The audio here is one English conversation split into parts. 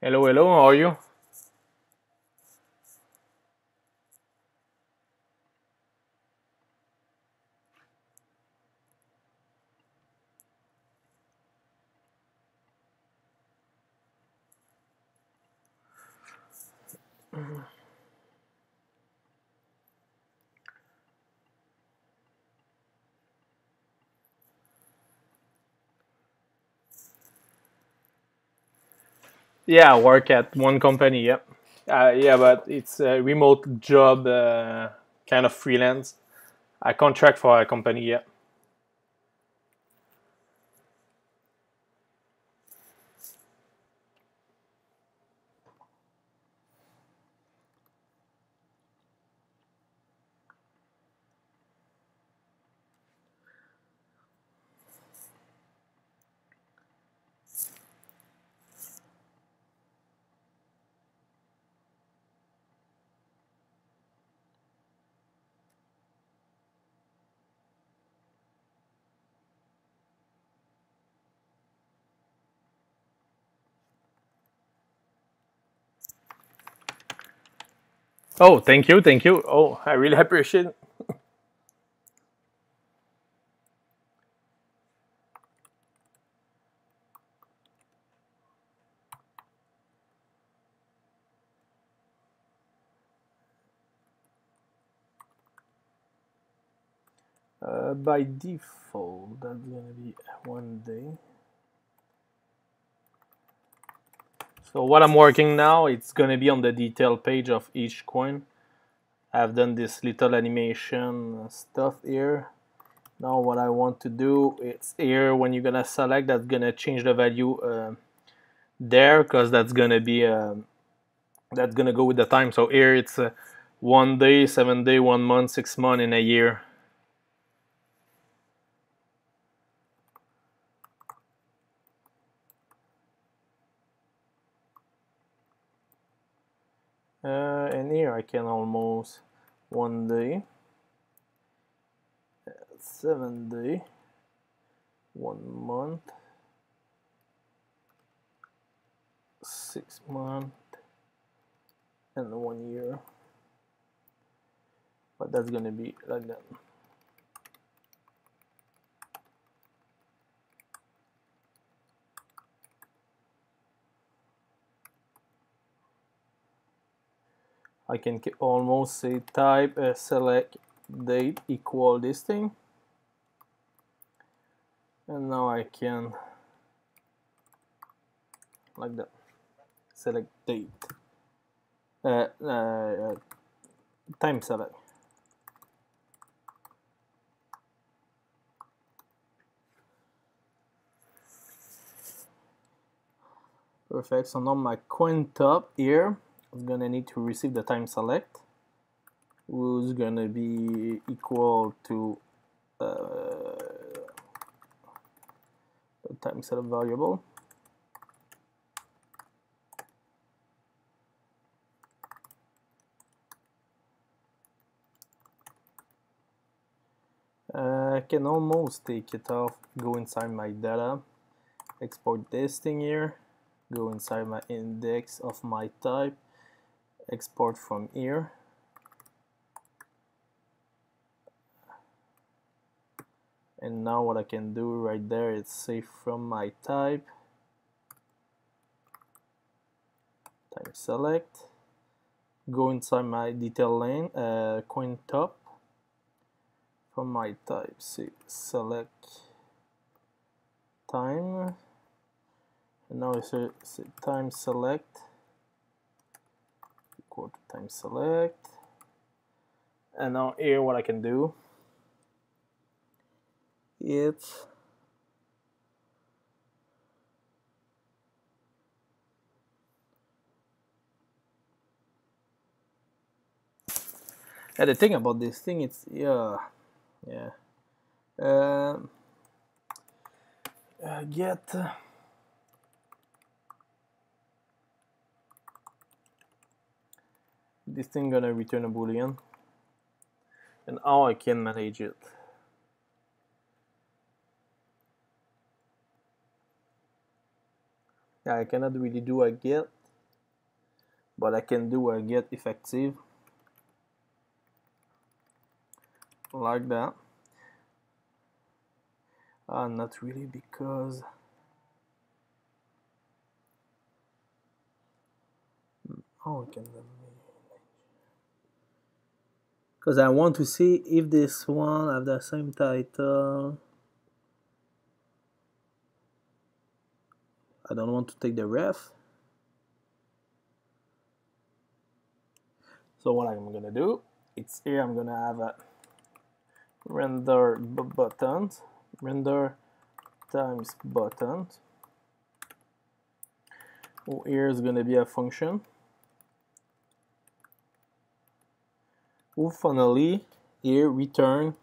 Hello, hello, how are you? Yeah, I work at one company, yep. Yeah, but it's a remote job, kind of freelance. I contract for a company, yeah. Oh, thank you, thank you. Oh, I really appreciate it. By default, that's gonna be 1 day. So what I'm working now, it's gonna be on the detail page of each coin. I've done this little animation stuff here. Now what I want to do, it's here when you're gonna select, that's gonna change the value there, because that's gonna be that's gonna go with the time. So here it's 1 day, 7 day, 1 month, 6 months, and a year. And here I can almost 1 day, 7 day, 1 month, 6 months, and 1 year. But that's gonna be like that. I can almost say type select date equal this thing, and now I can like that select date uh, uh, time select. Perfect. So now my coin top here is gonna need to receive the time select, who's gonna be equal to the time select variable. I can almost take it off, go inside my data, export this thing here, go inside my index of my type, export from here. And now what I can do right there is say from my type, time select, go inside my detail lane, coin top, from my type, say select time, and now I say time select equal to time select. And now here what I can do, it's the thing about this thing, it's yeah. Get this thing gonna return a boolean, and how I can manage it. Yeah, I cannot really do a get, but I can do a get effective like that. Not really, because I can, because I want to see if this one have the same title. I don't want to take the ref. So what I'm gonna do, it's here, I'm gonna have a render buttons, render times buttons. Oh, here is gonna be a function. Oh, finally, here return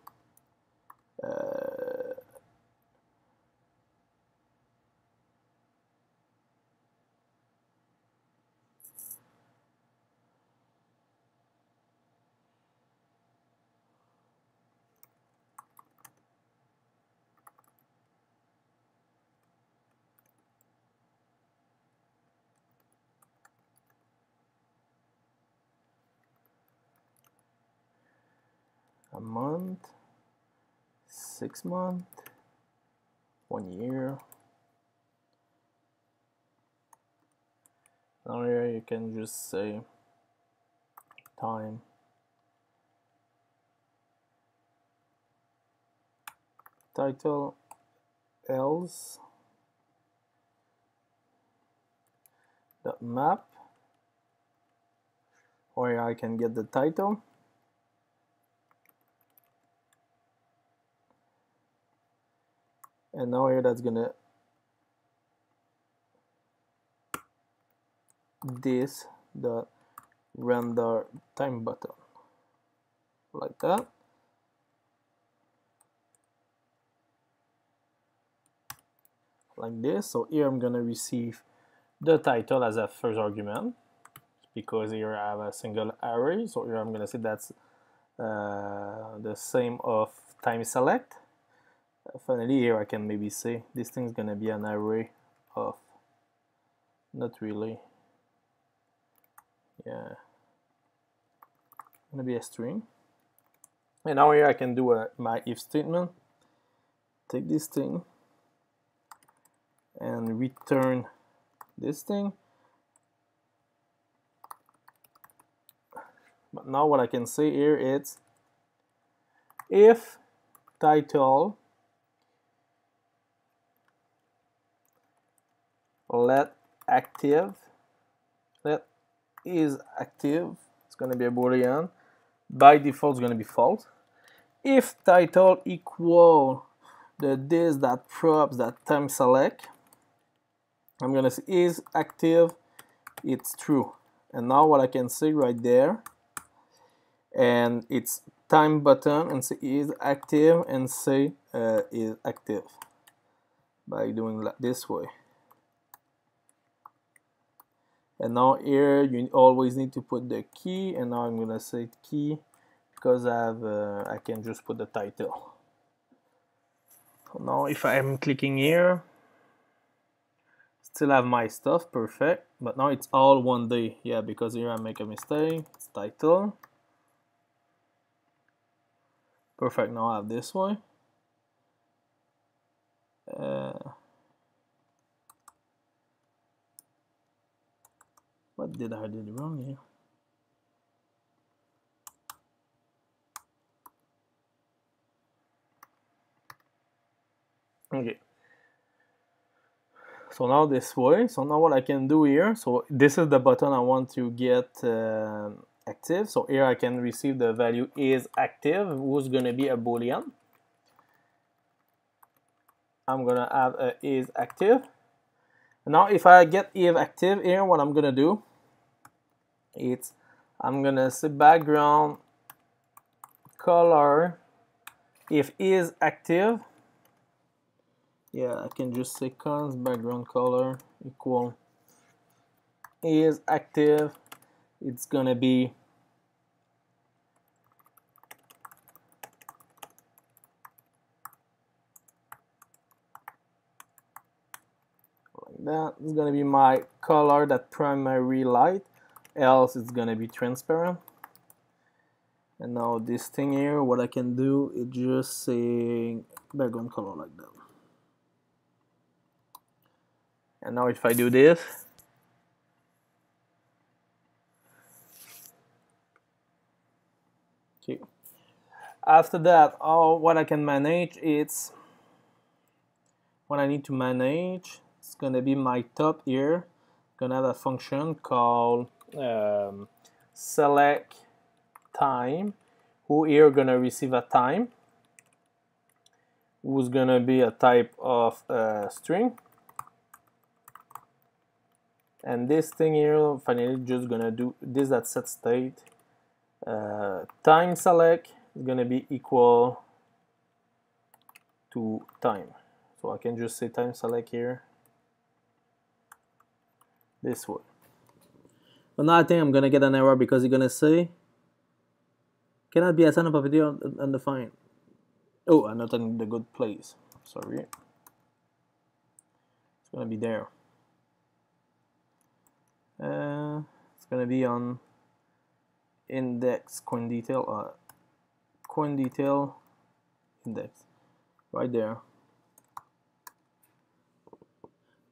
a month, 6 months, 1 year. Now here you can just say time, title, else, dot map, or here I can get the title, and now here that's gonna this the render time button like that. Like this. So here I'm gonna receive the title as a first argument, because here I have a single array. So here I'm gonna say that's the same of time select. Finally, here I can maybe say this thing's gonna be an array of, not really, yeah, gonna be a string. And now here I can do my if statement, take this thing and return this thing. But now what I can say here is if title let is active, it's going to be a boolean. By default it's going to be false. If title equal the this.props.time select, I'm going to say is active, it's true. And now what I can say right there, and it's time button, and say is active, and say is active by doing that this way. And now here you always need to put the key, and now I'm gonna say key because I can just put the title. So now if I'm clicking here, still have my stuff, perfect. But now it's all one day, yeah, because here I make a mistake. It's title. Perfect. Now I have this one. What did I do wrong here? Okay. So now this way. So now what I can do here. So this is the button I want to get active. So here I can receive the value is active, who's gonna be a boolean. I'm gonna have a is active. Now if I get if active here, what I'm gonna do, I'm gonna say background color If is active, yeah, I can just say const background color equal is active. It's gonna be like that. It's gonna be my color, that primary light, else it's gonna be transparent. And now this thing here, what I can do is just say background color like that. And now if I do this, okay. After that, what I can manage, it's what I need to manage. It's gonna be my top here. Gonna have a function called select time, who here gonna receive a time, who's gonna be a type of string, and this thing here finally just gonna do this at set state. Time select is gonna be equal to time, so I can just say time select here this way. But now I think I'm gonna get an error because it's gonna say cannot be assigned a video undefined. Oh, I'm not in the good place. Sorry. It's gonna be there. It's gonna be on index coin detail index right there.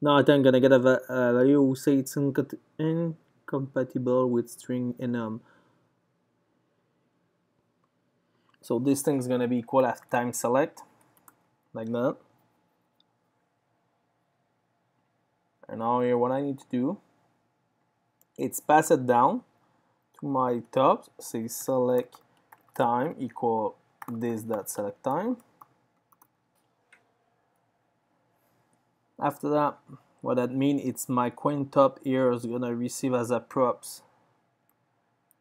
Now I think I'm gonna get a value who say it's incompatible with string enum. So this thing's gonna be equal as time select, like that. And now here what I need to do, it's pass it down to my top, say select time equal this dot select time. After that, what that means, it's my coin top here is gonna receive as a props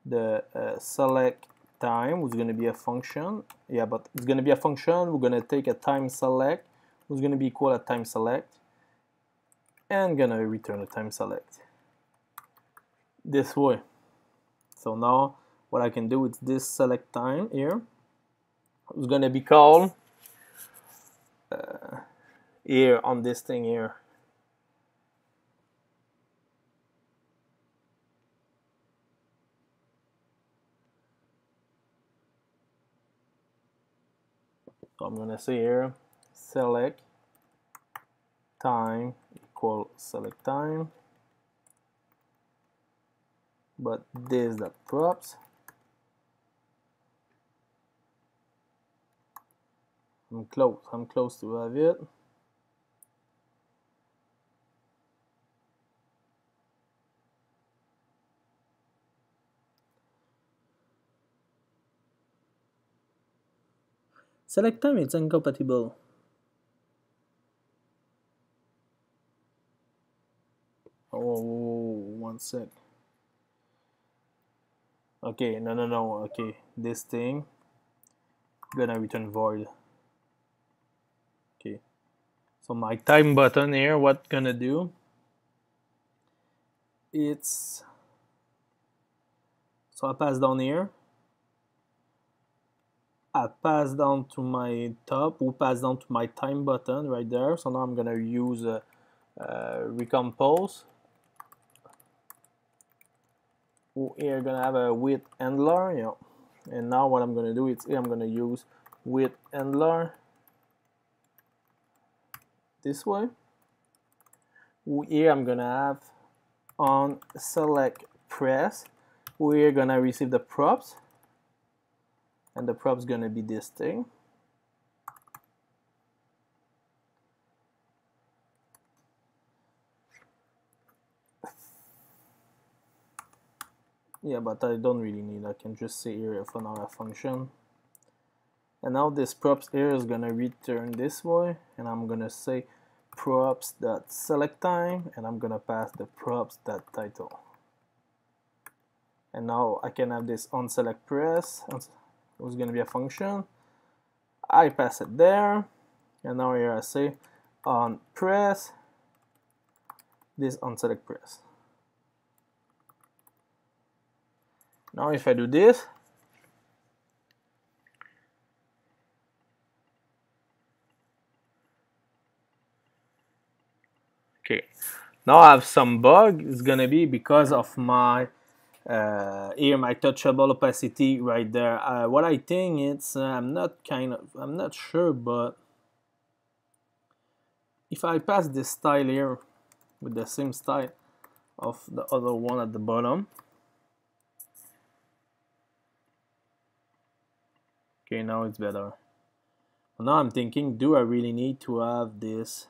the select time, which is gonna be a function. Yeah, but it's gonna be a function. We're gonna take a time select, which is gonna be equal to time select, and gonna return a time select this way. So now what I can do is this select time here is gonna be called here on this thing here. So I'm gonna say here select time equal select time, but this that props. I'm close to have it. Select time, it's incompatible. Oh, 1 sec. Okay, no. Okay, this thing gonna return void. Okay, so my time button here, what gonna do? It's so I pass down here. I pass down to my top, we pass down to my time button right there. So now I'm gonna use recompose. Here gonna have a width handler, yeah. And now what I'm gonna do is here I'm gonna use width handler this way. Here I'm gonna have on select press. We're gonna receive the props, and the props gonna be this thing. Yeah, but I don't really need. I can just say here for now a function. And now this props here is gonna return this way, and I'm gonna say props dot select time, and I'm gonna pass the props dot title. And now I can have this on select press. It's gonna be a function. I pass it there, and now here I say on press, this on select press. Now if I do this, okay, now I have some bug. It's gonna be because of my here my touchable opacity right there. What I think it's I'm not sure, but if I pass this style here with the same style of the other one at the bottom, okay, now it's better. Now I'm thinking, do I really need to have this?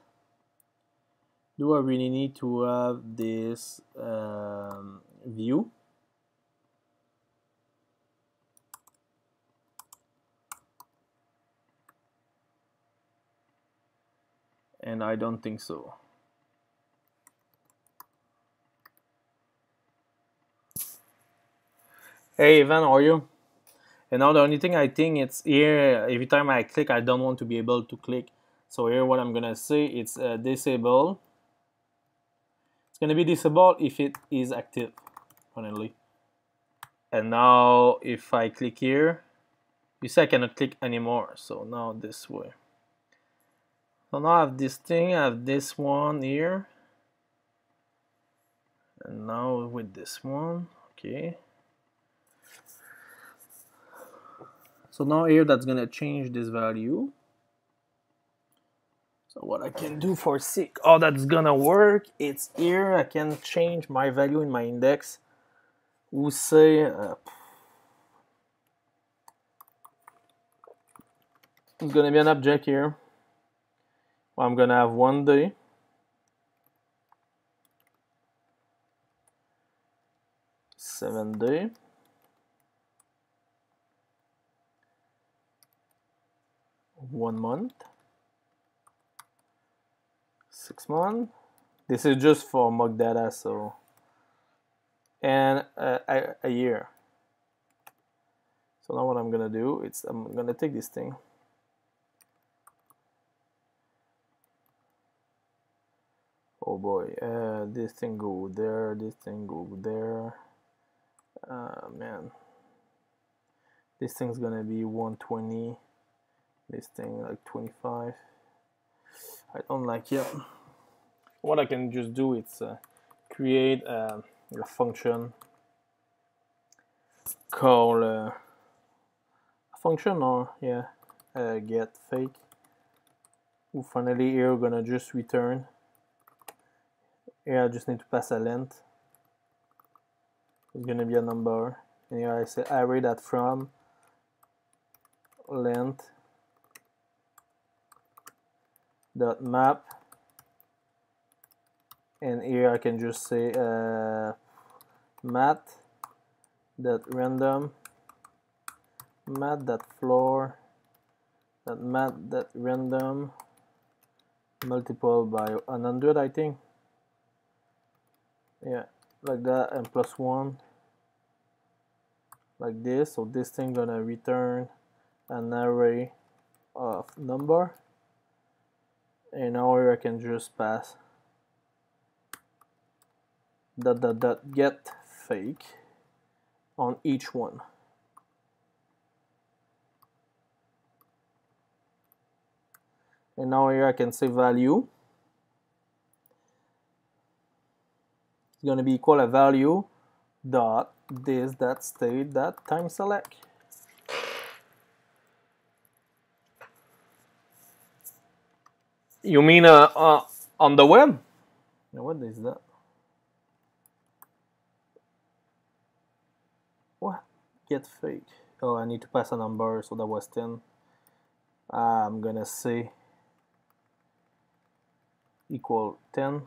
Do I really need to have this view? And I don't think so. Hey Ivan, how are you? And now the only thing I think it's here, every time I click, I don't want to be able to click. So here what I'm gonna say, it's disable. It's gonna be disabled if it is active only. And now if I click here, you see I cannot click anymore. So now this way. So now I have this thing, I have this one here. And now with this one, okay. So now here that's gonna change this value. So what I can do for seek, oh that's gonna work, it's here, I can change my value in my index. We'll say it's gonna be an object here. I'm gonna have 1 day. Seven day. One month. 6 months. This is just for mock data, so and a year. So now what I'm gonna do, it's I'm gonna take this thing. Oh boy, this thing go there, this thing go there. Man, this thing's gonna be 120. This thing like 25. I don't like it. What I can just do is create a function called a function or get fake. Who finally here we're gonna just return. Here I just need to pass a length. It's gonna be a number, and here I say array that from length dot map, and here I can just say mat dot random, mat dot floor dot mat dot random multiple by 100, I think. Yeah, like that, and plus 1 like this. So this thing gonna return an array of number, and now here I can just pass dot get fake on each one. And now here I can say value. It's going to be equal a value dot this that state that time select. You mean on the web? Now what is that? What? Get fake. Oh, I need to pass a number, so that was 10. I'm gonna say equal 10.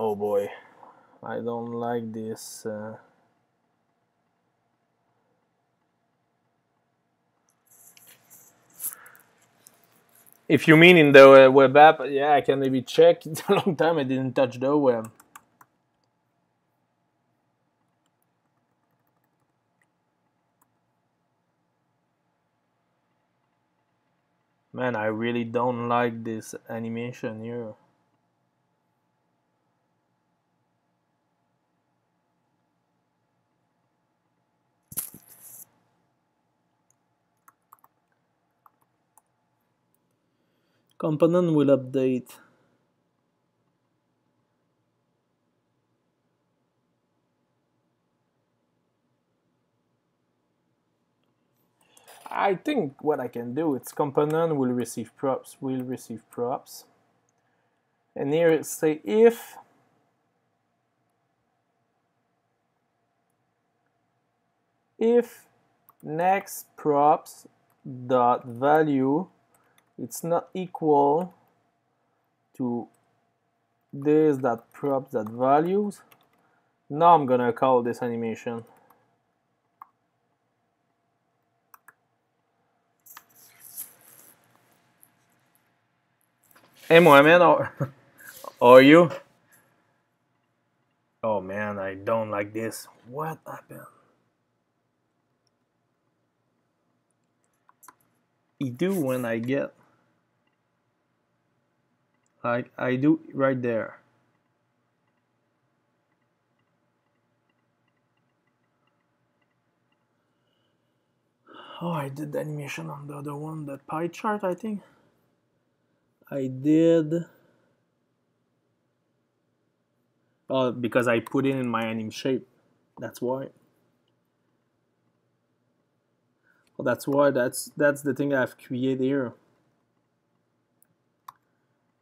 Oh boy, I don't like this. If you mean in the web app, yeah, I can maybe check. It's a long time I didn't touch the web. Man, I really don't like this animation here. Component will update. I think what I can do, it's component will receive props, and here it say if next props dot value it's not equal to this that props that values. Now I'm gonna call this animation. Hey Mohamed, are you? Oh man, I don't like this. What happened? I do when I get like I do right there. Oh, I did the animation on the other one, the pie chart, I think. I did. Oh, because I put it in my anim shape. That's why. Well, that's why. That's the thing I've created here.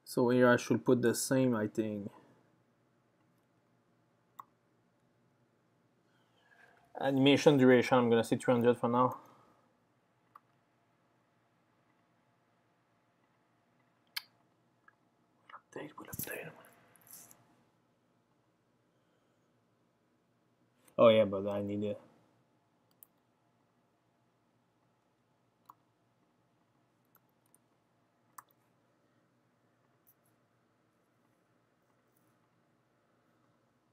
So here I should put the same, I think. Animation duration, I'm gonna say 300 for now. Update will update. Oh yeah, but I need it.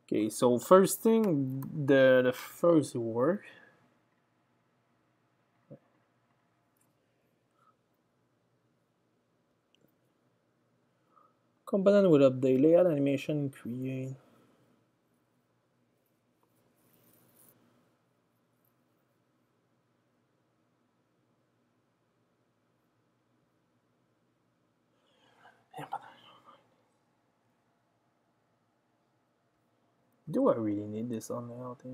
Okay, so first thing, the first work. Component will update layout animation create. Yeah, but do I really need this on layout here?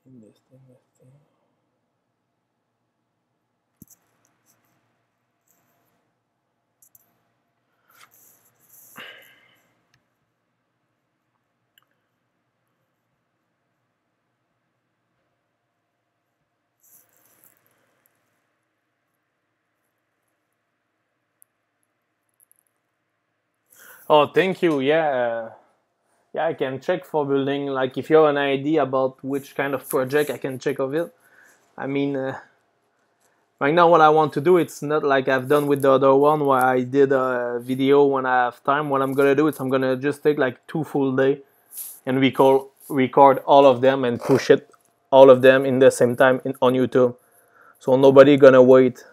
This thing. Oh, thank you. Yeah, yeah, I can check for building. Like, if you have an idea about which kind of project, I can check of it. I mean, right now, what I want to do, it's not like I've done with the other one where I did a video when I have time. What I'm gonna do is I'm gonna just take like 2 full days and record all of them and push it all of them in the same time on YouTube. So nobody gonna wait.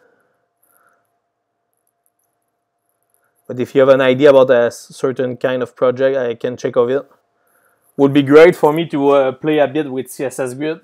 But if you have an idea about a certain kind of project, I can check of it. Would be great for me to play a bit with CSS Grid.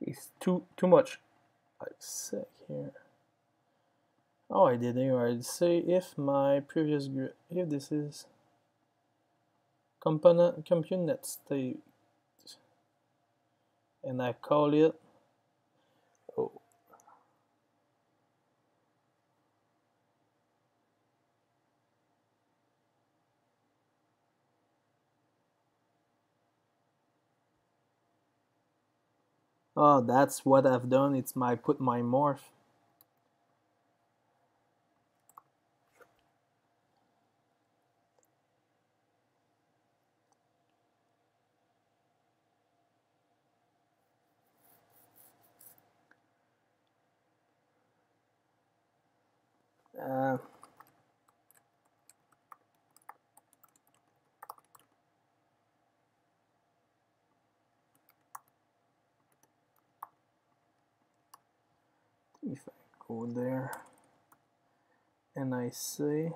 It's too much. Like sick here. Oh, I did here. I'd say if my previous grid, if this is component compute net state, and I call it. Oh. Oh, that's what I've done. It's my put my morph. Uh, if I go there and I say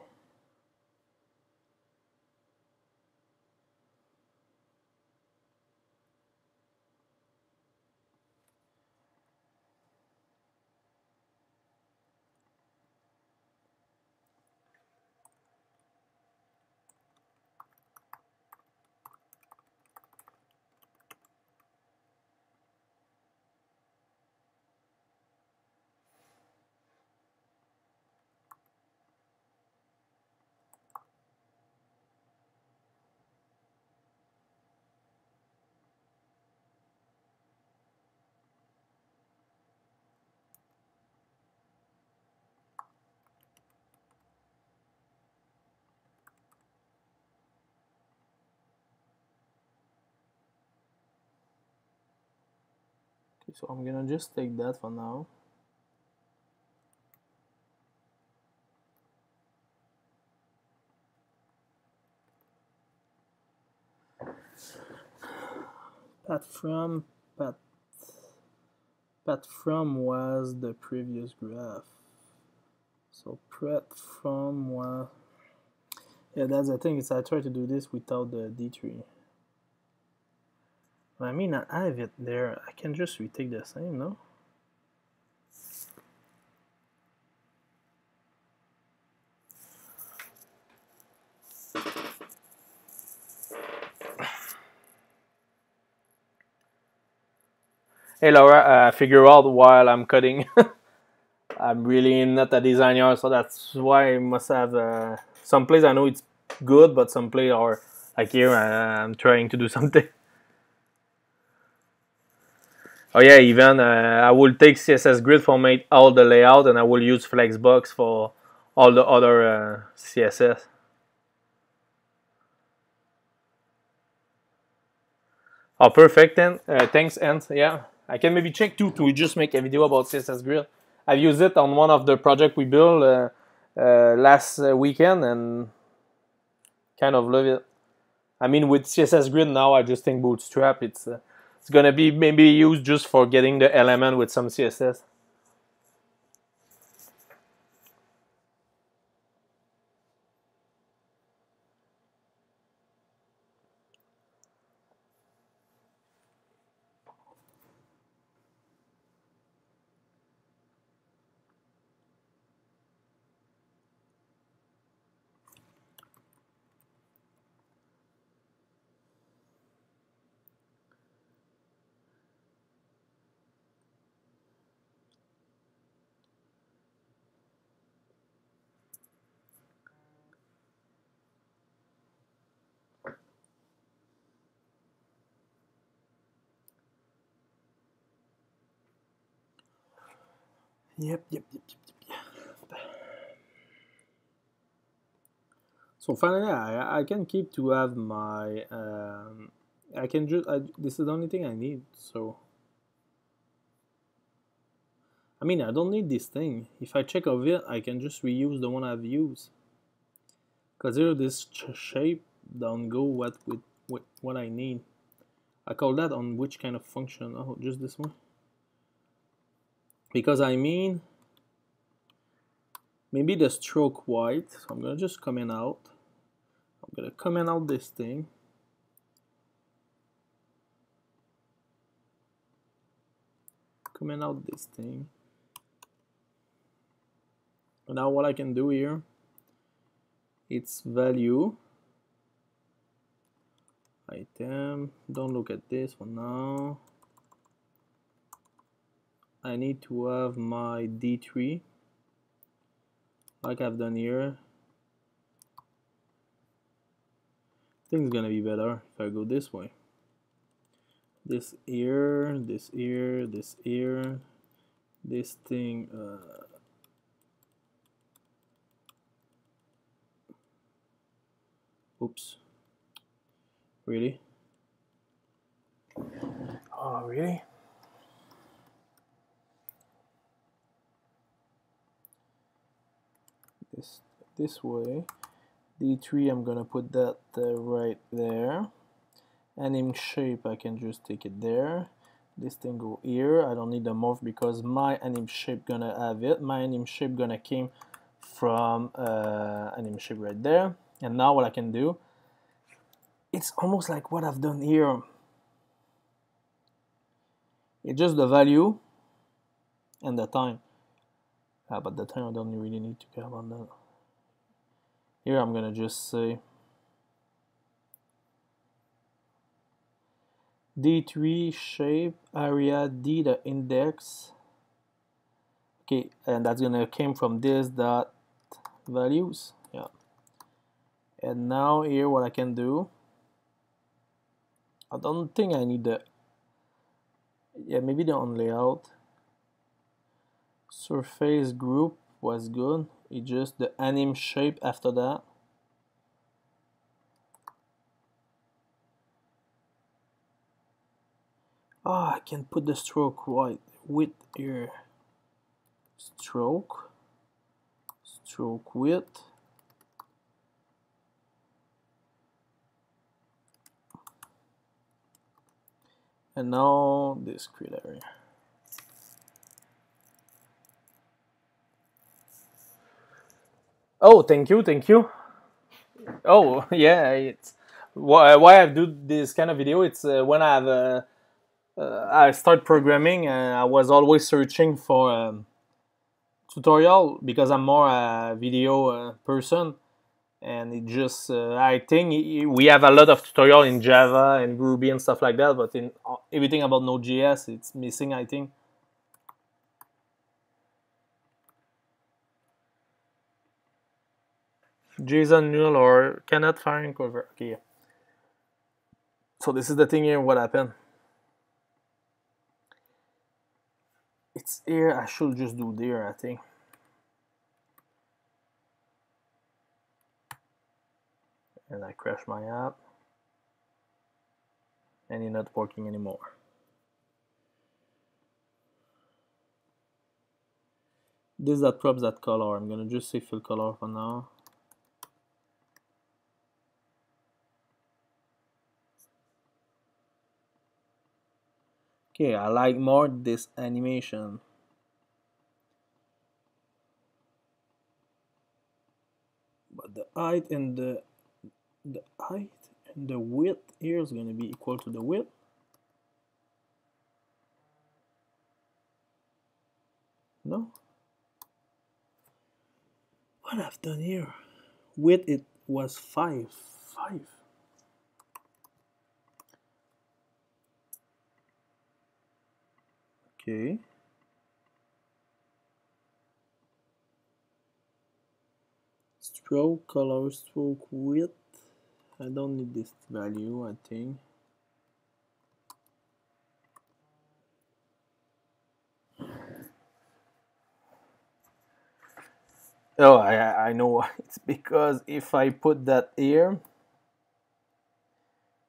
okay, so I'm gonna just take that for now. Pat from Pat from was the previous graph. So Pat from was, yeah, that's the thing, is I try to do this without the D3. I mean, I have it there. I can just retake the same, no? Hey Laura, figure out while I'm cutting. I'm really not a designer, so that's why I must have some place I know it's good, but some place are like here. I'm trying to do something. Oh yeah, even I will take CSS Grid for make all the layout, and I will use Flexbox for all the other CSS. Oh, perfect then. Thanks, Ant. Yeah, I can maybe check too to just make a video about CSS Grid. I've used it on one of the projects we built last weekend and kind of love it. I mean, with CSS Grid now, I just think Bootstrap. It's gonna be maybe used just for getting the element with some CSS. Yep. So finally, I can keep to have my. I can just. This is the only thing I need. So. I mean, I don't need this thing. If I check of it, I can just reuse the one I've used. Because here, this shape don't go with what I need. I call that on which kind of function? Oh, just this one. Because I mean, maybe the stroke white. So I'm gonna just comment out. I'm gonna comment out this thing. Comment out this thing. And now what I can do here, it's value item. Don't look at this for now. I need to have my D3 like I've done here. I think it's gonna be better if I go this way. this here, this here, this here, this thing. Oops. Really? Oh, really? This way. D3, I'm gonna put that right there. Anim shape, I can just take it there. This thing go here. I don't need the morph because my anim shape gonna have it. My anim shape gonna came from anim shape right there. And now what I can do, it's almost like what I've done here. It's just the value and the time. But the time I don't really need to care about that. Here I'm gonna just say D3 shape area D the index. Okay, and that's gonna came from this dot values. Yeah. And now here what I can do, I don't think I need the, yeah, maybe the on layout. Surface group was good. It's just the anim shape after that. I can put the stroke right width here. Stroke width. And now this grid area. Oh, thank you. Oh, yeah, it's why I do this kind of video. It's when I start programming, I was always searching for tutorial because I'm more a video person, and it just I think we have a lot of tutorial in Java and Ruby and stuff like that, but in everything about Node.js, it's missing, I think. JSON null or cannot find cover. Okay, yeah. So this is the thing here. What happened? It's here. I should just do there, I think. And I crash my app, and it's not working anymore. This that props that color. I'm gonna just say fill color for now. Okay, I like more this animation. But the height and the height and the width here is gonna be equal to the width. No? What I've done here? Width it was 5. Okay. Stroke color, stroke width. I don't need this value, I think. Oh, I know. It's because if I put that here,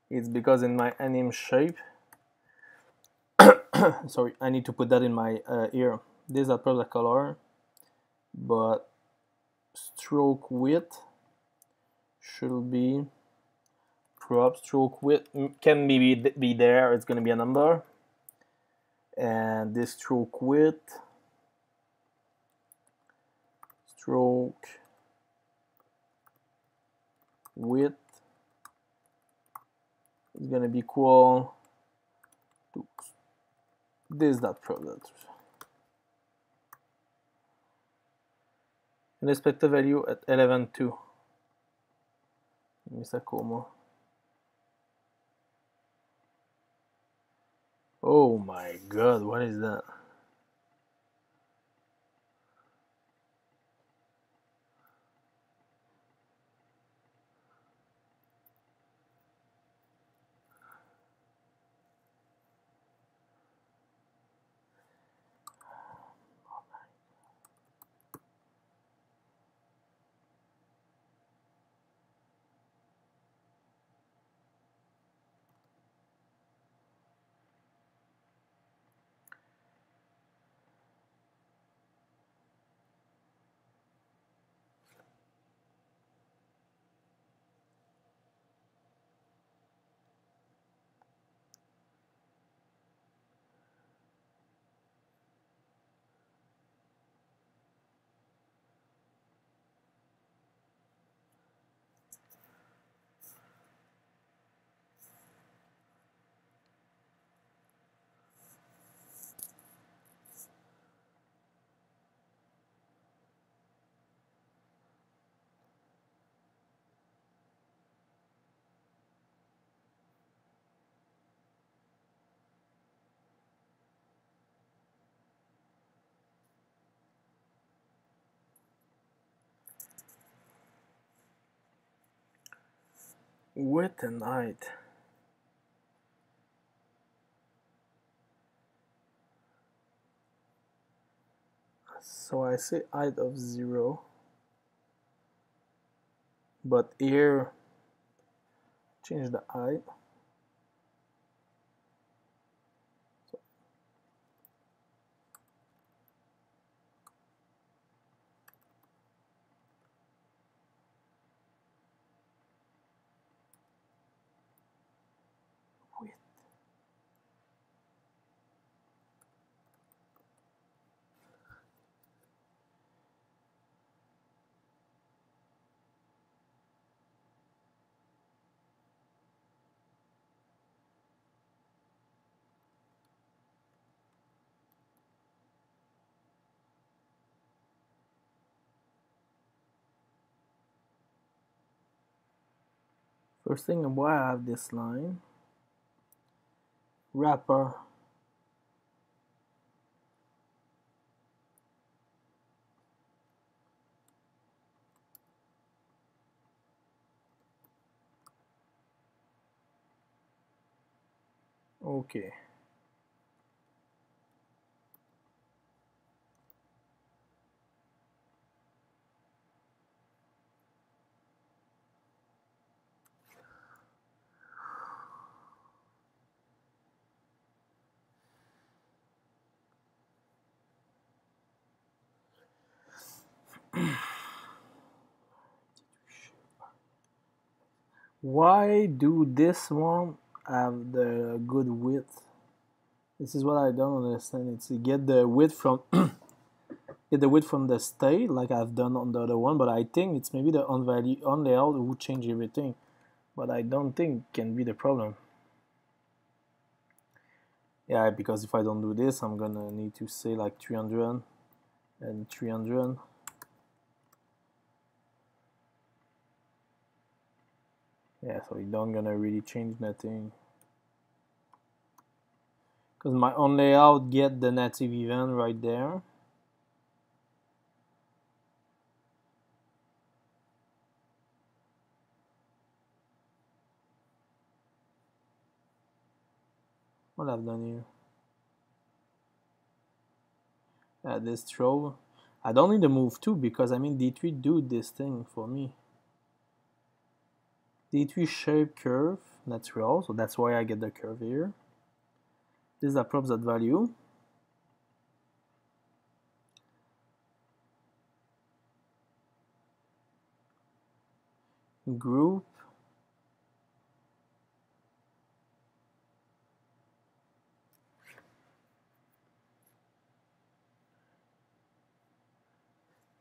it's because in my anim shape. Sorry, I need to put that in my ear. This is a product color, but stroke width should be prop stroke width can be there. It's gonna be a number, and this stroke width is gonna be equal to this dot product. And expect the value at 11.2. Mr. Como. Oh my god, what is that? width and height. So I say height of 0, but here change the height. First thing, why I have this line wrapper. Okay. Why do this one have the good width? This is what I don't understand. It's to get the width from get the width from the state like I've done on the other one, but I think it's maybe the on value on layout who change everything. But I don't think can be the problem. Yeah, because if I don't do this, I'm gonna need to say like 300 and 300. Yeah, so it don't gonna really change nothing. Because my on layout get the native event right there. What I've done here? This throw. I don't need to move too because I mean D3 do this thing for me. D3 shape curve natural, so that's why I get the curve here. This is approps that value. Group.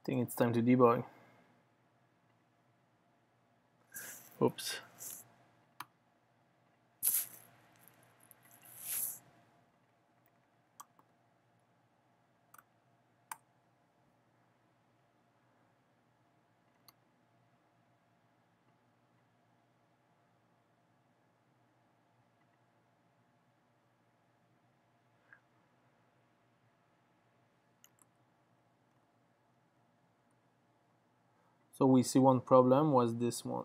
I think it's time to debug. Oops. So we see one problem was this one.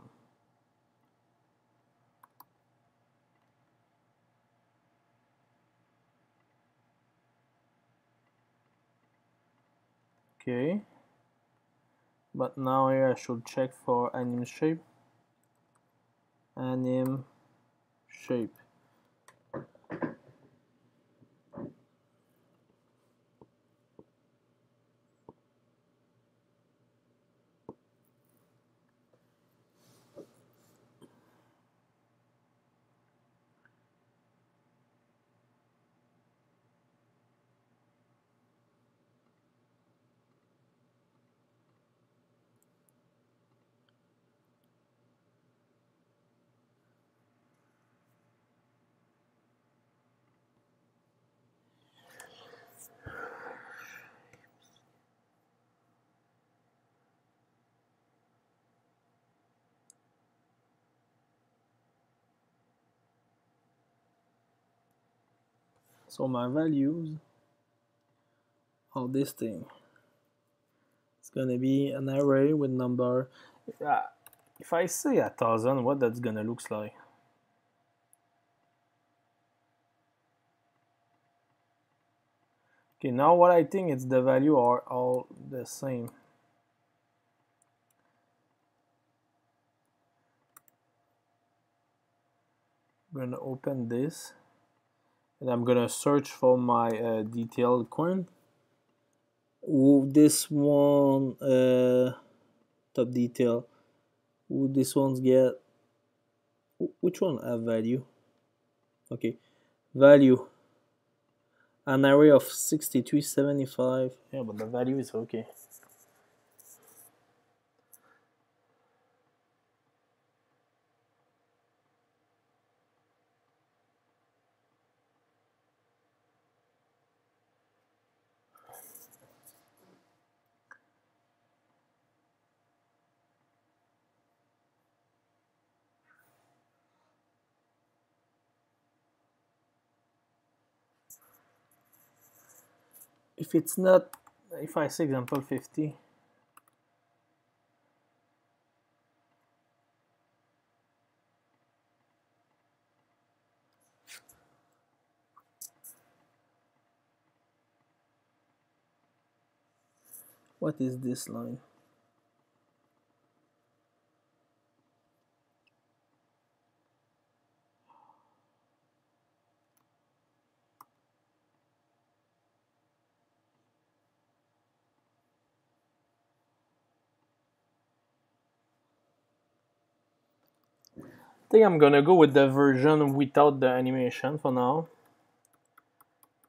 Okay. But now here I should check for anim shape. Anim shape. So my values of this thing, it's gonna be an array with number. If I say 1,000, what that's gonna look like? Okay, now what I think is the value are all the same. I'm gonna open this and I'm gonna search for my detailed coin. Ooh, this one top detail. Ooh, this one's get. Which one have value? Okay, value. An array of 6375. Yeah, but the value is okay. If it's not, if I say example 50, what is this line? I think I'm gonna go with the version without the animation for now,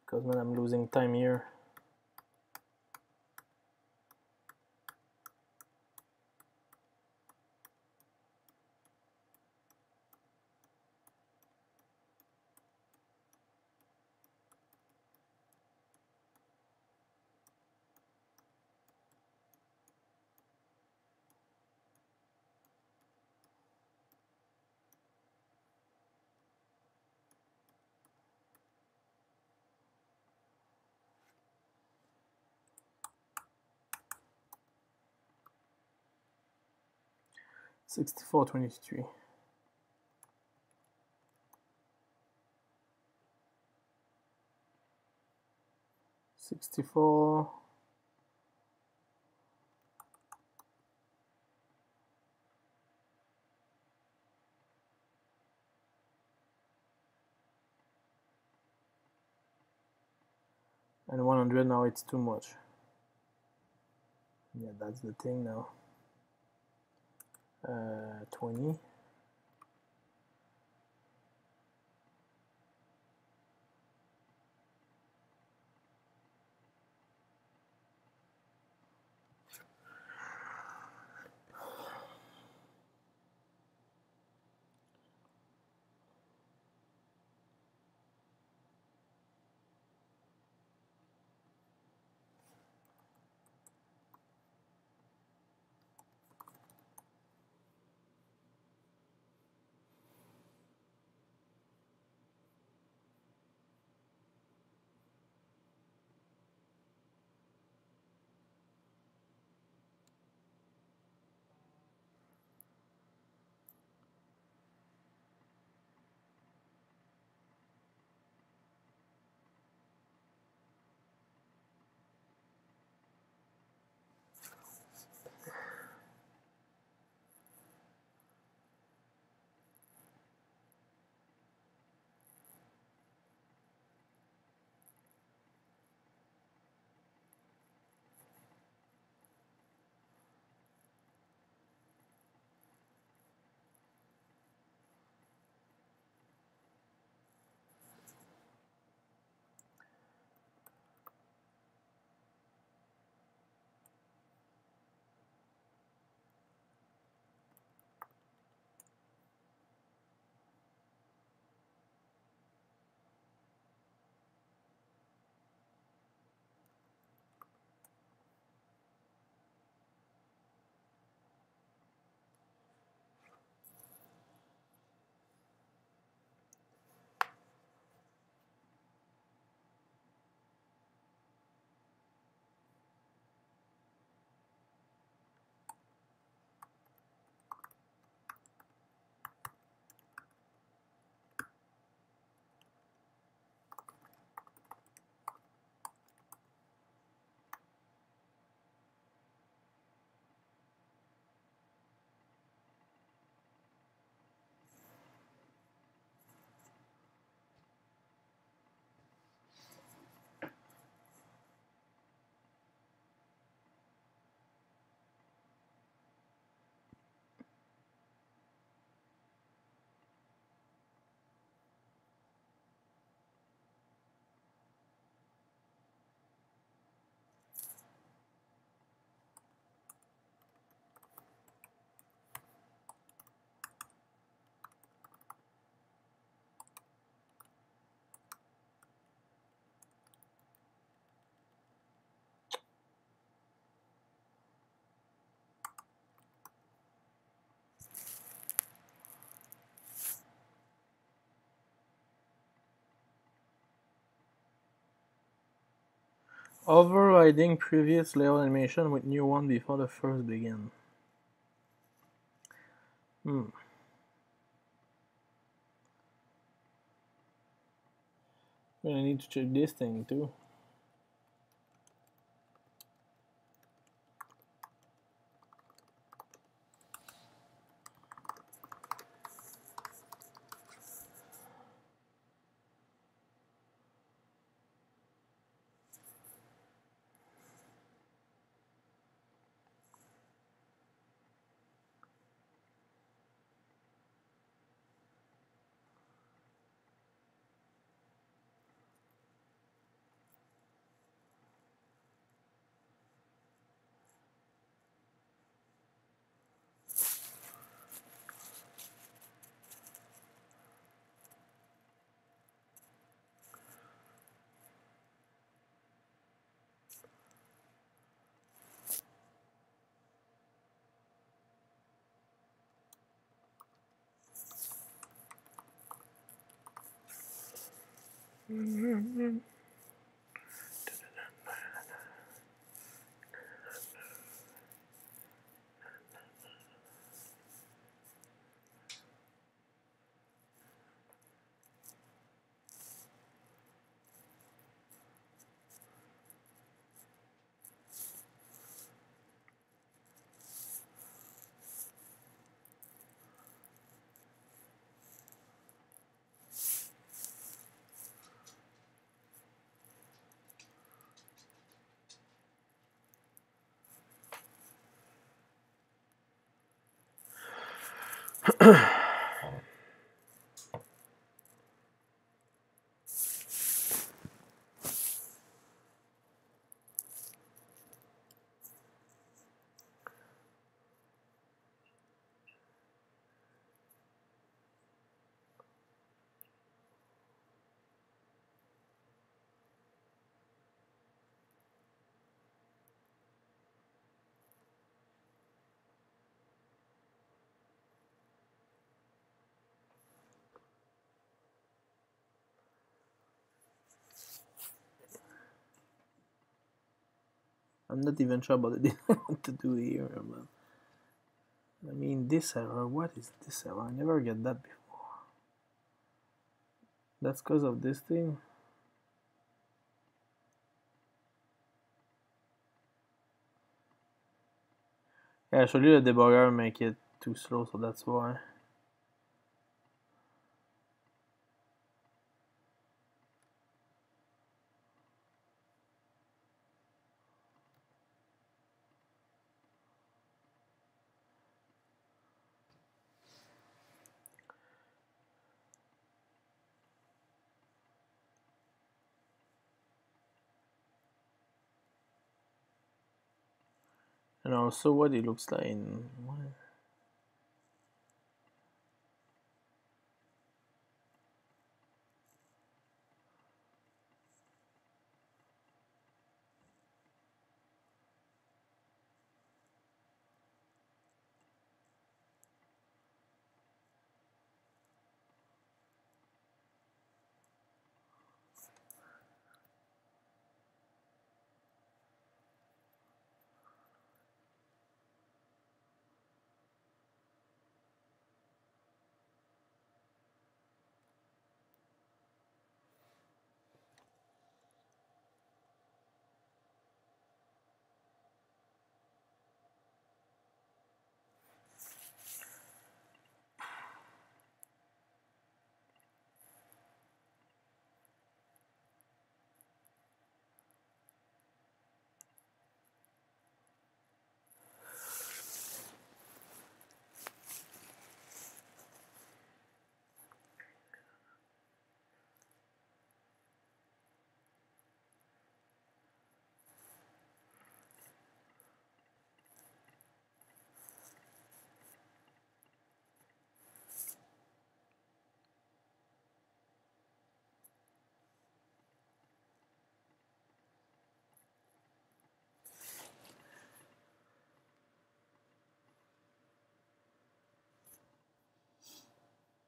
because man, I'm losing time here. $64.23. 64. And 100 now, it's too much. Yeah, that's the thing now. 20. Overriding previous layout animation with new one before the first begin. I need to check this thing too. I'm not even sure about the thing I want to do here, but I mean this error, what is this error? I never get that before. That's because of this thing. Yeah, actually the debugger make it too slow, so that's why. And also what it looks like in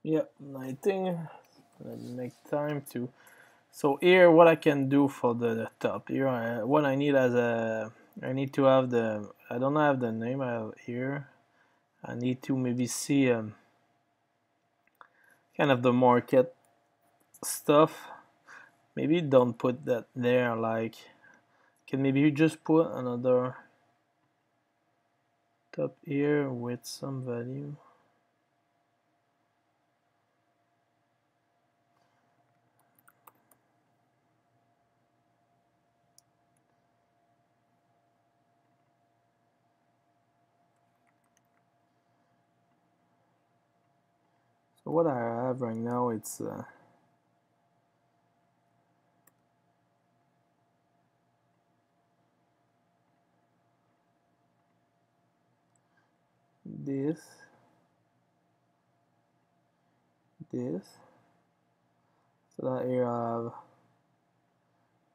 yeah, I think I make time to So here, what I can do for the top here, what I need I need to have I don't have the name I have here. I need to maybe see kind of the market stuff. Maybe don't put that there, like, can maybe just put another top here with some value. So what I have right now, it's this, so that here I have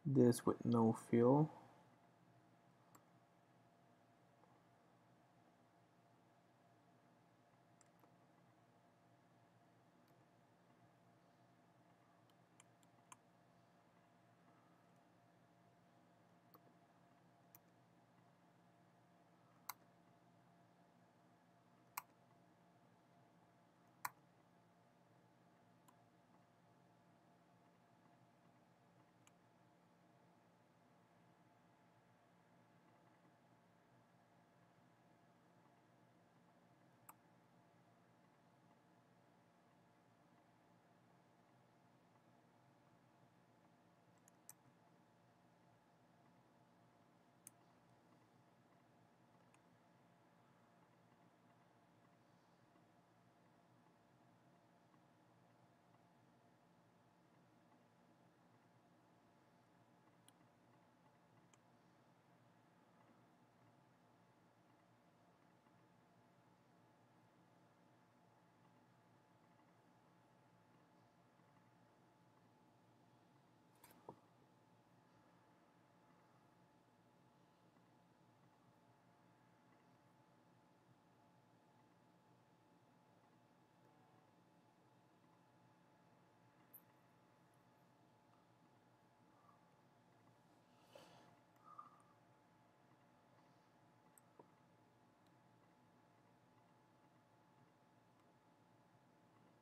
this with no fill.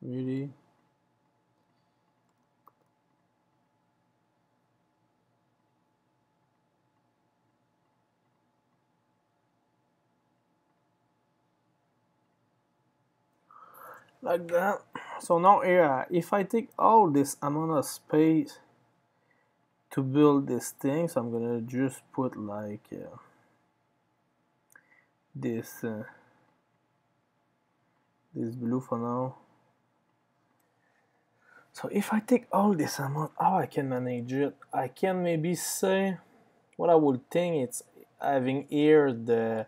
Really? Like that. So now here, if I take all this amount of space to build these things, I'm gonna just put like this this blue for now. So if I take all this amount, how I can manage it? I can maybe say, what I would think it's having here the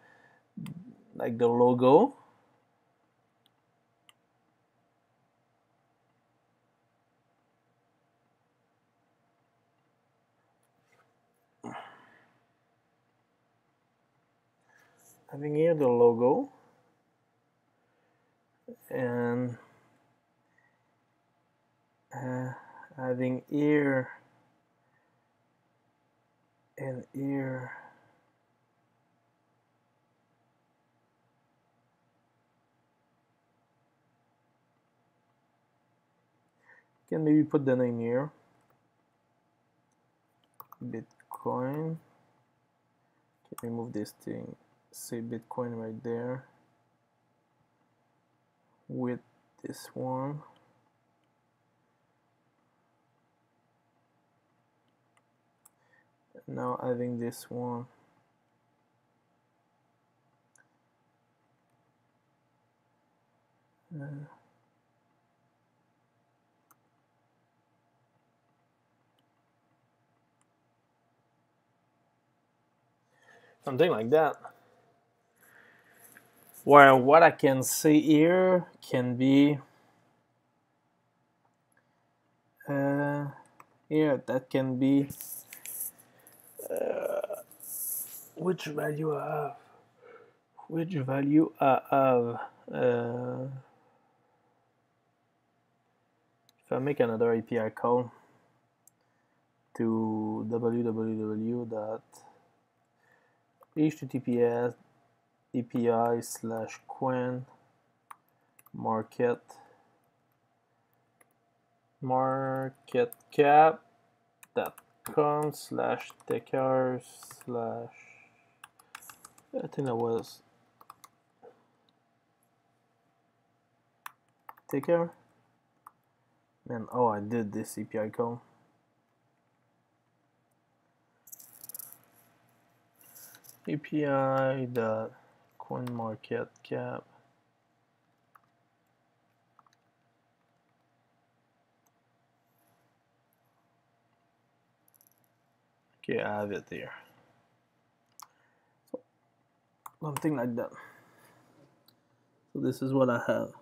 like the logo. Having here the logo, and having here and here can maybe put the name here, Bitcoin. Can remove this thing, say Bitcoin right there with this one. Now having this one. Something like that. Where what I can say here can be here, that can be which value I have. Which value I have. If I make another API call, to www.https API/coin marketcap.com/takers/ I think that was taker. Man, oh, I did this API call. API.coinmarketcap. Okay, I have it here. So, something like that. So this is what I have.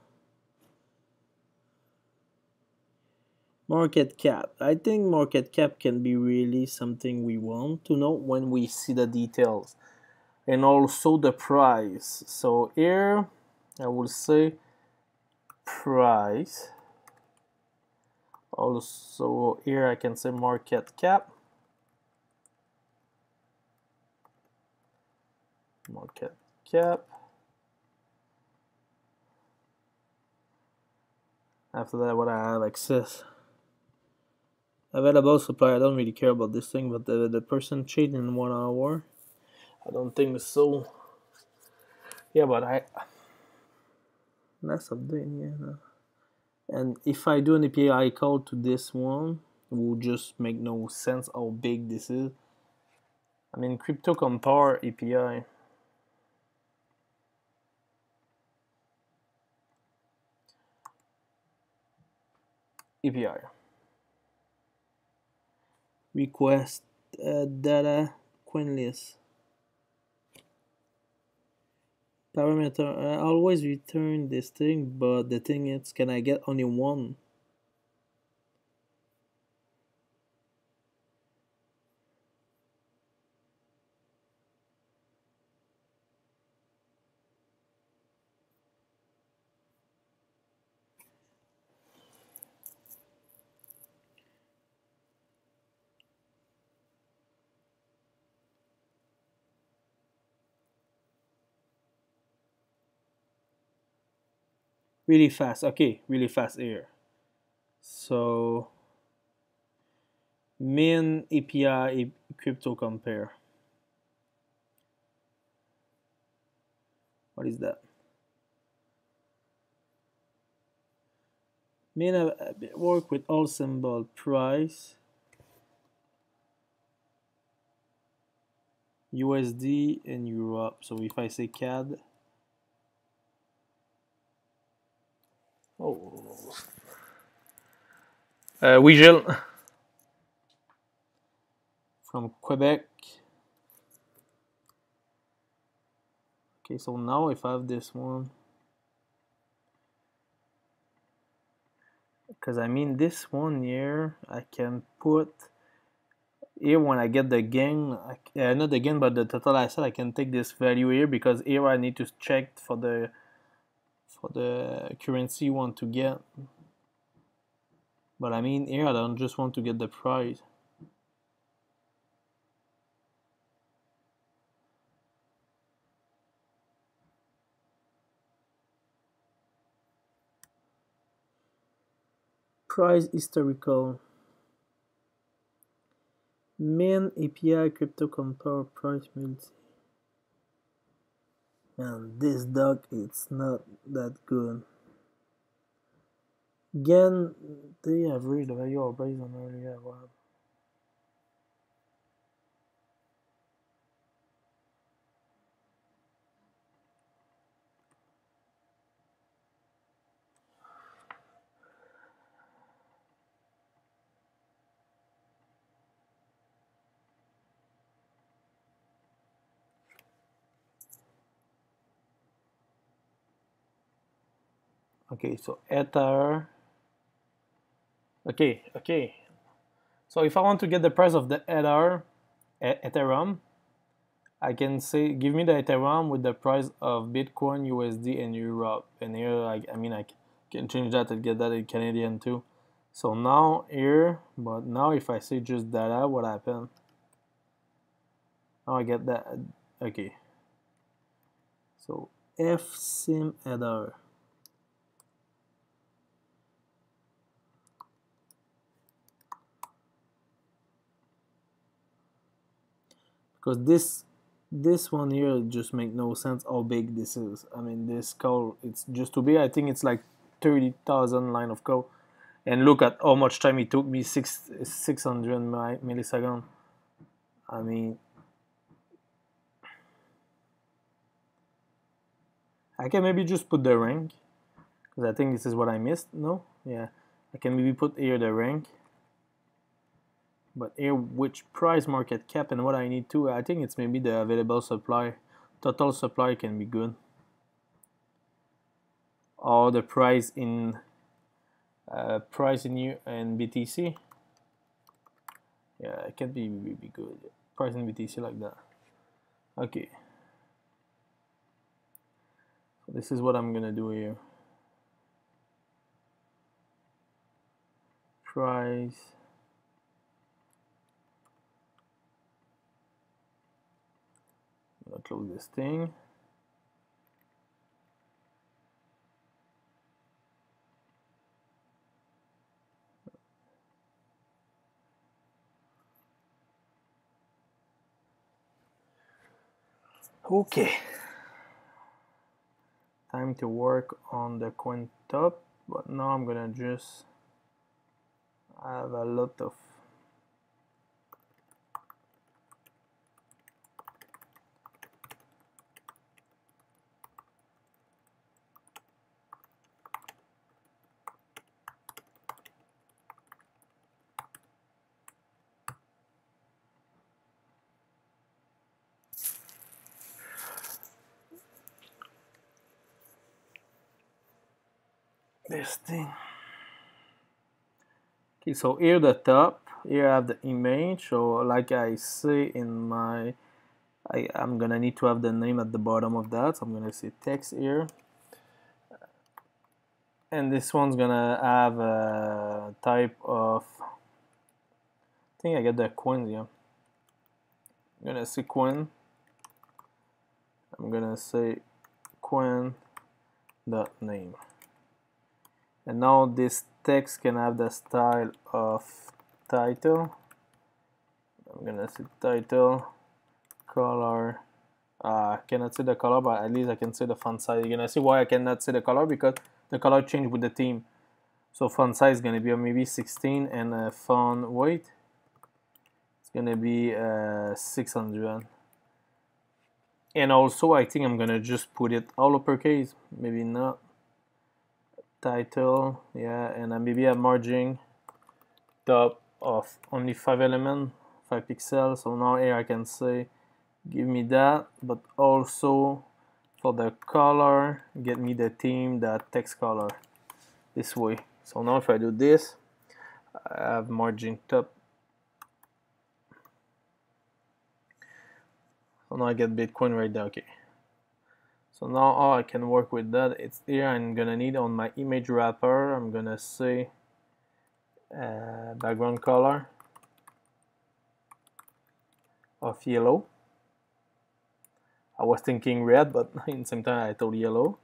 Market cap. I think market cap can be really something we want to know when we see the details. And also the price. So here I will say price. Also here I can say market cap. Market cap. After that, what I have access. Available supply. I don't really care about this thing, but the person changed in 1 hour. I don't think so. Yeah, but last update, yeah. No. And if I do an API call to this one, it will just make no sense how big this is. I mean, crypto compare API. Request data coin list. Parameter. I always return this thing, but the thing is, can I get only one? Really fast. Okay, really fast here. So main API crypto compare. What is that? Main work with all symbol price USD and Europe. So if I say CAD, oh, Wigel from Quebec. Okay, so now if I have this one, because I mean this one here, I can put here when I get the gain, not the gain, but the total asset, I can take this value here because here I need to check for the currency you want to get. But I mean here I don't just want to get the price. Price historical. Main API crypto compare price multi. Man, this doc it's not that good. Again, they have read the value or based on earlier. Wow. Okay, so Ether. Okay. So if I want to get the price of the Ether, Ethereum, I can say give me the Ethereum with the price of Bitcoin, USD, and Europe. And here, I mean, I can change that and get that in Canadian too. So now here, but now if I say just data, what happened? Now I get that. Okay. So fsim header. Because this one here just make no sense how big this is. I mean, this code, it's just too big. I think it's like 30,000 line of code. And look at how much time it took me, 600 milliseconds. I mean, I can maybe just put the rank, because I think this is what I missed. No? Yeah. I can maybe put here the rank. But here, which price, market cap, and what I need to, I think it's maybe the available supply. Total supply can be good. Or the price in U and BTC. Yeah, it can be good. Price in BTC like that. Okay. So this is what I'm gonna do here. Price. I'm gonna close this thing. Okay. Time to work on the coin top, but now I'm gonna just have a lot of this thing. Okay, so here the top, here I have the image. So like I say in my, I'm gonna need to have the name at the bottom of that. So I'm gonna say text here. And this one's gonna have a type of, I think I get the coins here. I'm gonna say coin. I'm gonna say coin dot name. And now this text can have the style of title. I'm gonna say title, color. I cannot say the color, but at least I can say the font size. You're gonna see why I cannot say the color, because the color changed with the theme. So font size is gonna be maybe 16, and font weight it's gonna be 600. And also I think I'm gonna just put it all uppercase, maybe not. Title, yeah, and maybe a margin top of only 5 element, 5 pixels. So now here I can say give me that, but also for the color get me the theme, that text color, this way. So now if I do this, I have margin top. So now I get Bitcoin right there. Okay, so now how I can work with that, it's here. I'm gonna need on my image wrapper, I'm gonna say background color of yellow. I was thinking red, but in the same time I told yellow.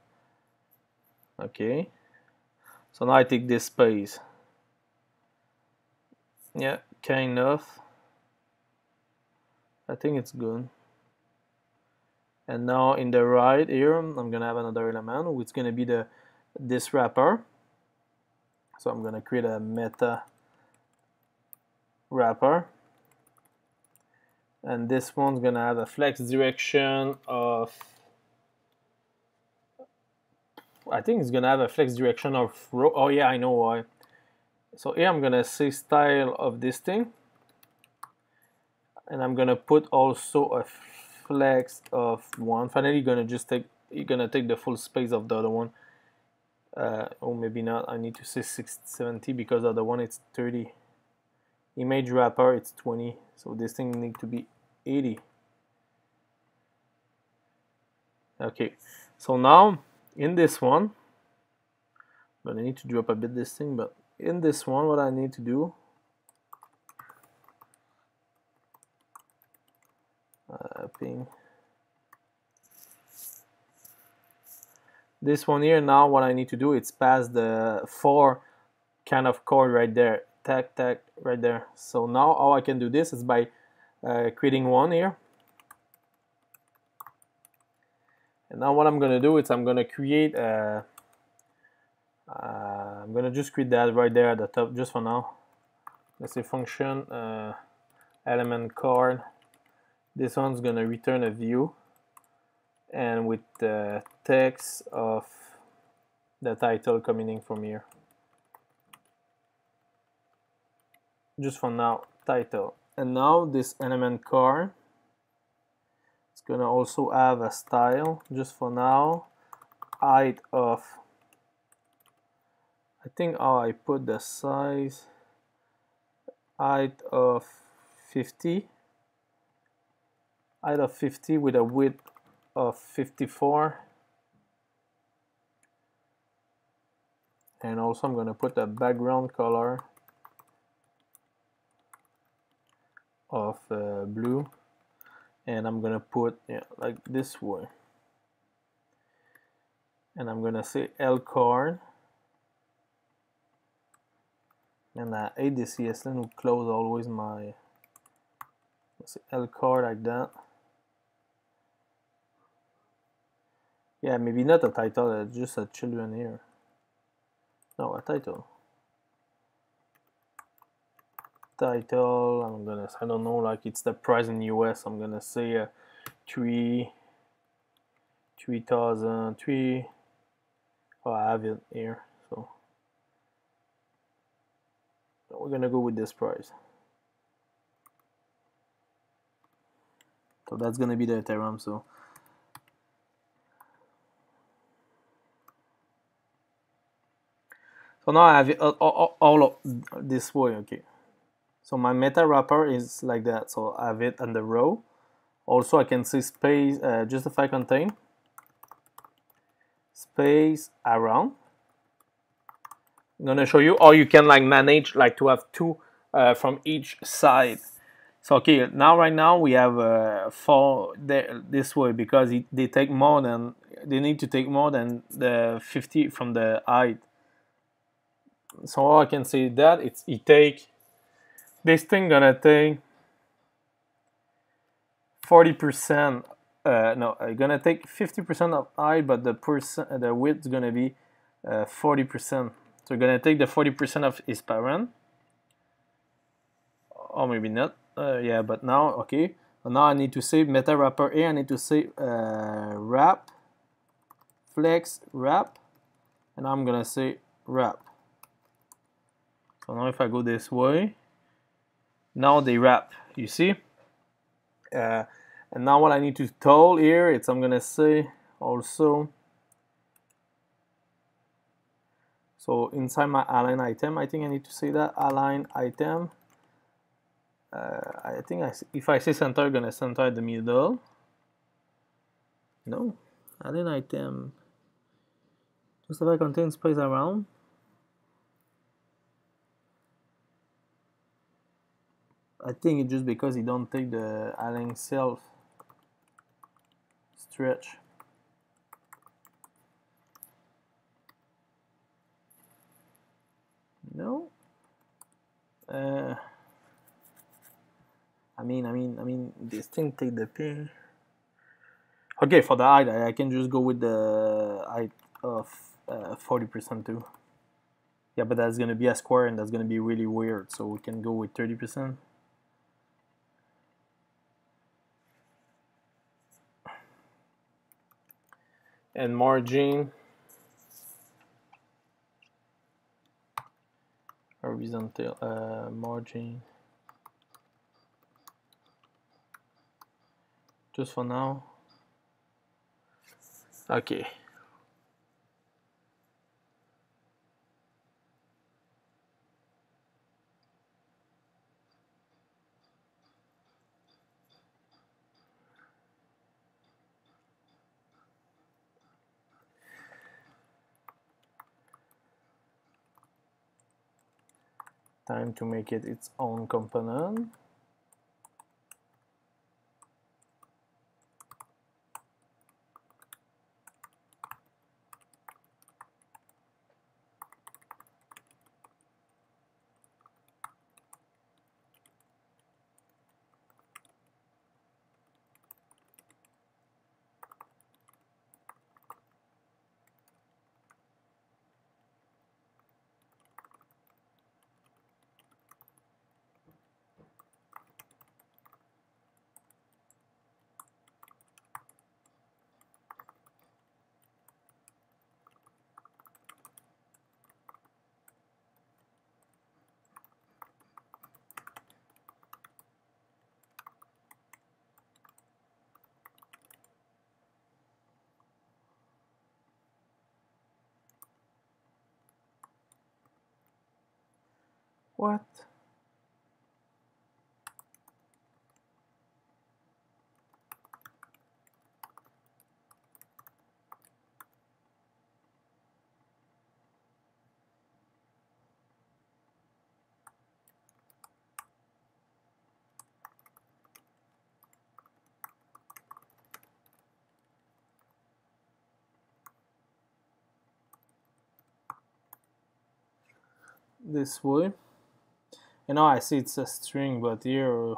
Okay, so now I take this space. Yeah, kind of. I think it's good. And now in the right here, I'm gonna have another element, which is gonna be this wrapper. So I'm gonna create a meta wrapper, and this one's gonna have a flex direction of, I think it's gonna have a flex direction of row. Oh yeah, I know why. So here I'm gonna say style of this thing, and I'm gonna put also a flex of 1. Finally, you're gonna take the full space of the other one. Oh, maybe not. I need to say 670 because the other one it's 30. Image wrapper it's 20. So this thing need to be 80. Okay. So now in this one, But I need to drop a bit this thing, but in this one, what I need to do, ping. This one here, now what I need to do, it's pass the 4 kind of chord right there, tac, tac, right there. So now how I can do this is by creating one here. And now what I'm gonna do is I'm gonna create I'm gonna just create that right there at the top just for now. Let's say function element chord. This one's gonna return a view, and with the text of the title coming in from here. Just for now, title. And now this element chord, it's gonna also have a style. Just for now, height of, I think how I put the size, height of 50, height of 50 with a width of 54. And also I'm gonna put a background color of blue, and I'm gonna put like this way, and I'm gonna say L chord, and I hate the CSN who close always my, let's say L chord like that. Yeah, maybe not a title, just a children here. No, a title. Title, I'm gonna, I don't know, like it's the price in US, I'm gonna say 3,003. Oh, I have it here, so we're gonna go with this price. So that's gonna be the Ethereum. So now I have it all of this way. Okay. So my meta wrapper is like that. So I have it on the row. Also, I can say space justify contain space around. I'm gonna show you how you can like manage like to have two from each side. So okay, now right now we have 4 this way because they take more than, they need to take more than the 50 from the height. So I can say that it take, this thing gonna take 40%. No, gonna take 50% of height, but the width is gonna be 40%. So gonna take the 40% of his parent, or maybe not. Yeah, but now okay. So now I need to say meta wrapper here. I need to say wrap, flex wrap, and I'm gonna say wrap. So now if I go this way, now they wrap. You see. And now what I need to tell here, it's I'm gonna say also, so inside my align item, I think I need to say that align item. I think if I say center, I'm gonna center the middle. No, align item. Just if I contain space around. I think it's just because it don't take the align self stretch. No. I mean, this thing take the pin. Okay, for the height, I can just go with the height of 40% too. Yeah, but that's gonna be a square, and that's gonna be really weird. So we can go with 30%. And margin, horizontal margin, just for now. Okay. Time to make it its own component. What? This way. And now I see it's a string, but here,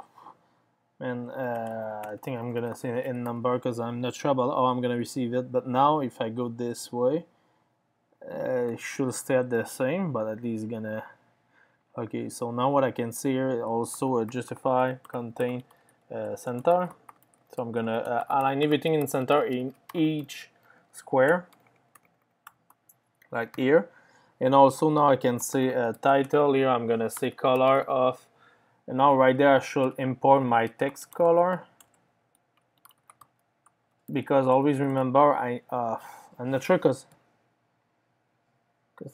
and I think I'm gonna say an number because I'm not sure about how I'm gonna receive it. But now if I go this way, it should stay the same, but at least gonna. Okay, so now what I can see here also justify contain center. So I'm gonna align everything in center in each square, like here. And also now I can say title here. I'm gonna say color of. And now right there I should import my text color, because always remember I'm not sure because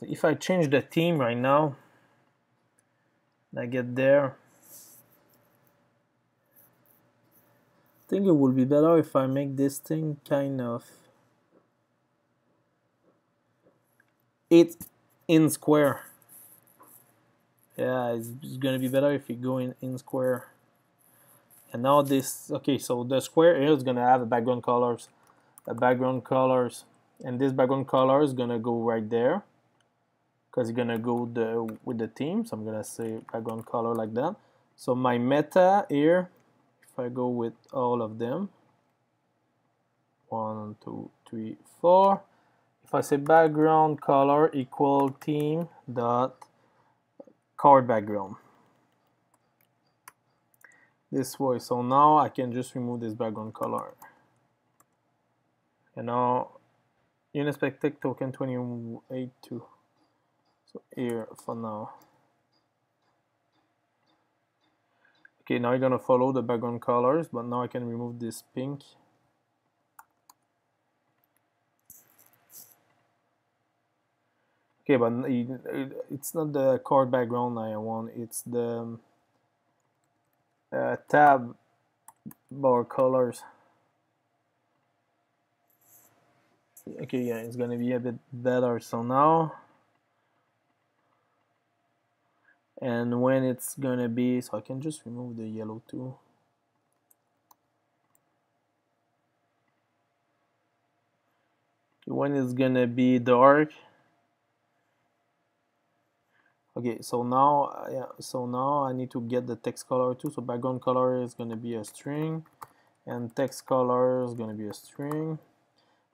if I change the theme right now, I get there. I think it would be better if I make this thing kind of it in square. Yeah, it's gonna be better if you go in square. And now this, okay, so the square here is gonna have a background colors, and this background color is gonna go right there because you're gonna go with the theme. So I'm gonna say background color like that. So my meta here, if I go with all of them, 1, 2, 3, 4. If I say background color equal theme dot card background, this way. So now I can just remove this background color. And now unexpected token 28.2. So here for now. Okay, now you're gonna follow the background colors, but now I can remove this pink. Okay, but it's not the card background I want, it's the tab bar colors. Okay, yeah, it's gonna be a bit better. So now, and when it's gonna be, so I can just remove the yellow too. When it's gonna be dark. Okay, so now, yeah, so now I need to get the text color too. So background color is gonna be a string, and text color is gonna be a string.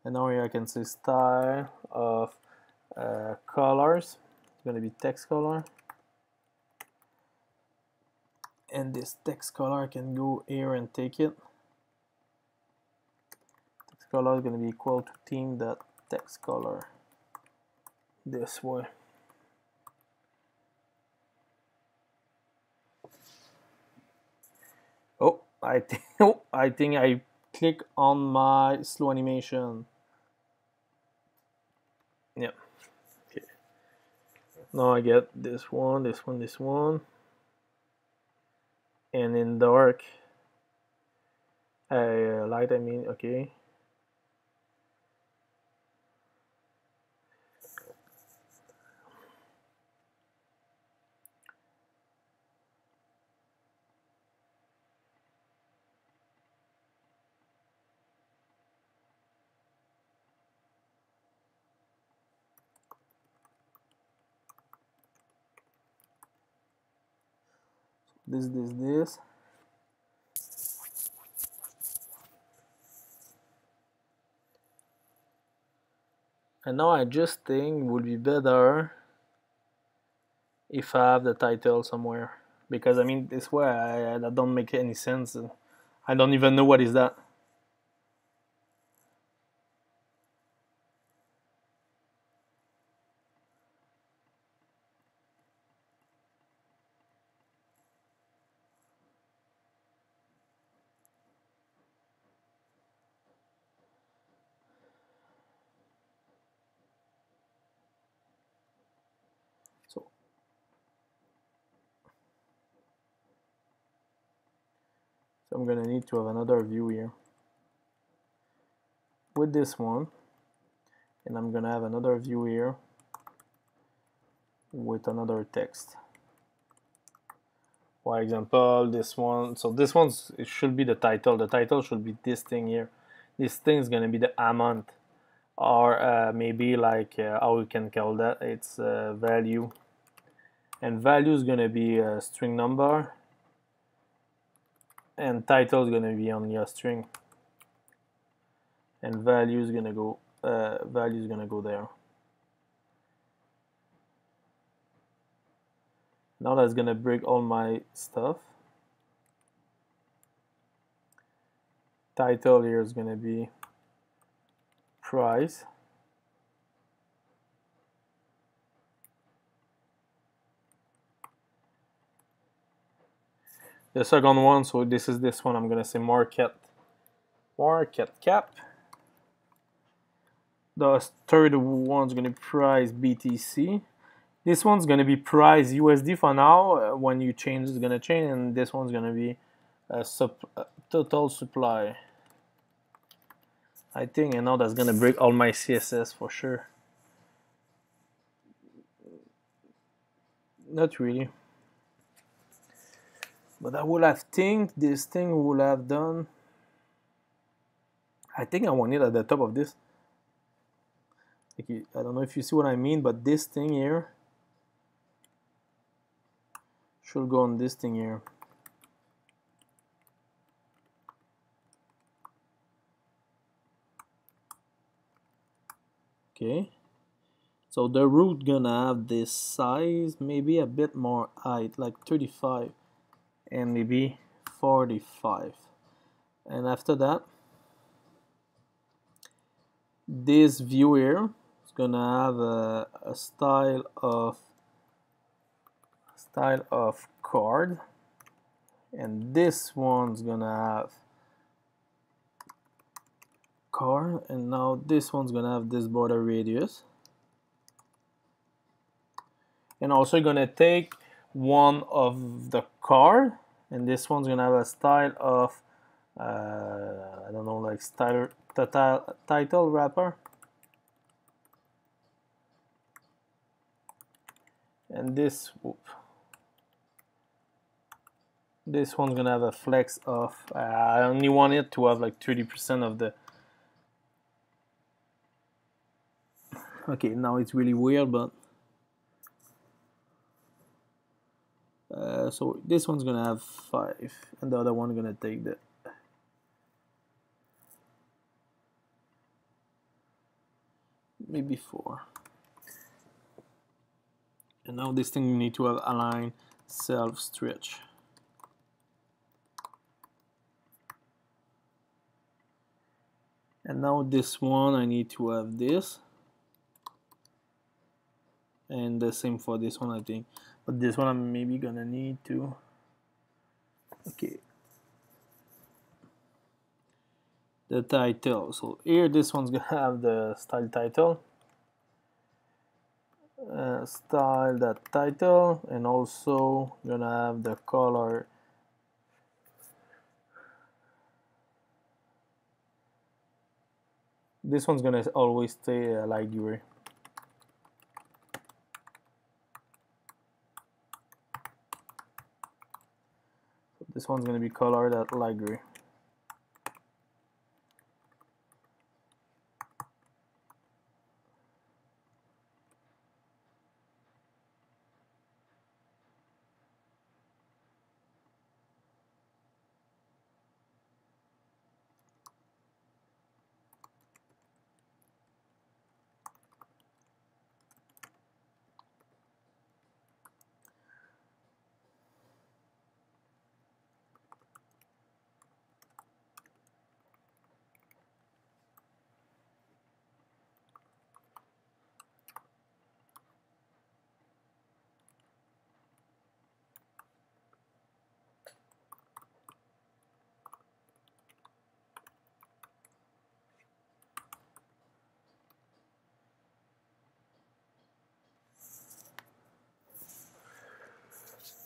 And now here I can say style of colors. It's gonna be text color. And this text color I can go here and take it. Text color is gonna be equal to theme.text color. This way. Oh, I think I click on my slow animation. Yeah. Okay. Now I get this one, this one, this one. And in dark, light, I mean, okay. this. And now I just think it would be better if I have the title somewhere, because I mean this way that don't make any sense. I don't even know what is that. So I'm gonna need to have another view here with this one, and I'm gonna have another view here with another text. For example, this one. So this one's, it should be the title. The title should be this thing here. This thing is gonna be the amount, or maybe like how we can call that. It's value, and value is gonna be a string number, and title is gonna be only a string, and value is gonna go there. Now that's gonna break all my stuff. Title here is gonna be price. The second one, so this is this one, I'm gonna say market cap. The third one's gonna be price BTC. This one's gonna be price USD for now. When you change, it's gonna change, and this one's gonna be total supply, I think. And now that's gonna break all my CSS for sure. Not really, but I would have think this thing would have done. I think I want it at the top of this. Like, I don't know if you see what I mean, but this thing here should go on this thing here. Okay, so the root gonna have this size, maybe a bit more height, like 35 and maybe 45. And after that, this view here is gonna have a style of card, and this one's gonna have card, and now this one's gonna have this border radius, and also gonna take one of the card, and this one's gonna have a style of I don't know, like title wrapper, and this one's gonna have a flex of I only want it to have like 30% of the. Okay, now it's really weird, but so this one's gonna have 5, and the other one gonna take the. Maybe 4. And now this thing you need to have align self stretch. And now this one I need to have this, and the same for this one I think, but this one I'm maybe gonna need to. Okay, the title. So here this one's gonna have the style title, style that title, and also gonna have the color. This one's gonna always stay light gray. So this one's gonna be colored at light gray.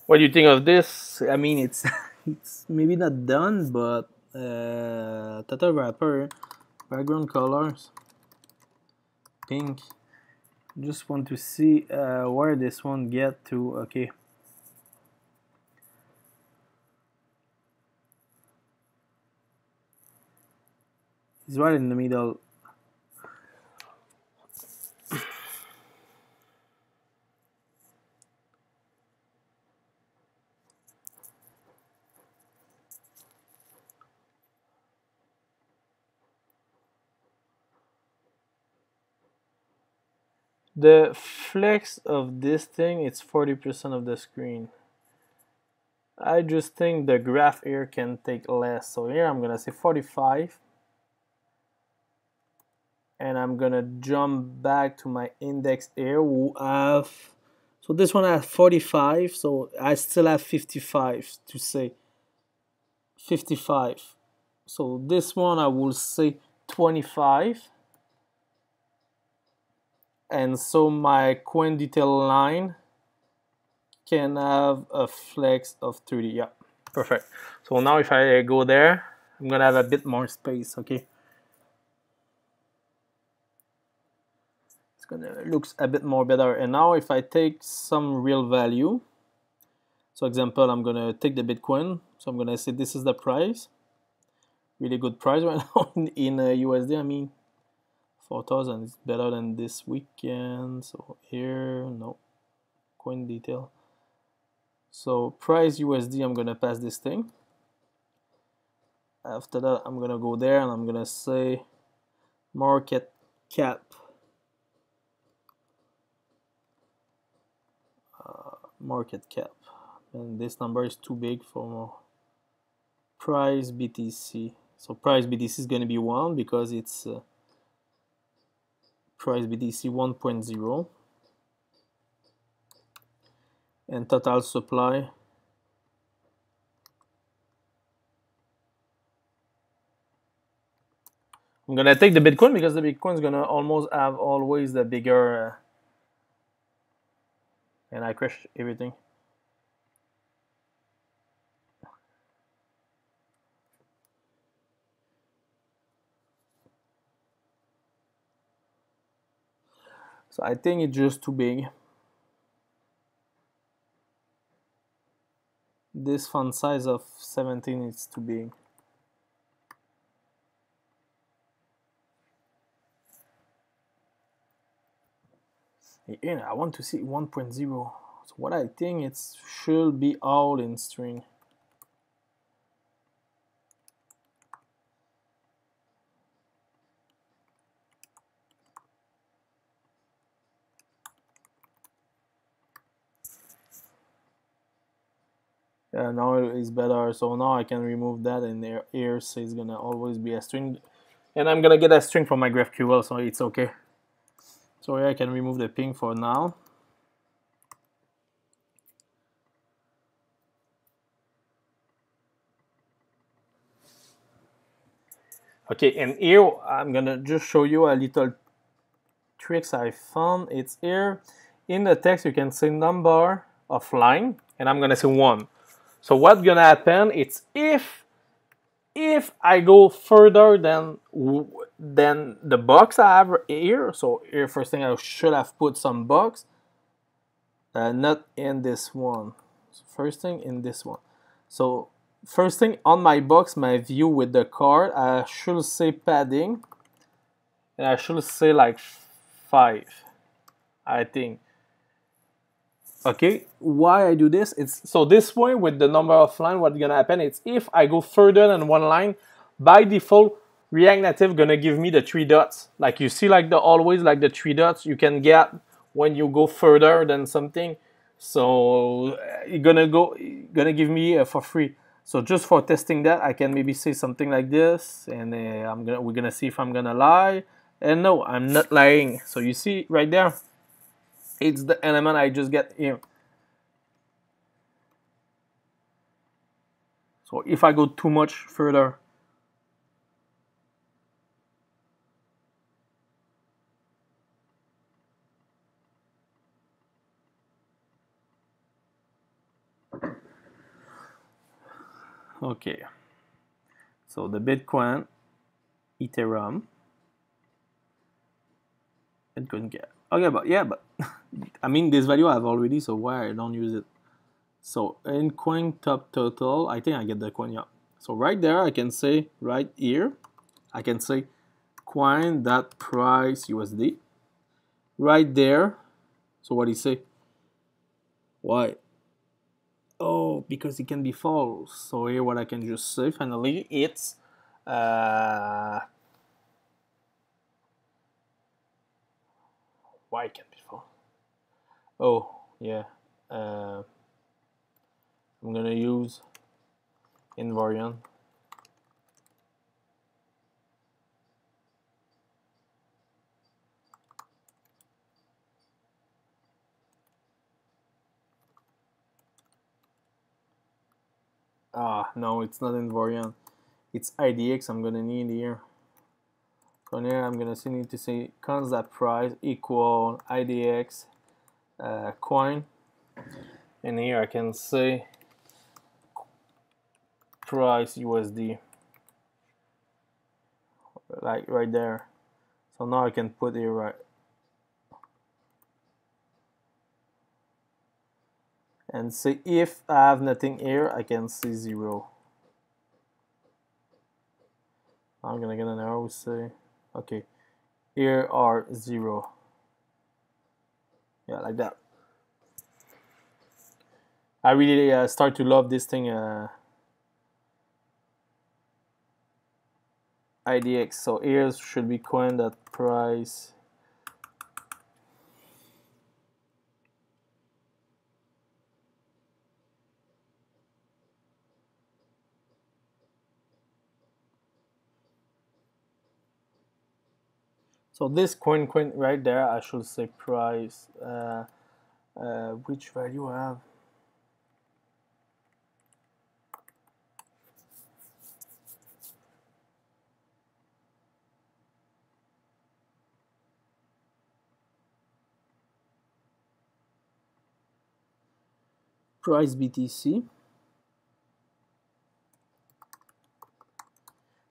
What do you think of this? I mean, it's it's maybe not done, but total wrapper, background colors, pink. Just want to see where this one get to. Okay. It's right in the middle. The flex of this thing, it's 40% of the screen. I just think the graph here can take less. So here I'm gonna say 45. And I'm gonna jump back to my index here who have, so this one has 45, so I still have 55 to say 55. So this one I will say 25. And so my coin detail line can have a flex of 30. Yeah, perfect. So now if I go there, I'm gonna have a bit more space. Okay, it's gonna looks a bit more better. And now if I take some real value, so example, I'm gonna take the Bitcoin. So I'm gonna say this is the price, really good price right now in USD. I mean, 4,000 is better than this weekend. So here, no, coin detail. So price USD, I'm gonna pass this thing. After that, I'm gonna go there and I'm gonna say market cap. Market cap. And this number is too big for price BTC. So price BTC is gonna be 1 because it's price BTC 1.0. And total supply. I'm gonna take the Bitcoin because the Bitcoin is gonna almost have always the bigger and I crashed everything. So I think it's just too big. This font size of 17 is too big. Yeah, I want to see 1.0. So what I think it should be all in string. Yeah, now it's better. So now I can remove that, and here says it's gonna always be a string, and I'm gonna get a string from my GraphQL, so it's okay. So here I can remove the ping for now. Okay, and here I'm gonna just show you a little tricks I found. It's here in the text you can say number of line, and I'm gonna say 1. So what's gonna happen? It's if I go further than the box I have here. So here first thing I should have put some box, not in this one. So first thing in this one. So first thing on my box, my view with the card, I should say padding, and I should say like 5, I think. Okay, why I do this? It's so this way with the number of line, what's gonna happen? It's if I go further than one line, by default, React Native gonna give me the 3 dots. Like you see, like the always like the 3 dots you can get when you go further than something. So you're gonna give me for free. So just for testing that, I can maybe say something like this, and we're gonna see if I'm gonna lie. And no, I'm not lying. So you see right there, it's the element I just get here. So if I go too much further, Okay, so the Bitcoin, Ethereum, it couldn't get. Okay, but yeah, but I mean this value I have already, so why I don't use it? So in coin top total, I think I get the coin, yeah. So right there, I can say right here, I can say coin dot price USD. Right there. So what do you say? Why? Oh, because it can be false. So here, what I can just say finally, it's why it can be false? Oh yeah. I'm gonna use invariant. Ah, no, it's not invariant. It's IDX. I'm gonna need here. So here I'm gonna need to say const price equal IDX coin, and here I can say price USD, like right there. So now I can put it right. And say if I have nothing here, I can see 0. I'm gonna get an arrow, say, okay, here are 0. Yeah, like that. I really start to love this thing, IDX. So here should be coin that price. So this coin right there, I should say price. Which value I have? Price BTC.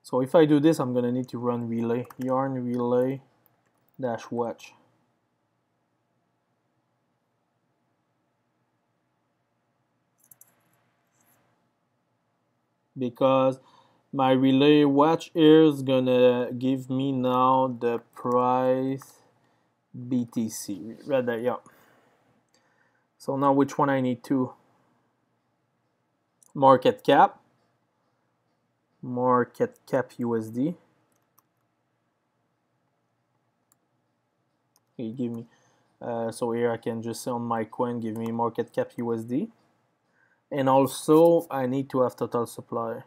So if I do this, I'm gonna need to run relay, yarn relay dash watch. Because my relay watch here is gonna give me now the price BTC. Right there, yeah. So now which one I need to? Market cap USD. Okay, give me. So here I can just say on my coin, give me market cap USD. And also I need to have total supply.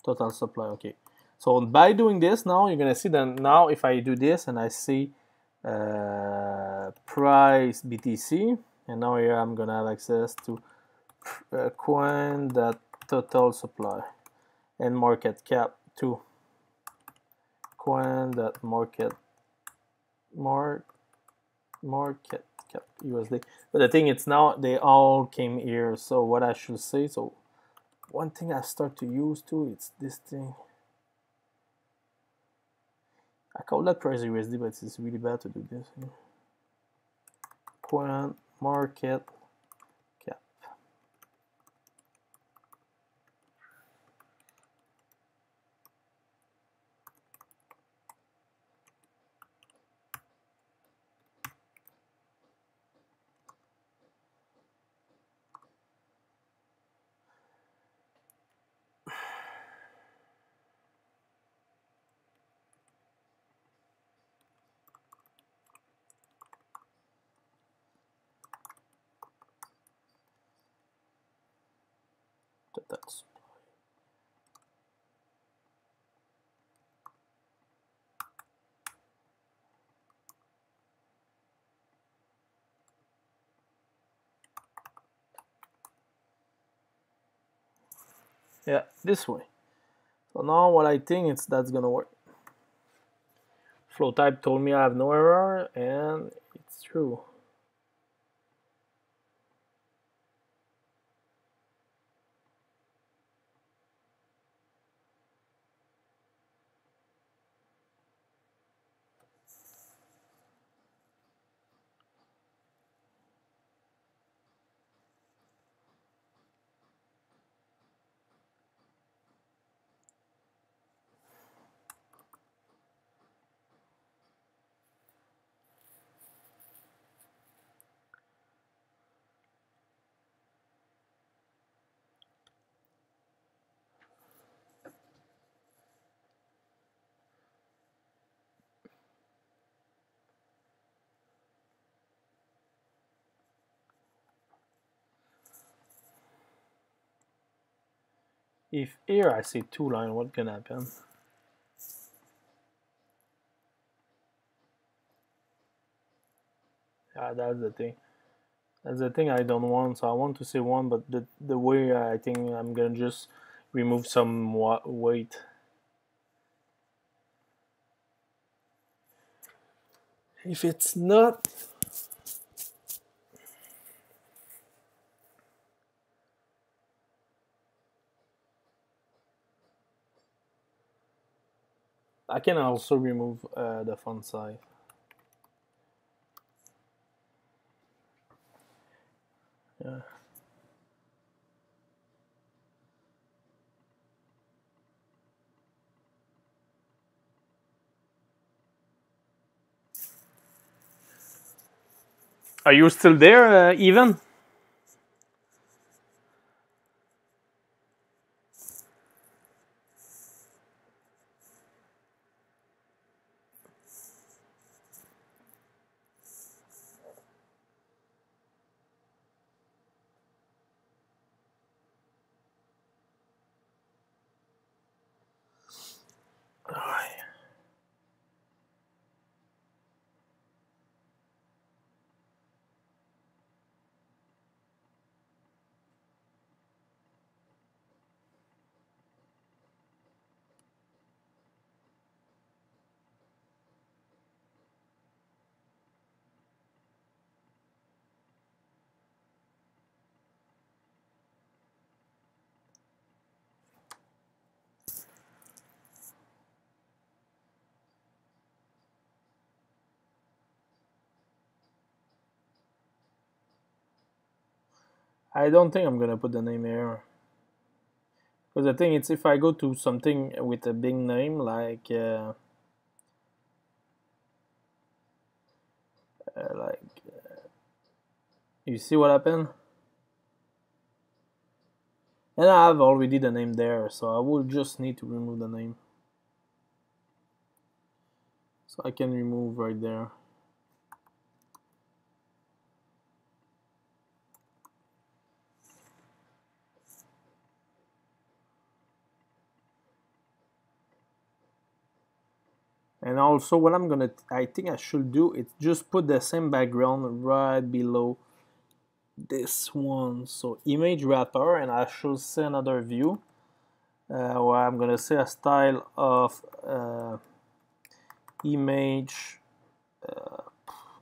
Total supply, okay. So by doing this now, you're gonna see that now if I do this and I see price BTC, and now here I'm gonna have access to coin that total supply and market cap too. Coin that market cap USD. But the thing it's now they all came here. So what I should say, so one thing I start to use too, it's this thing. I call that price USD, but it's really bad to do this. Coin market cap. That's yeah, this way. So now what I think it's that's gonna work. Flow type told me I have no error, and it's true. If here I say 2 line, what can happen? Yeah, that's the thing. That's the thing I don't want. So I want to say 1, but the way I think I'm gonna just remove some weight. If it's not, I can also remove the font size. Yeah. Are you still there, Even? I don't think I'm gonna put the name here. Because the thing is, if I go to something with a big name, you see what happened? And I have already the name there, so I will just need to remove the name. So I can remove right there. And also what I think I should do is just put the same background right below this one. So image wrapper, and I should say another view where I'm gonna say a style of image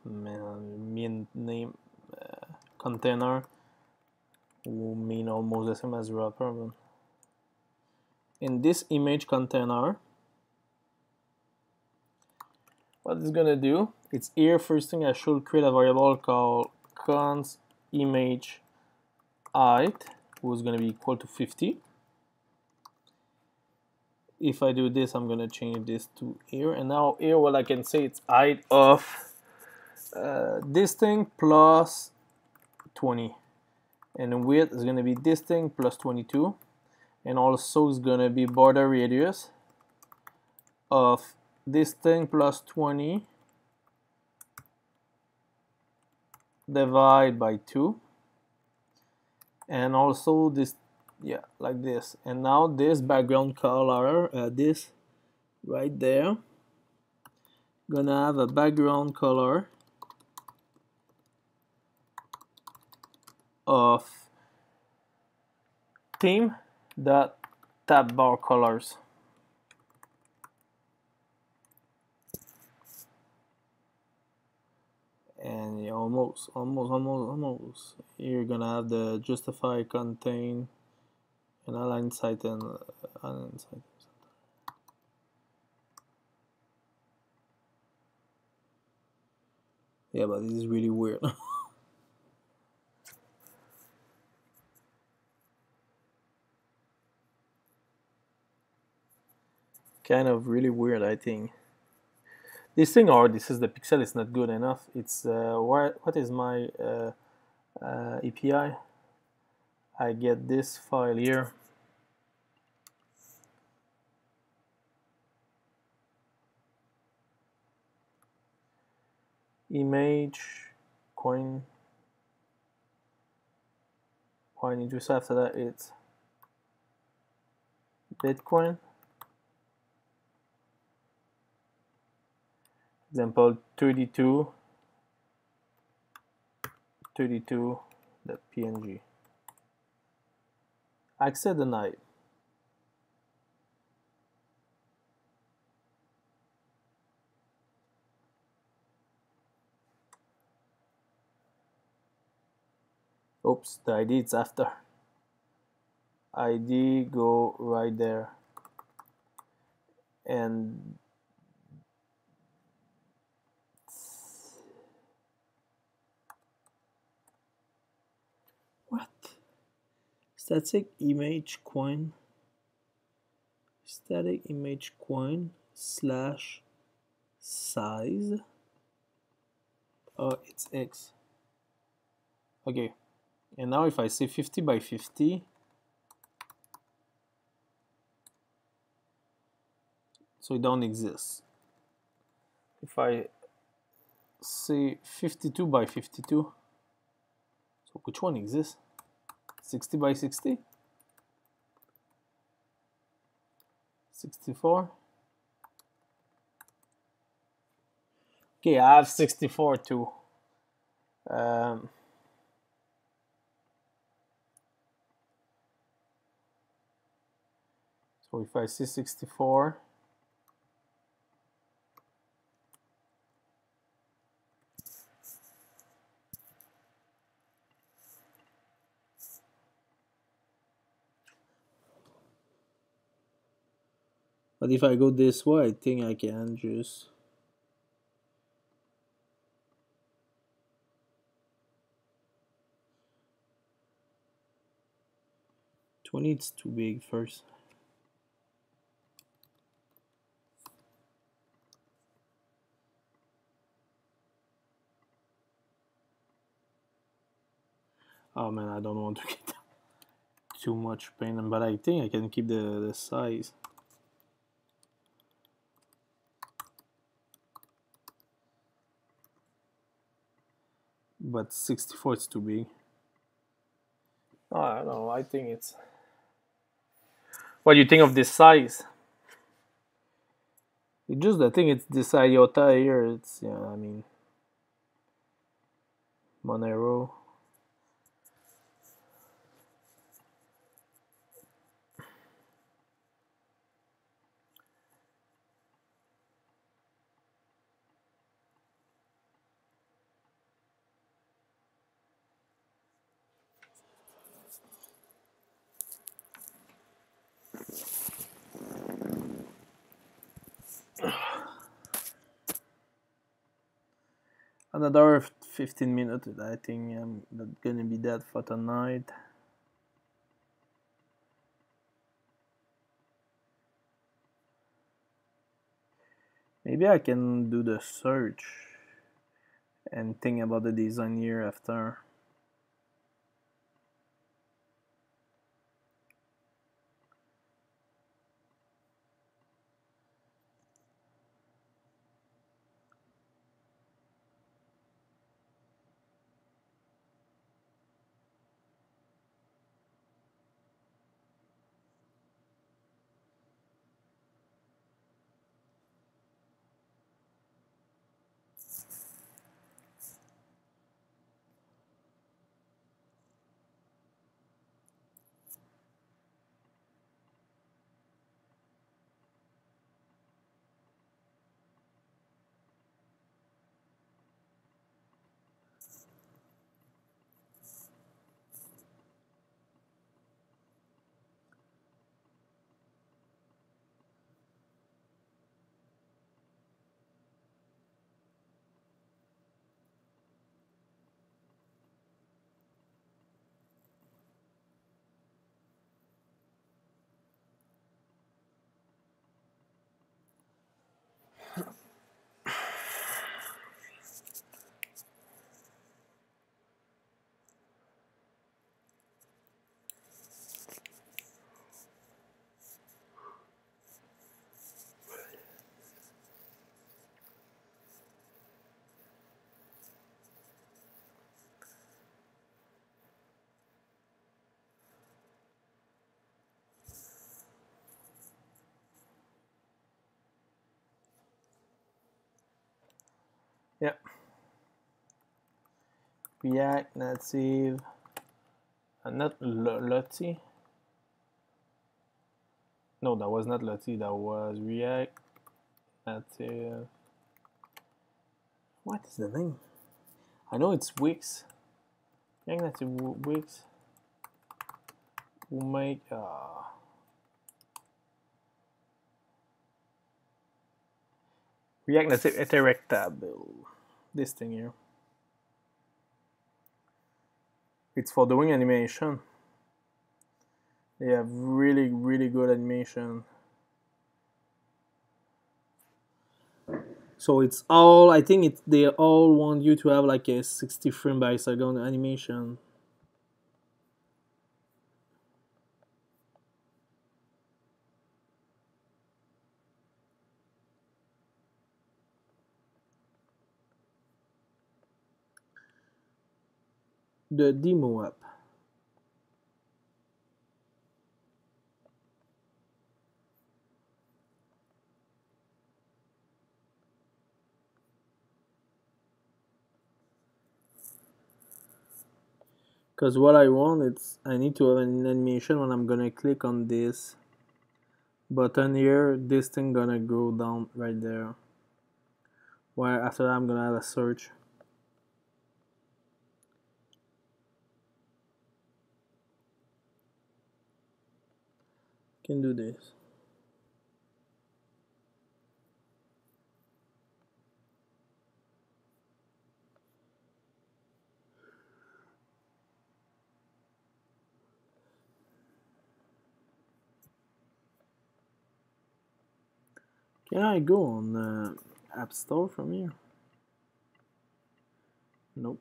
name container will mean almost the same as wrapper. But in this image container, what it's gonna do, it's here. First thing, I should create a variable called const image height, who's gonna be equal to 50. If I do this, I'm gonna change this to here, and now here what I can say, it's height of this thing plus 20, and width is gonna be this thing plus 22, and also it's gonna be border radius of this thing plus 20 divide by 2, and also this, yeah, like this. And now this background color, this right there, gonna have a background color of theme dot tab bar colors. And yeah, almost. You're gonna have the justify, contain, and align site and align site. Yeah, but this is really weird. Kind of really weird, I think. This thing, or this is the pixel, is not good enough. It's what is my API? I get this file here. Image coin. Just after that, it's Bitcoin. Example 32.png. Access denied. Oops, the ID is after. ID go right there. And what? Static image coin. Static image coin slash size. Oh, it's X. Okay. And now if I say 50 by 50, so it don't exist. If I say 52 by 52, so which one exists? 60 by 60? 64? Okay, I have 64 too. So if I see 64, but if I go this way, I think I can just $20, it's too big first. Oh man, I don't want to get too much pain, but I think I can keep the size. But 64 is too big. I don't know, I think it's... What do you think of this size? It's just the thing, it's this iota here, it's, yeah, I mean, Monero. Another 15 minutes, I think I'm not gonna be that for tonight. Maybe I can do the search and think about the design here after. Yeah. React Native, not Lottie. No, that was not Lottie. That was React Native. What is the name? I know it's Wix. React Native Wix. We'll make React Native Interactable. This thing here. It's for doing animation. They have really, really good animation. So it's all, I think they all want you to have like a 60 frame by second animation. The demo app. Because what I want, I need to have an animation when I'm gonna click on this button here. This thing gonna go down right there. Where after that I'm gonna have a search. Can do this. Can I go on App Store from here? Nope.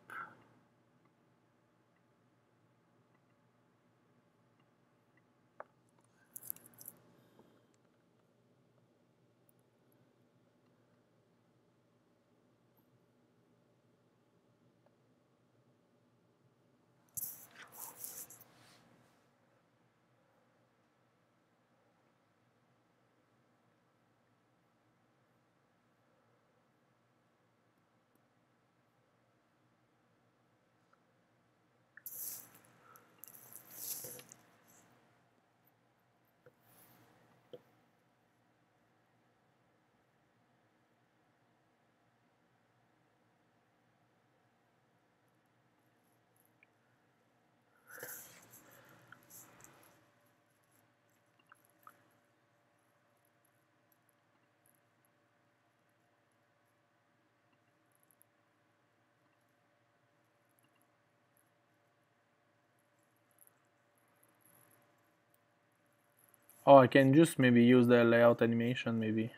Oh, I can just maybe use the layout animation maybe.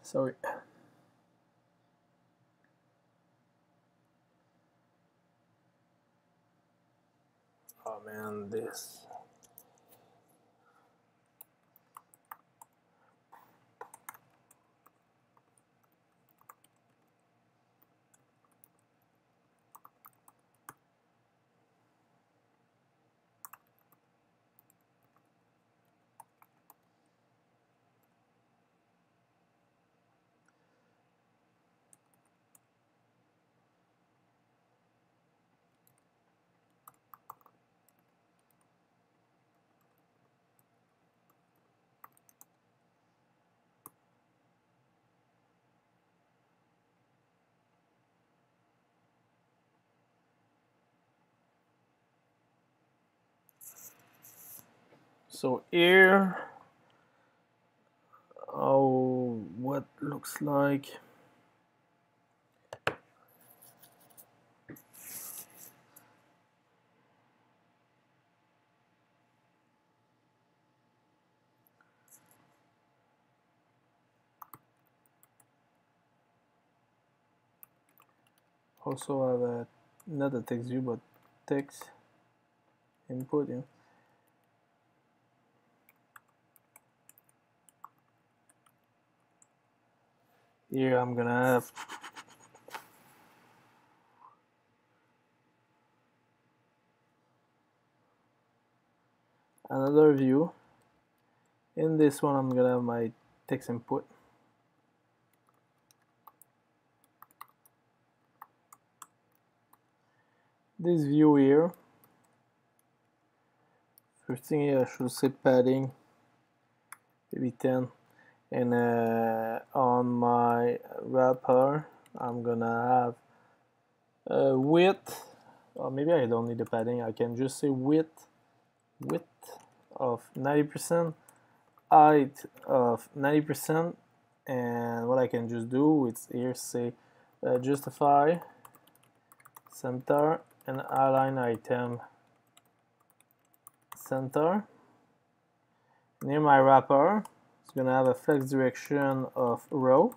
Sorry. Oh man, this. So here, what looks like. Also have a not a text view but text input. Yeah. Here I'm gonna have another view. In this one I'm gonna have my text input. This view here, first thing here I should say padding, maybe 10, and on my wrapper I'm gonna have width, or maybe I don't need the padding, I can just say width of 90%, height of 90%, and what I can just do is here say justify center and align item center. Near my wrapper, it's gonna have a flex direction of row.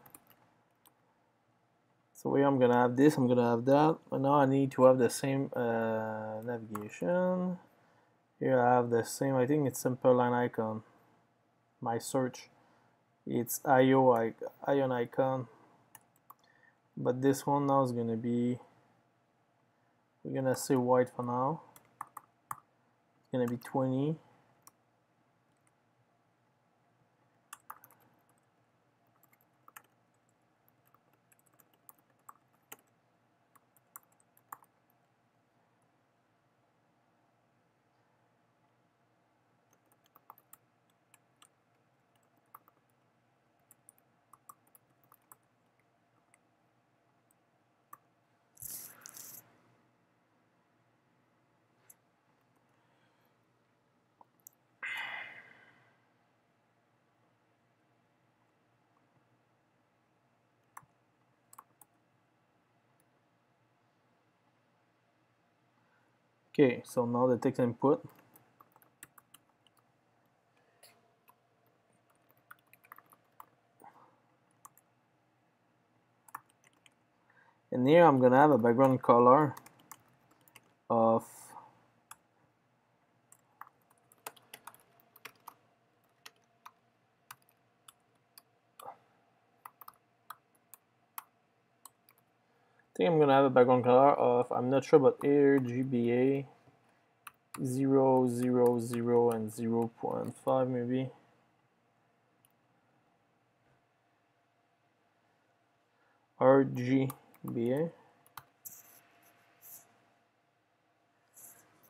So here I'm gonna have this, I'm gonna have that, but now I need to have the same navigation. Here I have the same, I think it's simple line icon. My search, it's ion icon, but this one now is gonna be, we're gonna say white for now. It's gonna be 20. Okay, so now the text input. And here I'm gonna have a background color of I think I'm gonna have a background color of, I'm not sure, but RGBA 0, 0, 0, and 0.5 maybe. RGBA.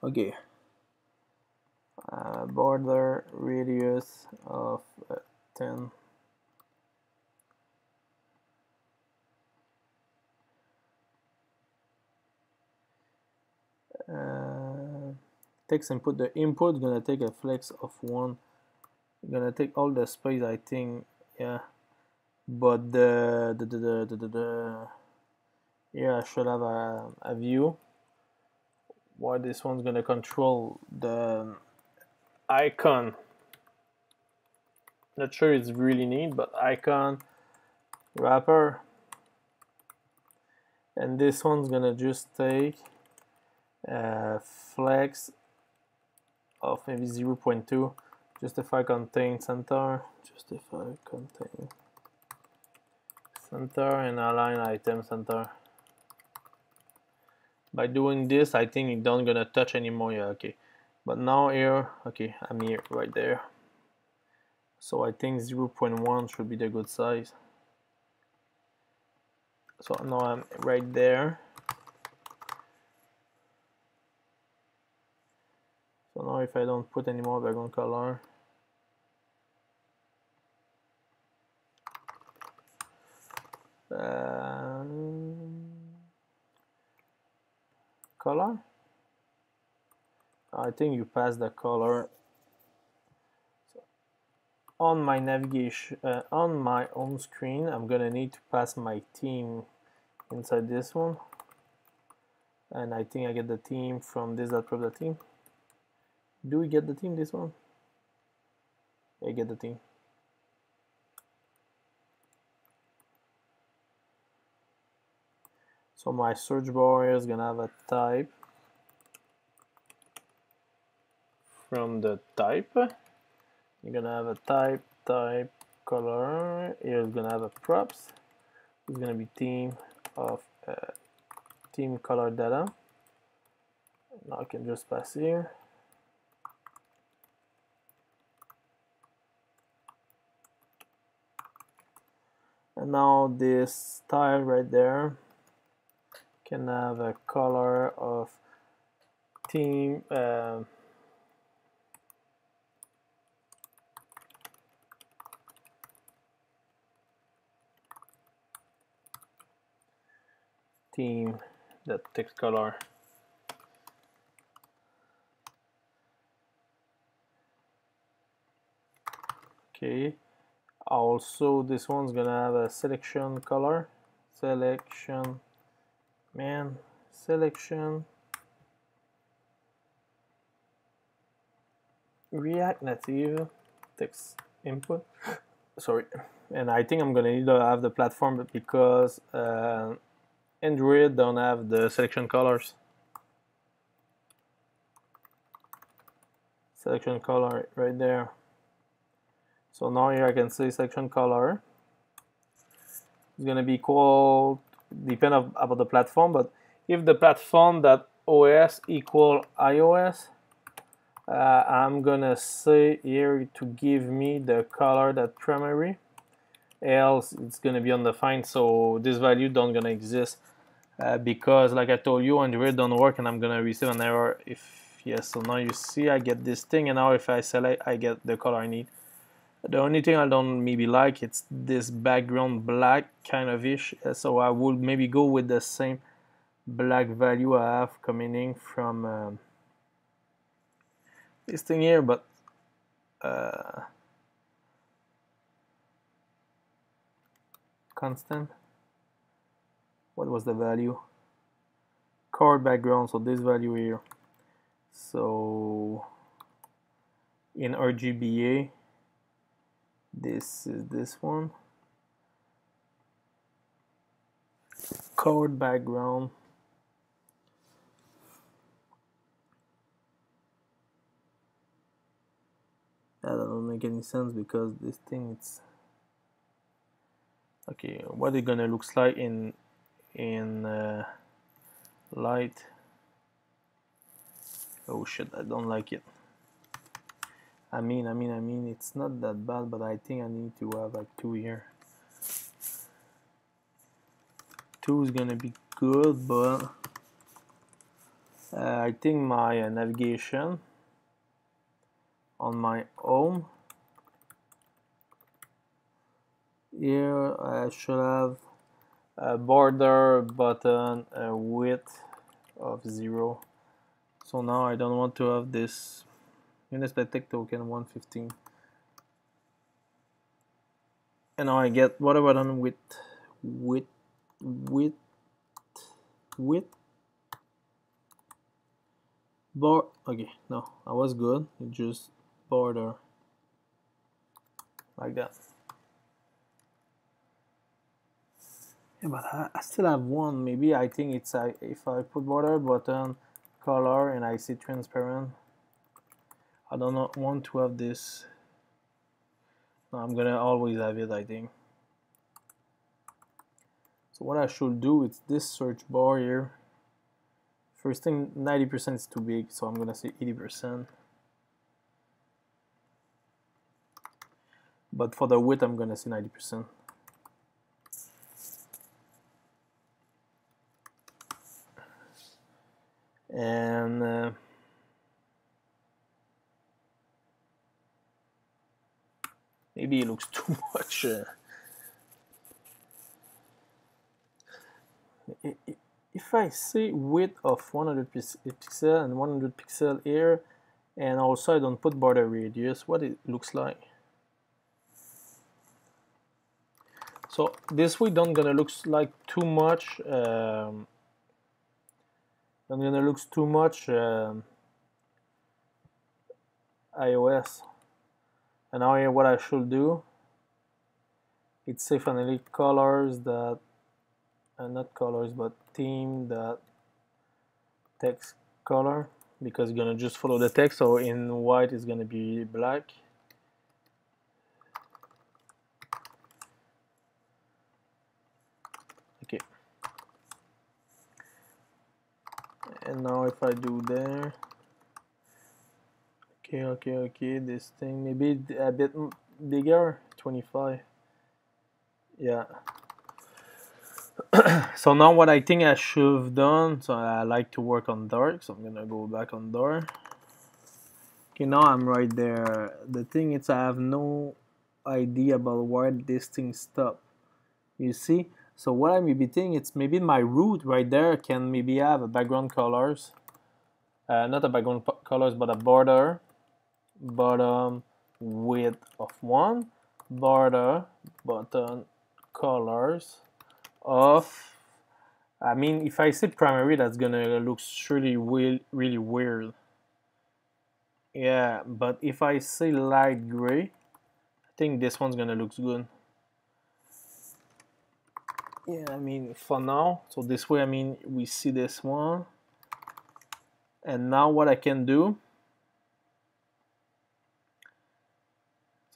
Okay. Border radius of 10. Text input, the input gonna take a flex of 1. Gonna take all the space, I think, yeah. But yeah, I should have a view where this one's gonna control the icon Not sure it's really neat, but icon, wrapper, and this one's gonna just take flex of maybe 0.2, justify contain center, justify contain center, and align item center. By doing this, I think it don't gonna touch anymore. Yeah, okay. But now here, okay, I'm here right there. So I think 0.1 should be the good size. So now I'm right there. So now if I don't put any more background color, color, I think you pass the color. So on my navigation, on my home screen, I'm gonna need to pass my theme inside this one, and I think I get the theme from this.prop the theme. Do we get the theme this one? I get the theme. So my search bar here is gonna have a type from the type. You're gonna have a type color. Here's gonna have a props. It's gonna be theme of theme color data. Now I can just pass here. And now this style right there can have a color of theme theme that text color. Okay. Also, this one's gonna have a selection color. Selection, man, selection. React Native text input. Sorry, and I think I'm gonna need to have the platform because Android don't have the selection colors. Selection color right there. So now here I can say selection color. It's gonna be called, depend about the platform, but if the platform.os equal iOS, I'm gonna say here to give me the color that primary, else it's gonna be undefined, so this value don't gonna exist because like I told you, Android don't work and I'm gonna receive an error if yes. So now you see I get this thing, and now if I select, I get the color I need. The only thing I don't maybe like, it's this background black kind of ish, so I would maybe go with the same black value I have coming in from this thing here, but constant, what was the value? Card background, so this value here. So in RGBA, this is this one, card background. That doesn't make any sense because this thing, it's okay. What it gonna looks like in light? Oh shit, I don't like it. I mean, it's not that bad, but I think I need to have like 2 here. 2 is gonna be good, but I think my navigation on my home here, I should have a border button, a width of 0. So now I don't want to have this Unisplatic token 115. And now I get whatever done with okay, no, I was good. It just border like that. Yeah, but I still have one. Maybe I think it's if I put border button color and I see transparent. I don't want to have this. No, I'm gonna always have it, I think. So what I should do is this search bar here. First thing, 90% is too big, so I'm gonna say 80%. But for the width, I'm gonna say 90%. And maybe it looks too much. If I say width of 100 pixel and 100 pixel here, and also I don't put border radius, what it looks like. So this way don't gonna look like too much. Don't gonna look too much iOS. And now here what I should do, it's say finally colors that, not colors but theme that text color, because it's gonna just follow the text. So in white it's gonna be black. Okay. And now if I do there, okay, this thing maybe a bit bigger, 25. Yeah. So now what I think I should have done, so I like to work on dark, so I'm gonna go back on dark. Okay, now I'm right there. The thing is I have no idea about where this thing stop. You see? So what I may be thinking, it's maybe my root right there can maybe have a background colors. Not a background colors, but a border bottom width of 1, border button colors of, I mean, if I say primary, that's gonna look really weird. Yeah, but if I say light gray, I think this one's gonna look good. Yeah, I mean, for now, so this way, I mean, we see this one. And now what I can do,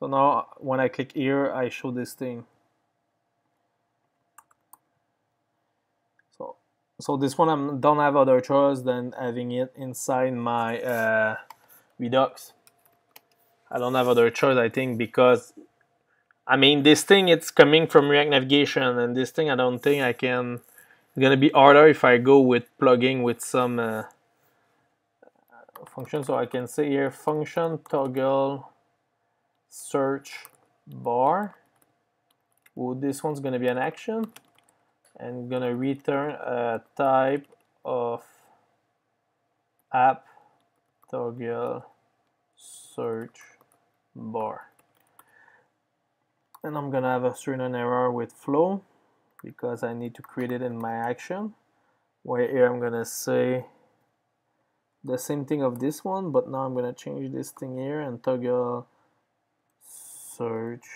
so now when I click here, I show this thing. So this one I don't have other choice than having it inside my Redux. I don't have other choice, I think, because I mean this thing, it's coming from React Navigation, and this thing I don't think I can. It's gonna be harder if I go with plugging with some function. So I can say here function toggle search bar. Ooh, this one's gonna be an action and gonna return a type of app toggle search bar. And I'm gonna have a certain error with flow because I need to create it in my action, where here I'm gonna say the same thing of this one, but now I'm gonna change this thing here and toggle search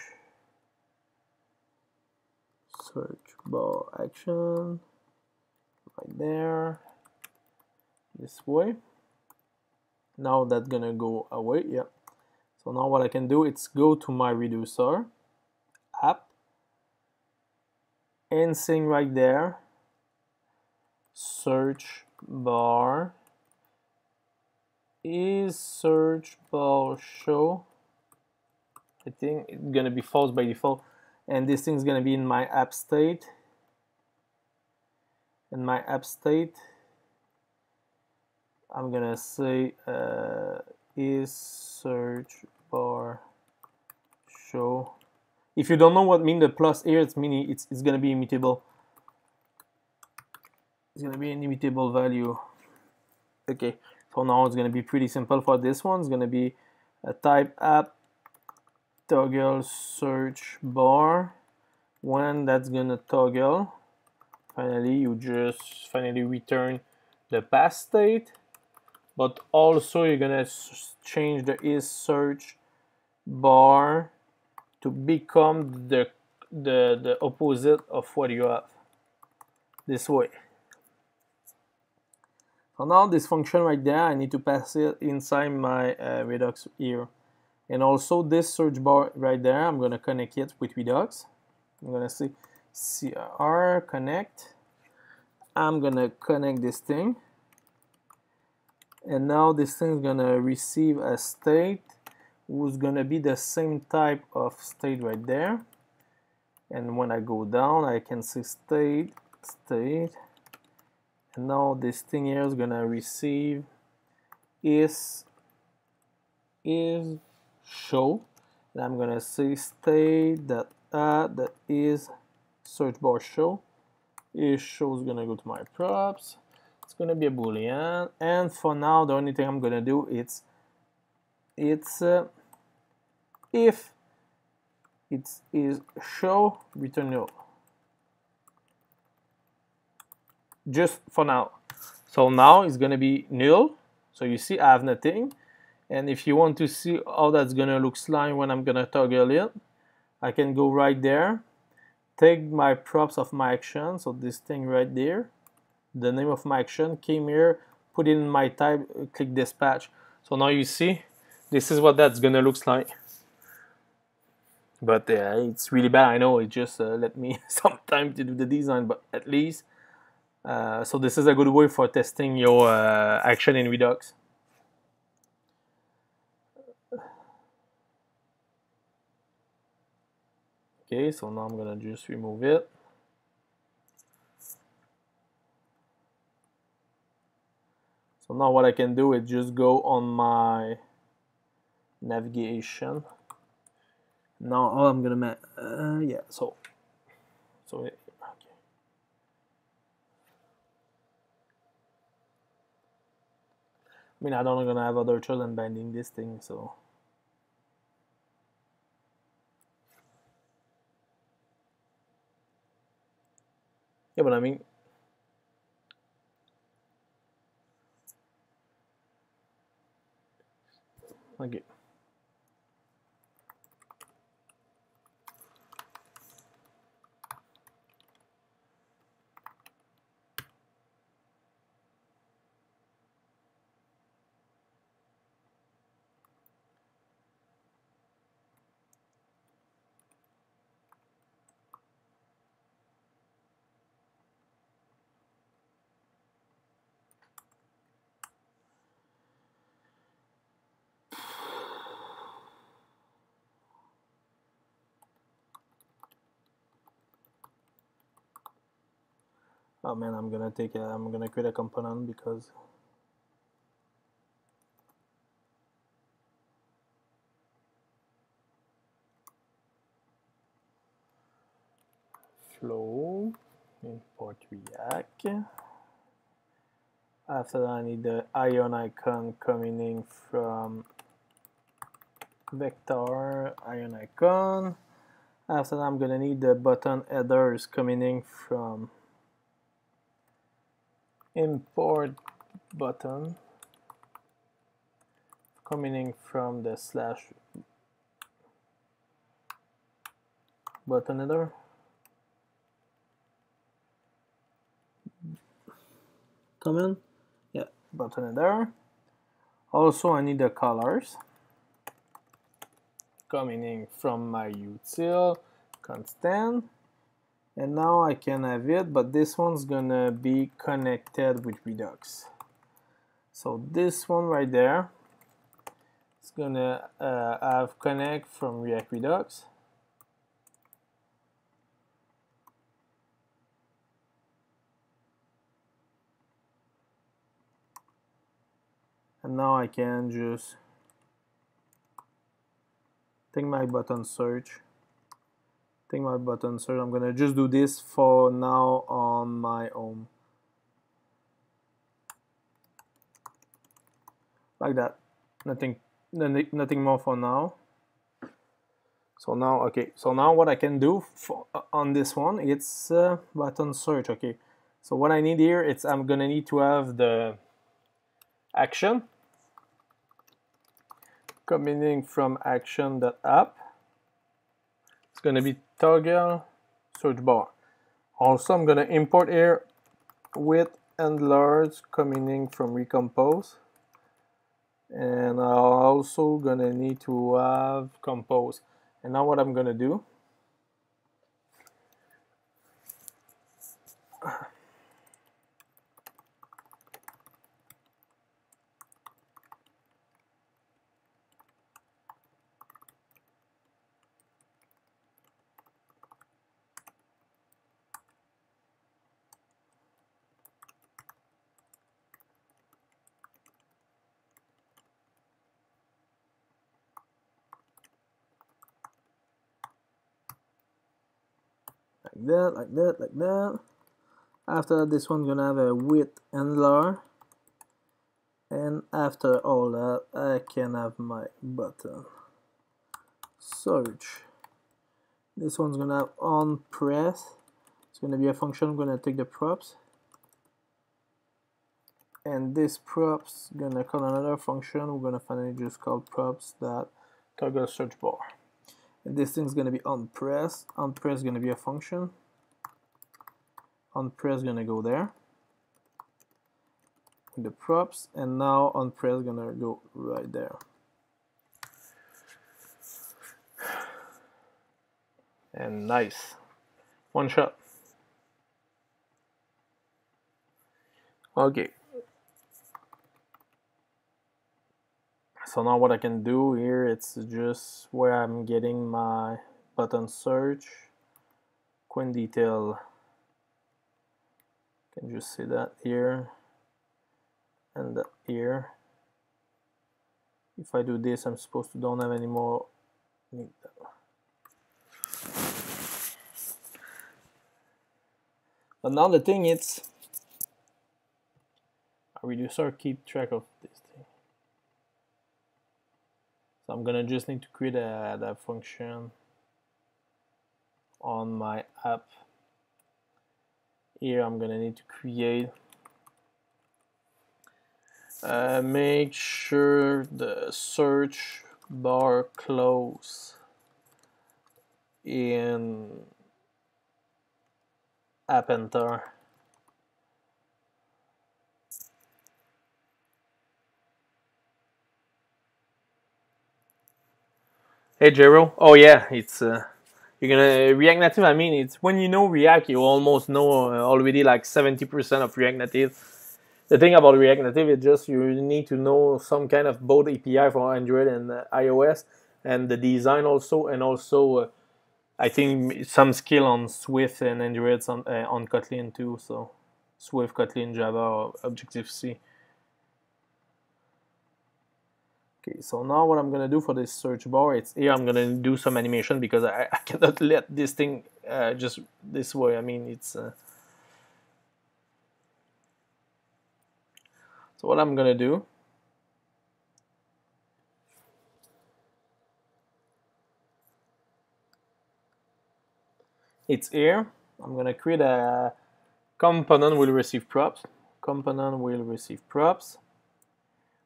bar action right there, this way. Now that's gonna go away. Yeah. So now what I can do, it's go to my reducer app and saying right there search bar is search bar show. I think it's gonna be false by default, and this thing's gonna be in my app state. In my app state, I'm gonna say is search bar show. If you don't know what mean the plus here, it's meaning it's gonna be immutable. It's gonna be an immutable value. Okay, so now it's gonna be pretty simple for this one. It's gonna be a type app toggle search bar. When that's gonna toggle, finally you just return the past state, but also you're gonna change the is search bar to become the opposite of what you have, this way. So now this function right there, I need to pass it inside my Redux here. And also this search bar right there, I'm going to connect it with Redux. I'm going to say cr connect. I'm going to connect this thing. And now this thing is going to receive a state who's going to be the same type of state right there. And when I go down, I can see state. And now this thing here is going to receive is show. And I'm going to say state that is search bar show. Is show is going to go to my props. It's going to be a boolean, and for now the only thing I'm going to do it's if it is show, return null, just for now. So now it's going to be null, so you see I have nothing. And if you want to see how that's going to look like when I'm going to toggle it, I can go right there, take my props of my action, so this thing right there, the name of my action, came here, put it in my type, click dispatch. So now you see, this is what that's gonna look like. But it's really bad, I know, it just let me some time to do the design, but at least, so this is a good way for testing your action in Redux. Okay, so now I'm gonna just remove it. So now what I can do is just go on my navigation. Now all I'm gonna make, yeah, so okay. I mean, I don't gonna have other choice than binding this thing, so. Yeah, but I mean, okay. Oh man, I'm gonna create a component because flow, import React. After that, I need the ion icon coming in from vector ion icon. After that, I'm gonna need the button headers coming in from import button, coming in from the slash button header. Comment, yeah, button header. Also, I need the colors coming in from my util constant. And now I can have it, but this one's gonna be connected with Redux. So this one right there is gonna have connect from React Redux. And now I can just take my button search. I'm gonna just do this for now on my own, like that. Nothing more for now. So now, okay, so now what I can do for, on this one, it's button search. Okay, so what I need here, I'm gonna need to have the action coming in from action.app. It's gonna be toggle search bar. Also, I'm gonna import here with handlers coming in from recompose, and I'm also gonna need to have compose. And now what I'm gonna do, like that, like that, like that. After that, this one's gonna have a width handler, and after all that, I can have my button search. This one's gonna have on press. It's gonna be a function. I'm gonna take the props, and this props gonna call another function. We're gonna finally just call props that toggle search bar. And this thing's gonna be on press. On press gonna be a function. On press gonna go there. The props, and now on press gonna go right there. And nice, one shot. Okay, so now what I can do here, it's just where I'm getting my button search, coin detail. You can just see that here and that here. If I do this, I'm supposed to don't have any more. But now the thing is, a reducer keep track of this thing. So I'm gonna just need to create that function on my app. Here I'm gonna need to create, make sure the search bar close in app enter. Hey Jero, oh yeah, it's you're gonna React Native. I mean, it's when you know React, you almost know already like 70% of React Native. The thing about React Native is just you need to know some kind of both API for Android and iOS, and the design also, and also I think some skill on Swift and Android on Kotlin too. So Swift, Kotlin, Java, or Objective-C. Okay, so now what I'm gonna do for this search bar, it's here I'm gonna do some animation because I cannot let this thing just this way. I mean, it's so what I'm gonna do, it's here. I'm gonna create a component will receive props. Component will receive props,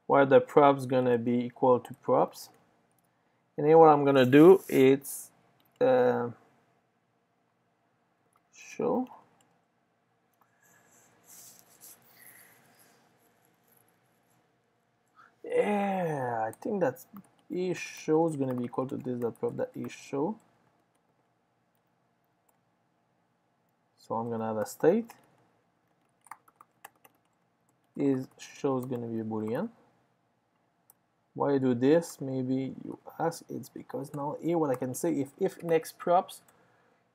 where the props gonna be equal to props. And here what I'm gonna do is show. Yeah, I think that's isShow is gonna be equal to this that prop that isShow. So I'm gonna have a state. IsShow is gonna be a boolean. Why I do this? Maybe you ask. It's because now here what I can say, if next props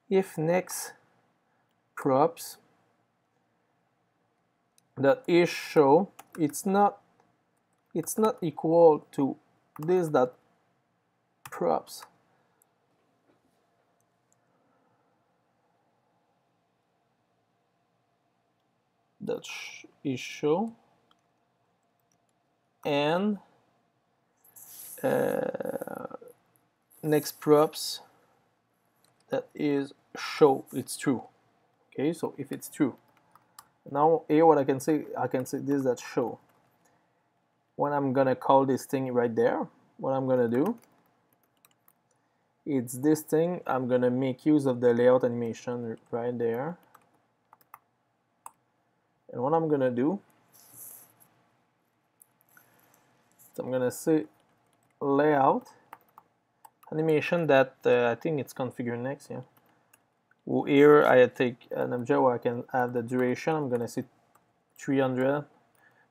that isShow, it's not equal to this that props. That isShow and next props that is show, it's true. Okay, so if it's true, now here what I can say this that show. When I'm gonna call this thing right there, what I'm gonna do it's this thing. I'm gonna make use of the layout animation right there. And what I'm gonna do, I'm gonna say layout animation that I think it's configured next, yeah. Well, here I take an object where I can have the duration. I'm gonna say 300,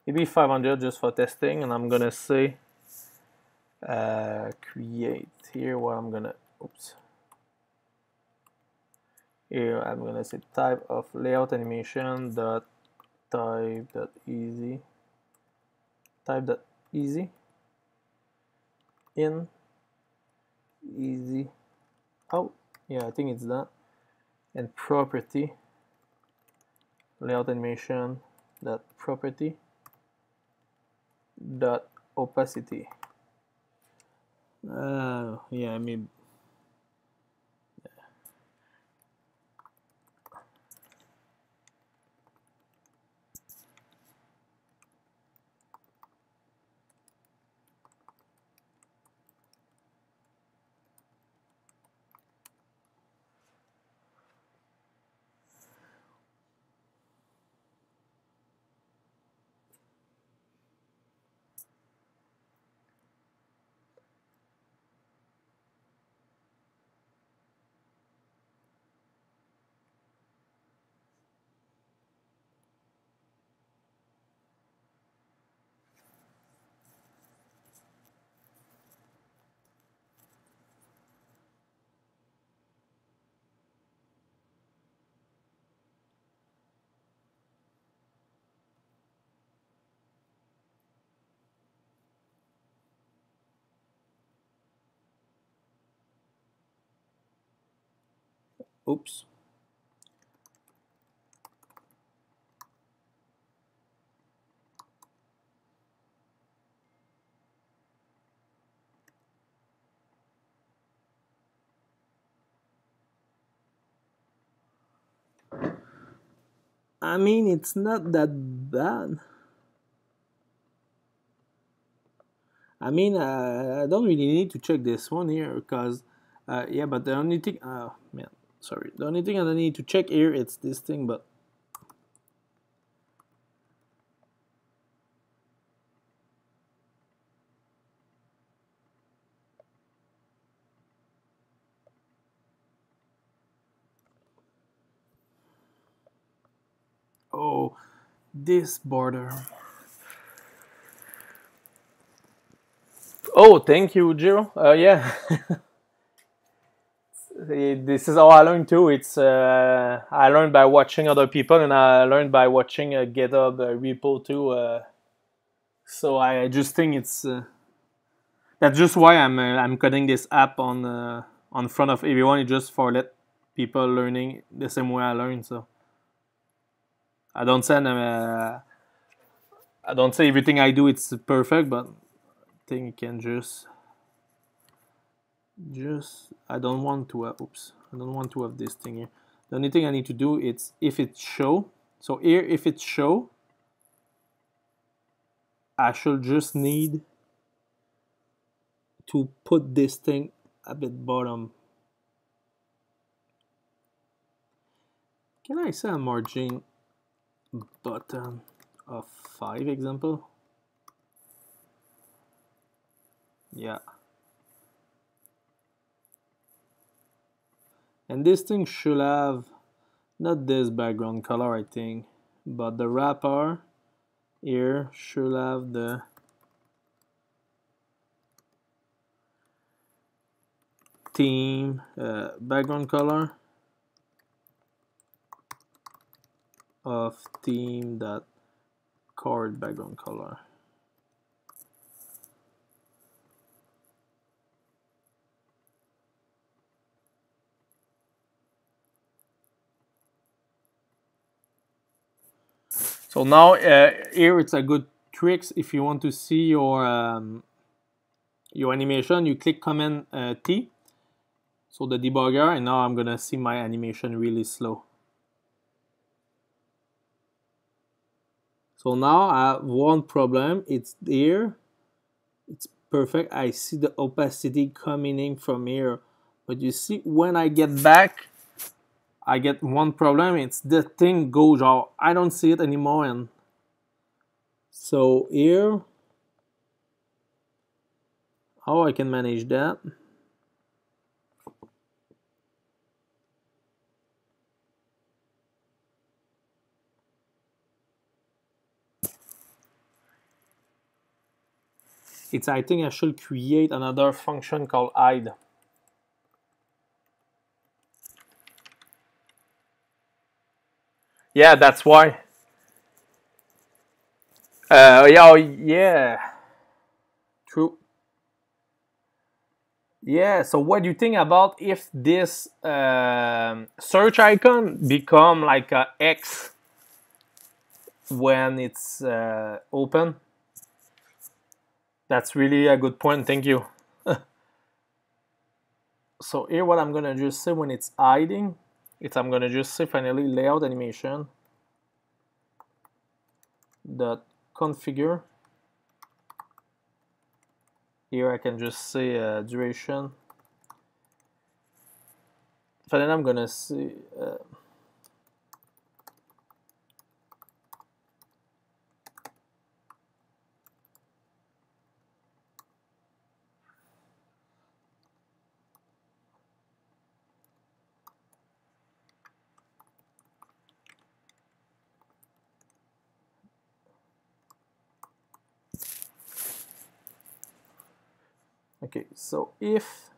maybe 500 just for testing, and I'm gonna say create here what I'm gonna, oops. Here I'm gonna say type of layout animation dot type dot easy, type dot easy in easy out, yeah, I think it's that, and property layout animation dot property dot opacity. Yeah, I mean, oops. I mean, it's not that bad. I mean, I don't really need to check this one here because, yeah, but the only thing, man, sorry, the only thing I need to check here it's this thing, but oh, this border. Oh, thank you, Jiro. Yeah. This is how I learned too. It's I learned by watching other people, and I learned by watching a GitHub repo too. So I just think it's that's just why I'm cutting this app on front of everyone. It's just for let people learning the same way I learn. So I don't say I don't say everything I do it's perfect, but I think you can just I don't want to oops, I don't want to have this thing here. The only thing I need to do is if it show, so here if it show, I should just need to put this thing a bit bottom. Can I say a margin button of 5 example? Yeah. And this thing should have not this background color, I think, but the wrapper here should have the theme background color of theme that card background color. So now here it's a good tricks if you want to see your animation. You click Command T, so the debugger, and now I'm gonna see my animation really slow. So now I have one problem. It's there. It's perfect. I see the opacity coming in from here, But you see, when I get back, I get one problem. It's the thing goes out. I don't see it anymore. And so here, how I can manage that? It's, I think I should create another function called hide. Yeah, that's why. Yeah, oh, yeah. True. Yeah, so what do you think about if this search icon become like a X when it's open? That's really a good point, thank you. So here what I'm gonna just say when it's hiding, I'm gonna just say finally layout animation dot configure. Here I can just say duration. But then I'm gonna say okay, so if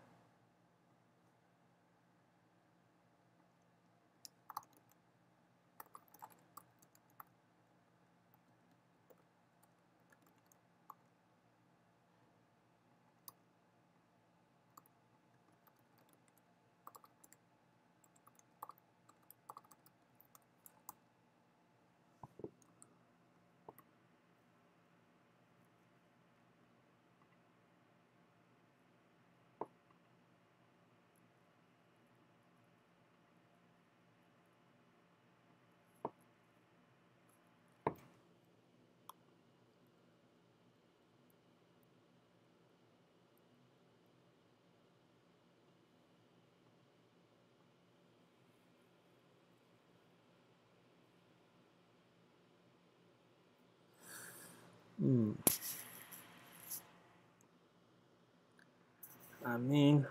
I mean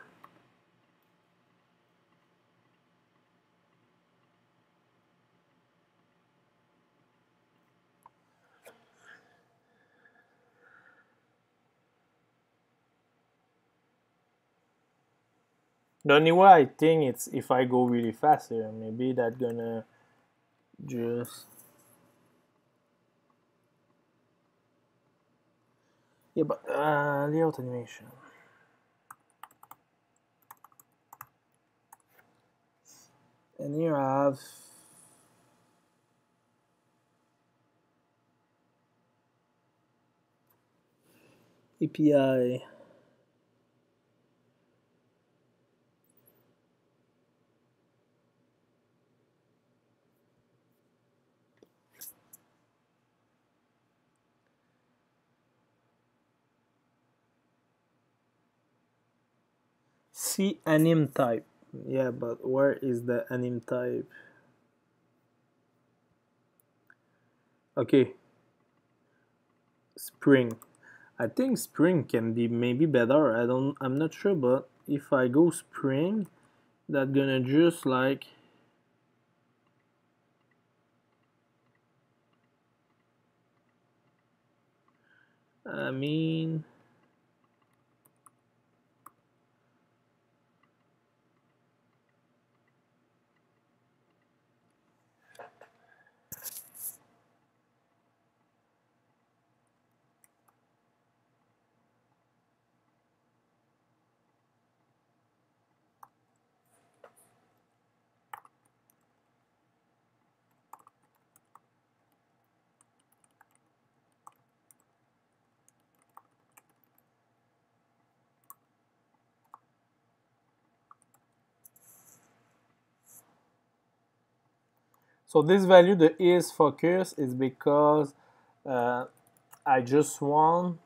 the only way I think it's if I go really fast here, maybe that gonna just yeah, but layout animation. And here I have API. See anim type. Yeah, but where is the anim type? Okay. Spring. I think spring can be maybe better. I'm not sure, but if I go spring, that's gonna just like I mean so this value, the is focus, is because I just want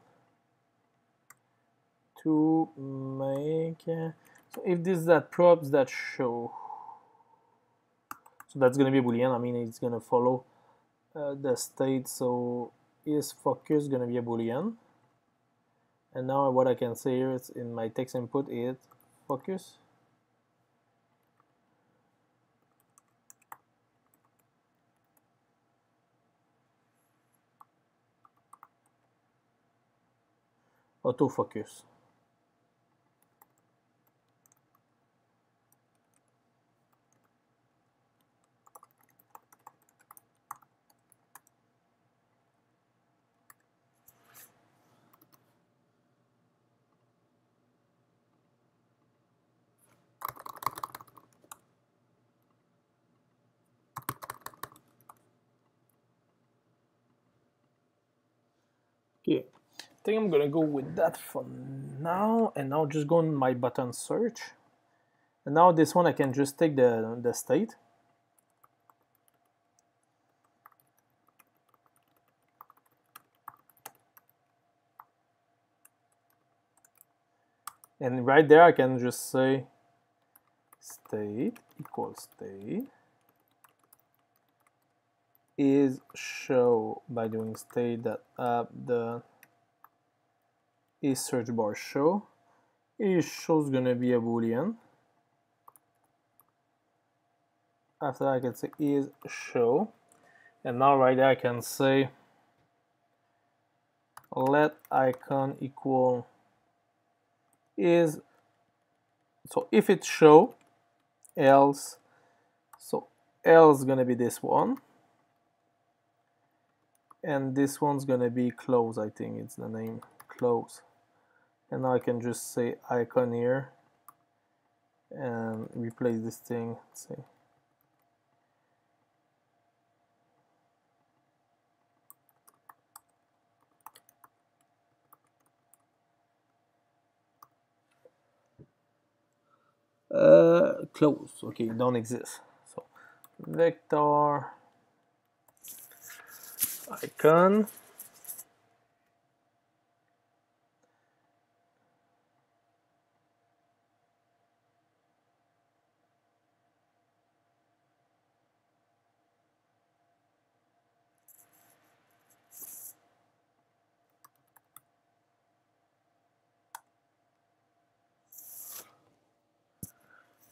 to make if this is that props that show, so that's gonna be a boolean. I mean, it's gonna follow the state. So is focus gonna be a boolean, and now what I can say here is in my text input is focus. Autofocus. Okay, I think I'm gonna go with that for now, and now just go on my button search. And now this one I can just take the state. And right there I can just say state equals state is show by doing state that the is search bar show. Is show is gonna be a boolean. After that I can say is show, and now right there I can say let icon equal is, so if it's show, else, so else is gonna be this one, and this one's gonna be close. I think it's the name close. And now I can just say icon here and replace this thing. Let's say close. Okay, don't exist. So vector icon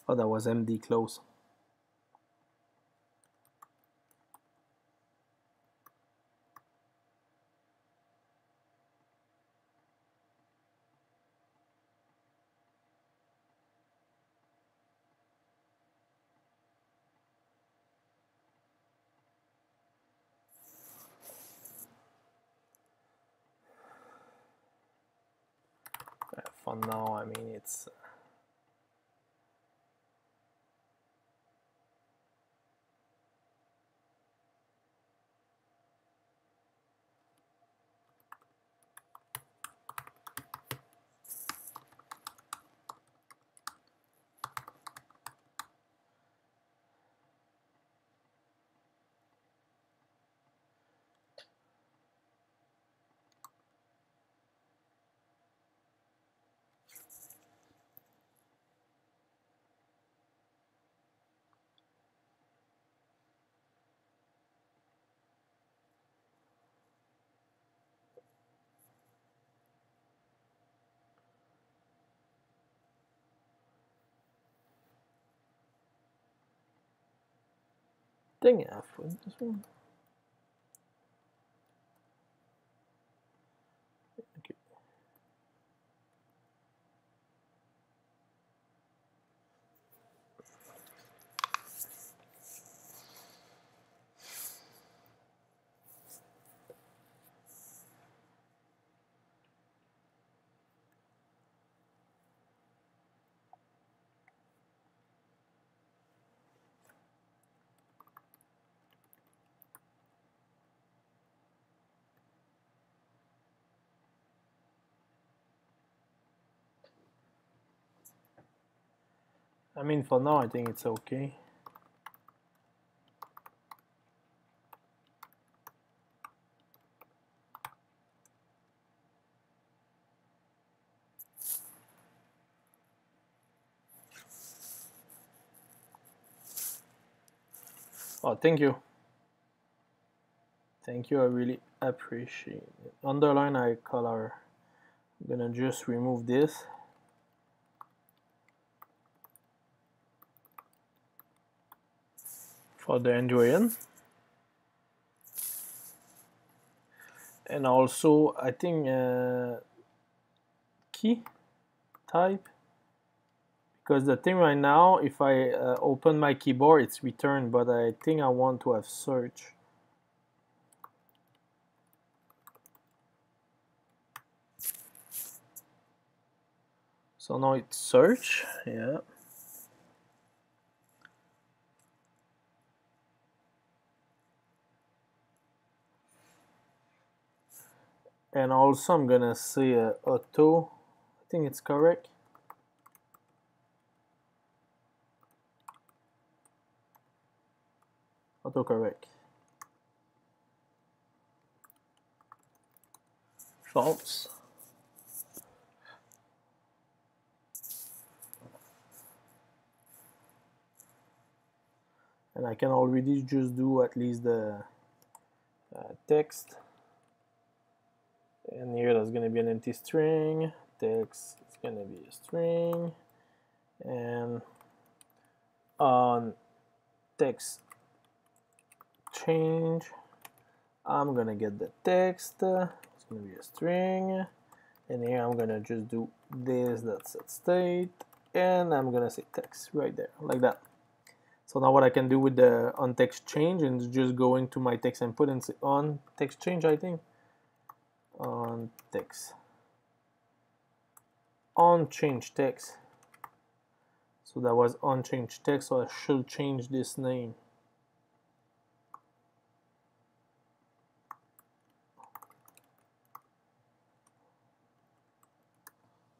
oh, that was MD close. For now, I mean, it's dang it, I put this one. Okay. I mean, for now, I think it's okay. Oh, thank you. Thank you, I really appreciate it. Underline eye color. I'm gonna just remove this. For the Android. And also, I think key type. Because the thing right now, if I open my keyboard, it's return, but I think I want to have search. So now it's search, yeah. And also I'm gonna say auto, I think it's correct. Autocorrect. False. And I can already just do at least the text. And here that's gonna be an empty string. Text is gonna be a string. And on text change, I'm gonna get the text. It's gonna be a string. And here I'm gonna just do this, that's set state. And I'm gonna say text right there, like that. So now what I can do with the on text change is just go into my text input and say on text change, I think. On text. On change text. So that was on change text, so I should change this name.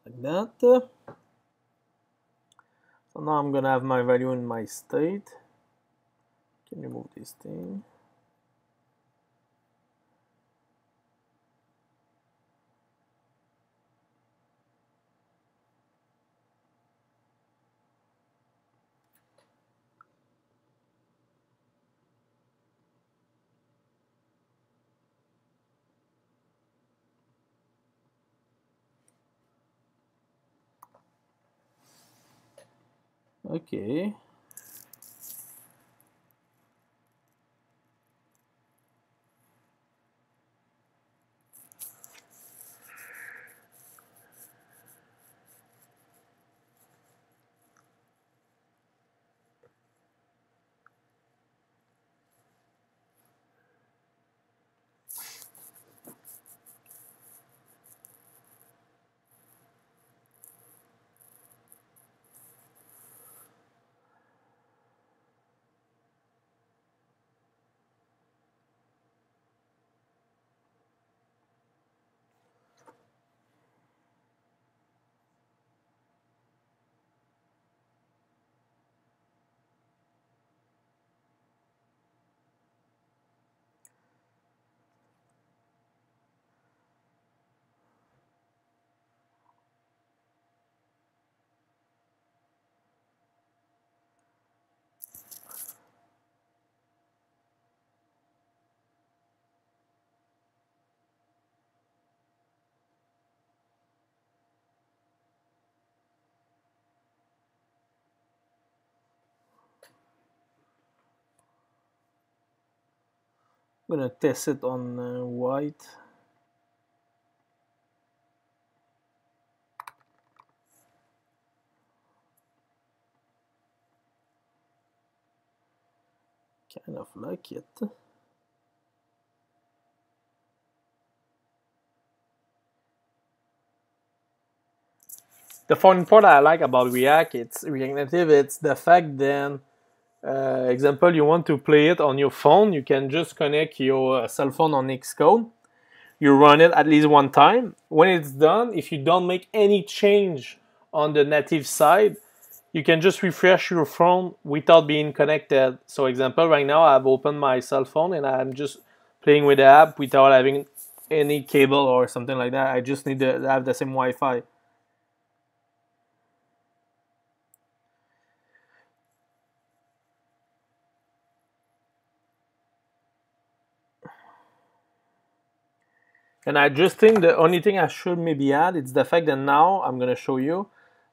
Like that. So now I'm gonna have my value in my state. Can remove this thing. Okay. I'm gonna test it on white. Kind of like it. The fun part I like about React Native, it's the fact that, example, you want to play it on your phone, you can just connect your cell phone on Xcode. You run it at least one time. When it's done, if you don't make any change on the native side, you can just refresh your phone without being connected. So example, right now I've opened my cell phone and I'm just playing with the app without having any cable or something like that. I just need to have the same Wi-Fi. And I just think the only thing I should maybe add is the fact that now I'm gonna show you.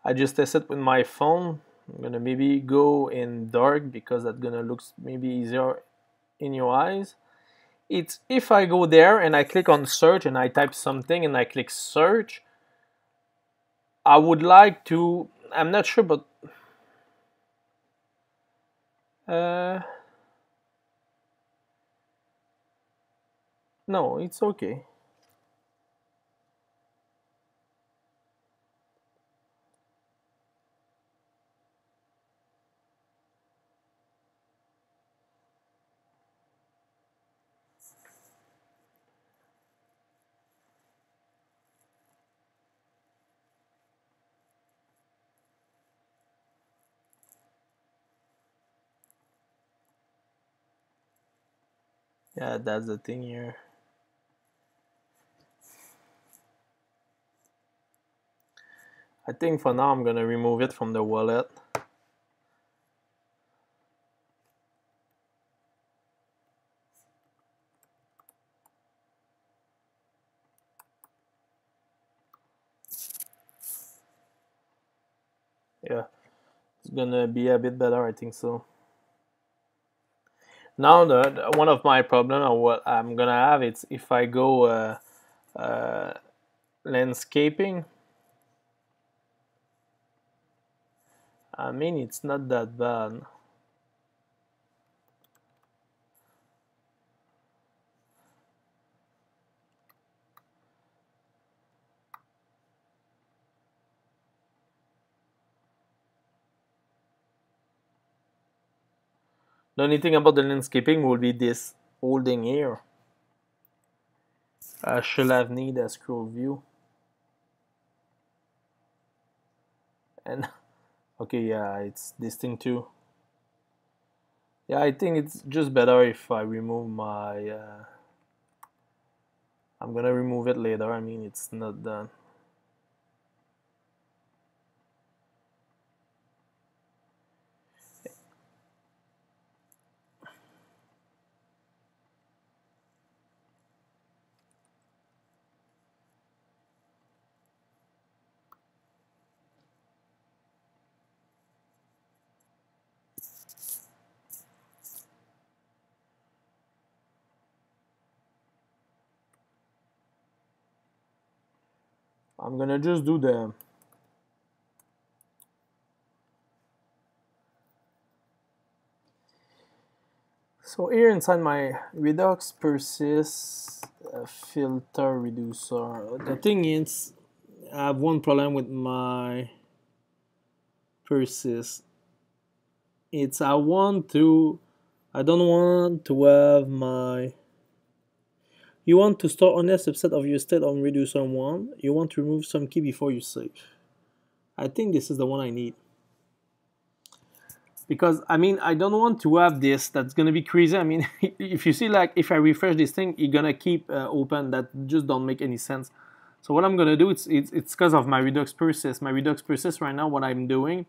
I just tested with my phone. I'm gonna maybe go in dark because that's gonna look maybe easier in your eyes. It's if I go there and I click on search and I type something and I click search, I would like to, I'm not sure, but no, it's okay. Yeah, that's the thing here. I think for now I'm gonna remove it from the wallet. Yeah, it's gonna be a bit better, I think so. Now the one of my problem or what I'm gonna have it's if I go uh, landscaping. I mean it's not that bad. The only thing about the landscaping will be this holding here. I should have need a scroll view. And okay, yeah, it's this thing too. Yeah, I think it's just better if I remove my. I'm gonna remove it later. I mean, it's not done. I'm gonna just do the. So here inside my Redux persist filter reducer. The thing is, I have one problem with my persist. It's I don't want to have my. You want to store only a subset of your state on reducer 1. You want to remove some key before you save. I think this is the one I need. Because I mean I don't want to have this that's gonna be crazy. I mean if you see like if I refresh this thing it's gonna keep open. That just don't make any sense. So what I'm gonna do it's because of my Redux process. My Redux process right now what I'm doing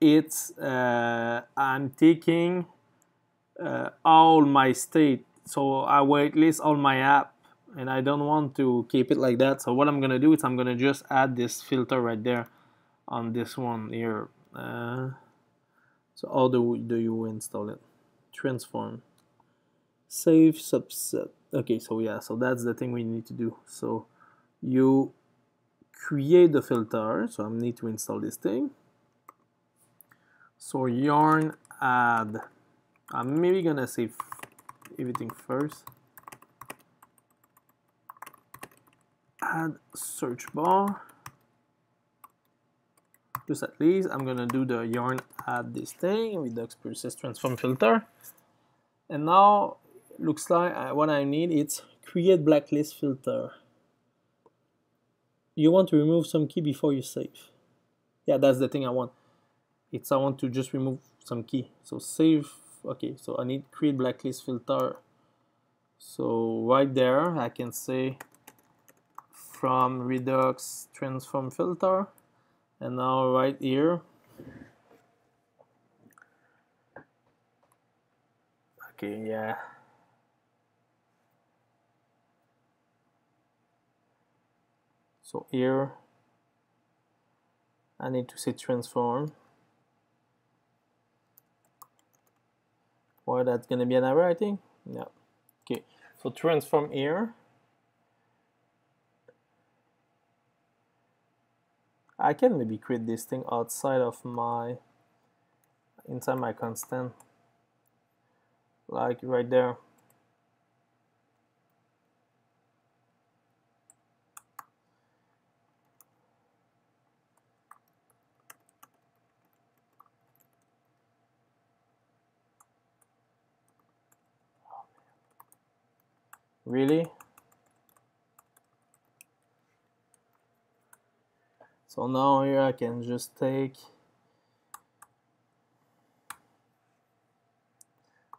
it's I'm taking all my state, so I whitelist all my app and I don't want to keep it like that. So what I'm gonna do is I'm gonna just add this filter right there on this one here. So how do you install it? Transform. Save subset. Okay, so yeah, so that's the thing we need to do. So you create the filter. So I need to install this thing. So yarn add. I'm maybe gonna save everything first. Add search bar. Just at least I'm gonna do the yarn add this thing Redux persist transform filter. And now looks like what I need is create blacklist filter. You want to remove some key before you save. Yeah, that's the thing I want. I want to just remove some key. So save. Okay, so I need create blacklist filter. So right there I can say from Redux transform filter, and now right here. Okay, yeah. So here I need to say transform. Or that's gonna be an error, I think. Yeah. Okay. So transform here. I can maybe create this thing outside of my, inside my constant, like right there. Really? So now here I can just take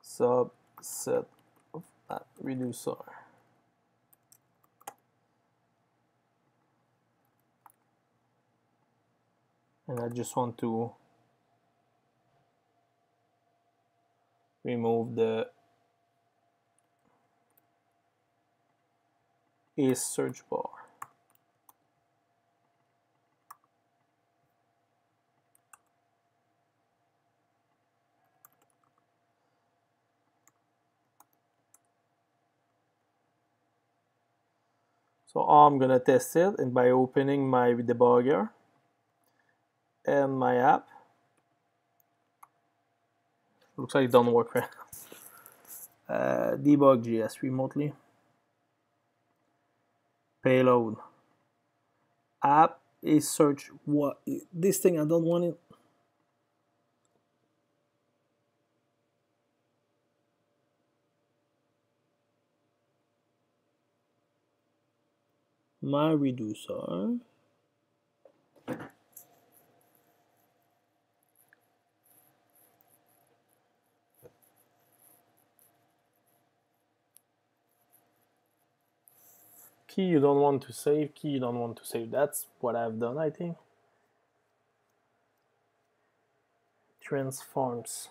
subset of that reducer. And I just want to remove the is search bar. So I'm gonna test it, and by opening my debugger and my app, looks like it don't work right now. Debug.js remotely. Payload. App is search. What? This thing I don't want it. My reducer. Key you don't want to save, key you don't want to save. That's what I've done, I think. Transforms.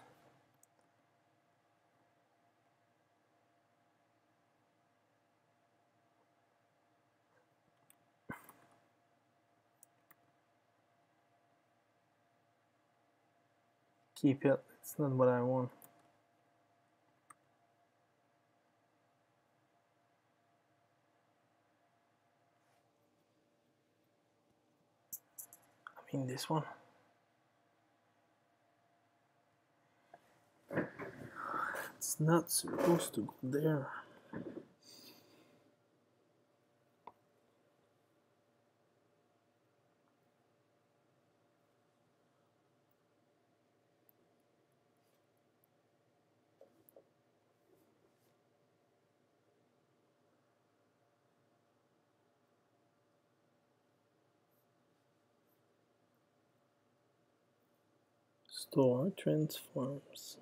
Keep it. It's not what I want. I mean this one. It's not supposed to go there. Store transforms.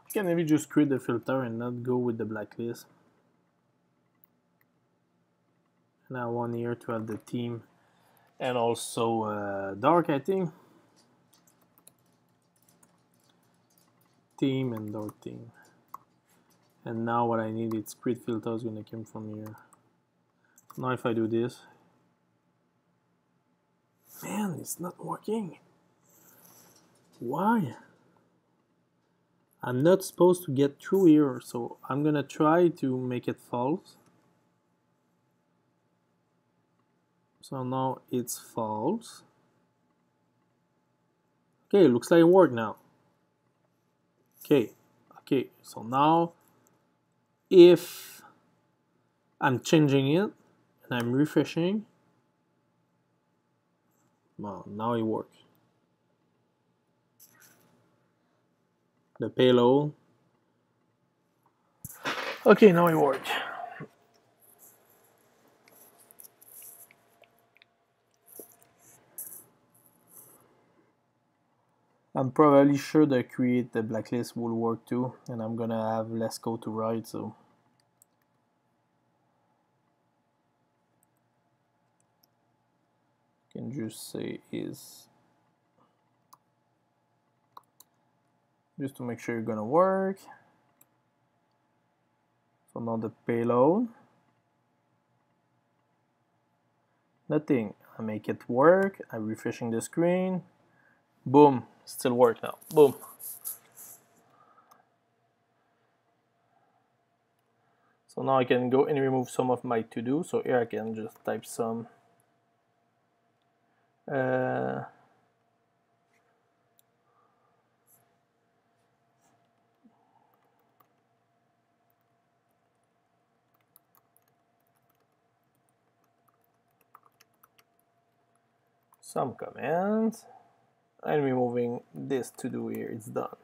You can maybe just create the filter and not go with the blacklist. And I want here to have the theme and also dark, I think. Theme and dark theme. And now what I need is create filter is gonna come from here. Now if I do this, man, it's not working. Why? I'm not supposed to get through here, so I'm gonna try to make it false. So now it's false. Okay, looks like it worked now. Okay, so now if I'm changing it and I'm refreshing, well, now it works. The payload. Okay, now it works. I'm probably sure that create the blacklist will work too, and I'm gonna have less code to write, so you can just say is just to make sure you're gonna work. So now the payload, nothing. I make it work. I'm refreshing the screen. Boom, still work now. Boom. So now I can go and remove some of my to-do. So here I can just type some some commands and removing this to-do here. It's done.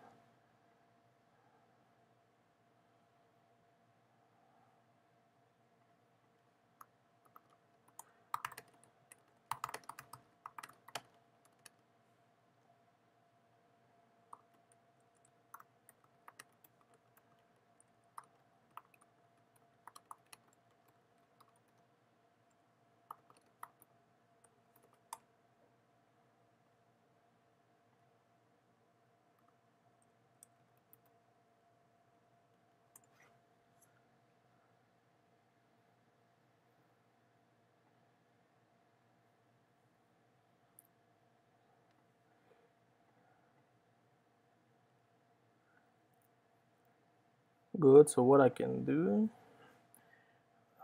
Good, so what I can do,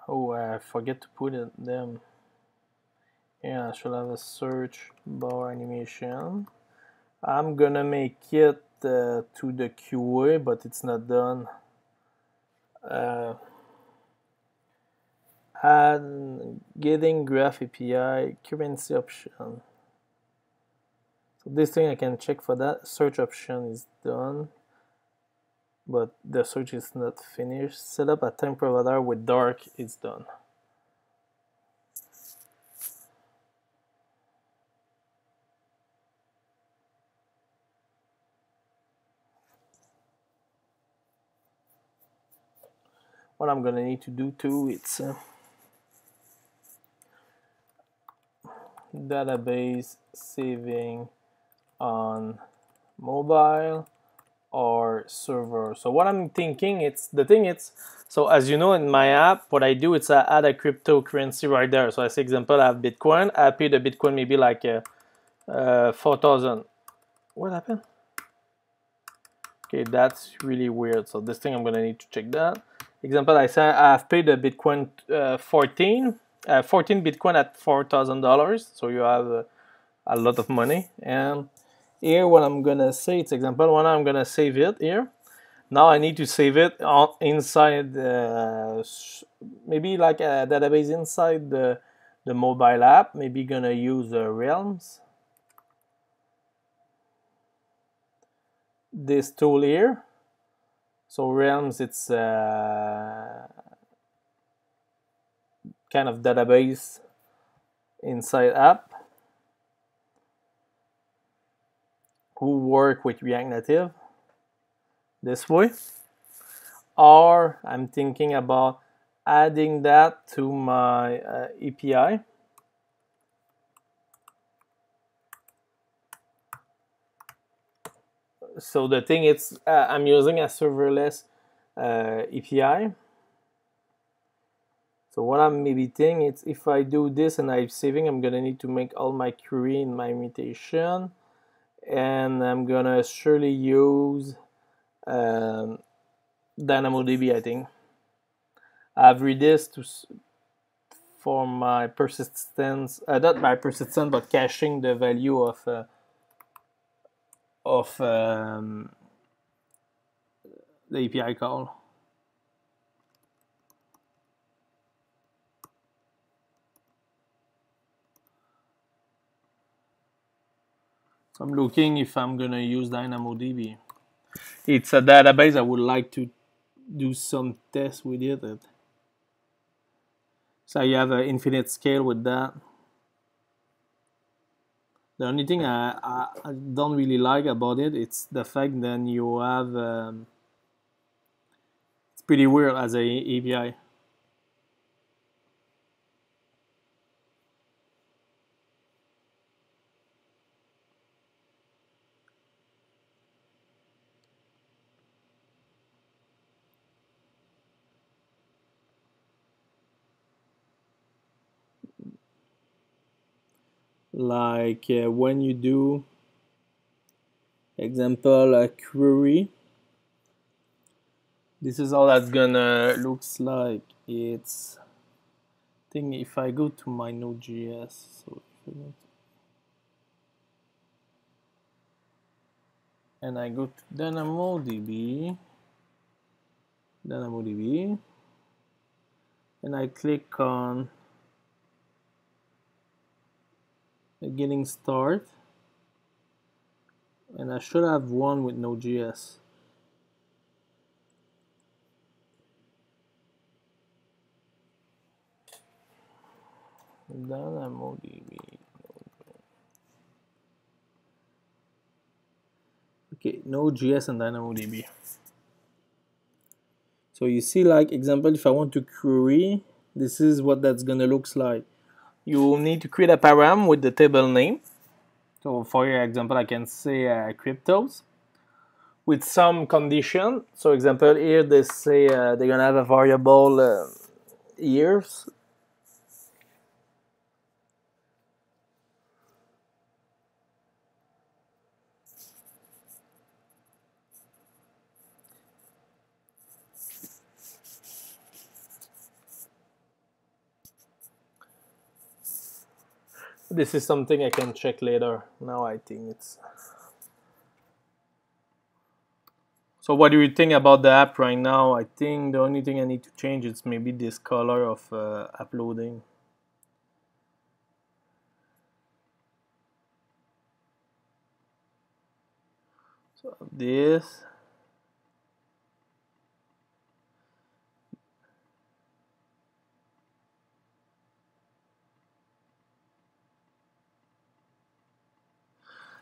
oh, I forget to put it them. Yeah, I should have a search bar animation. I'm gonna make it to the QA, but it's not done. Add getting graph API currency option. So this thing I can check for that. Search option is done, but the search is not finished. Set up a time provider with dark is done. What I'm gonna need to do too, it's database saving on mobile or server. So what I'm thinking, it's the thing, it's so as you know in my app, what I do, it's I add a cryptocurrency right there. So as example, I have Bitcoin. I pay the Bitcoin maybe like 4,000. What happened? Okay, that's really weird. So this thing I'm gonna need to check that. Example, I say I've paid the Bitcoin 14 Bitcoin at $4,000. So you have a lot of money. And here what I'm gonna say, it's example when I'm gonna save it here. Now I need to save it inside maybe like a database inside the mobile app. Maybe gonna use Realms. This tool here. So Realms, it's kind of database inside app who work with React Native. this way, or I'm thinking about adding that to my API. So the thing is, I'm using a serverless API. So what I'm maybe thinking is, if I do this and I'm saving, I'm gonna need to make all my query in my imitation, and I'm gonna surely use DynamoDB. I think I've Redux for my persistence, not my persistence, but caching the value of the API call. So I'm looking if I'm gonna use DynamoDB. It's a database I would like to do some tests with it. So you have an infinite scale with that. The only thing I don't really like about it, it's the fact that you have it's pretty weird as a API. Like when you do, example, a query, this is how that's gonna looks like. It's thing if I go to my Node.js, so if I go to, and I go to DynamoDB, and I click on getting start, and I should have one with Node.js. DynamoDB. Okay, Node.js and DynamoDB. So you see, like example, if I want to query, this is what that's gonna looks like. You need to create a param with the table name. So for your example, I can say cryptos with some condition. So example here, they say they're gonna have a variable years. This is something I can check later. Now I think it's. So what do you think about the app right now? I think the only thing I need to change is maybe this color of uploading. So this.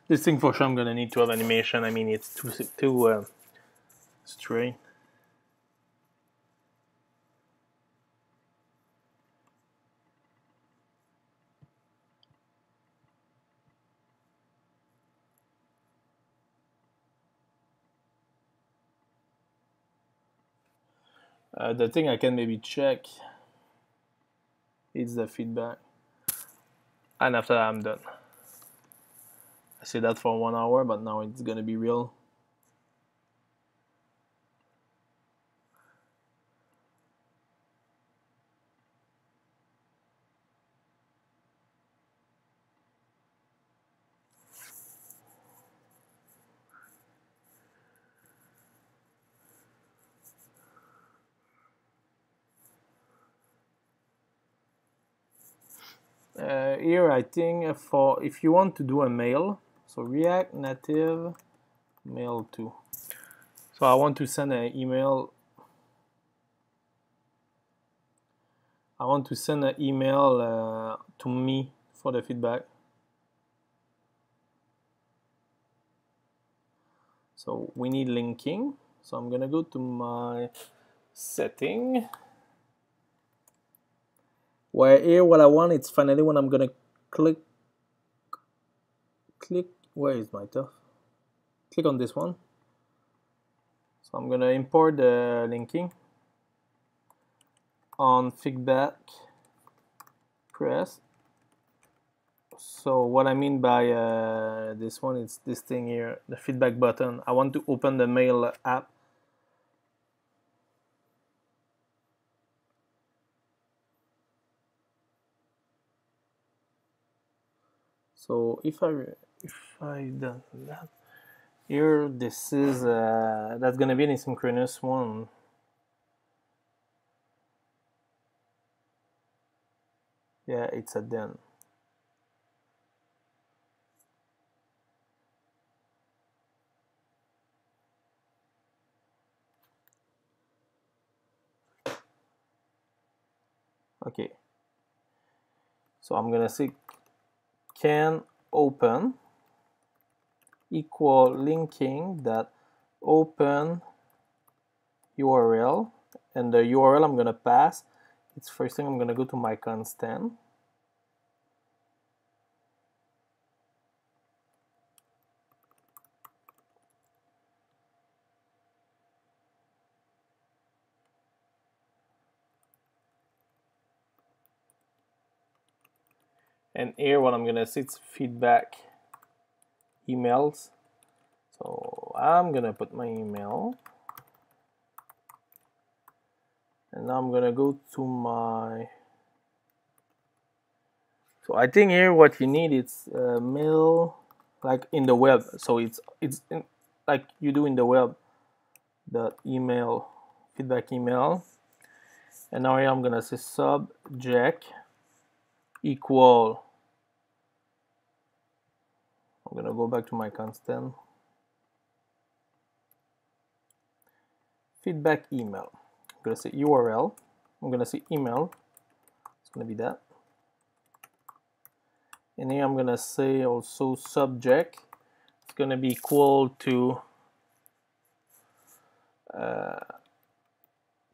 This thing for sure I'm gonna need to have animation. I mean, it's too straight. The thing I can maybe check is the feedback, and after that I'm done. I say that for 1 hour, but now it's gonna be real. Here I think for if you want to do a mail, so React Native mail to. So I want to send an email. I want to send an email to me for the feedback. So we need linking. So I'm gonna go to my setting, where here what I want, it's finally when I'm gonna click, where is my stuff? Click on this one. So I'm gonna import the linking on feedback press. So what I mean by this one, it's this thing here, the feedback button. I want to open the mail app. So if I done that here, this is that's gonna be an asynchronous one. Yeah, it's a then. Okay. So I'm gonna say can open equal linking that open URL, and the URL I'm gonna pass, it's first thing I'm gonna go to my constant. And here what I'm gonna see, it's feedback emails. So I'm gonna put my email, and now I'm gonna go to my, so I think here what you need is mail, like in the web. So it's in, like you do in the web, the email, feedback email. And now here I'm gonna say subject equal, I'm gonna go back to my constant, feedback email. I'm gonna say URL, I'm gonna say email, it's gonna be that. And here I'm gonna say also subject, it's gonna be equal to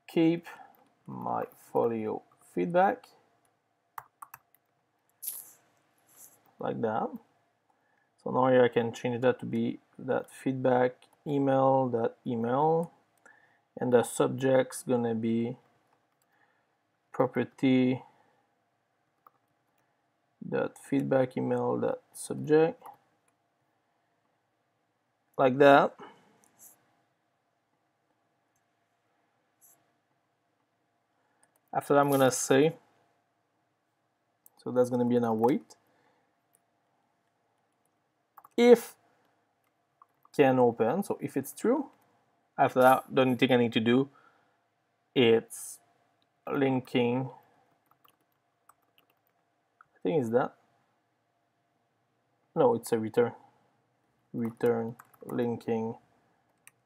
keep my folio feedback, like that. So now here I can change that to be that feedback email, that email, and the subject's gonna be property that feedback email, that subject, like that. After that I'm gonna say, so that's gonna be an await, if can open, so if it's true. After that, the only thing I need to do, it's linking, I think it's that, no, it's a return linking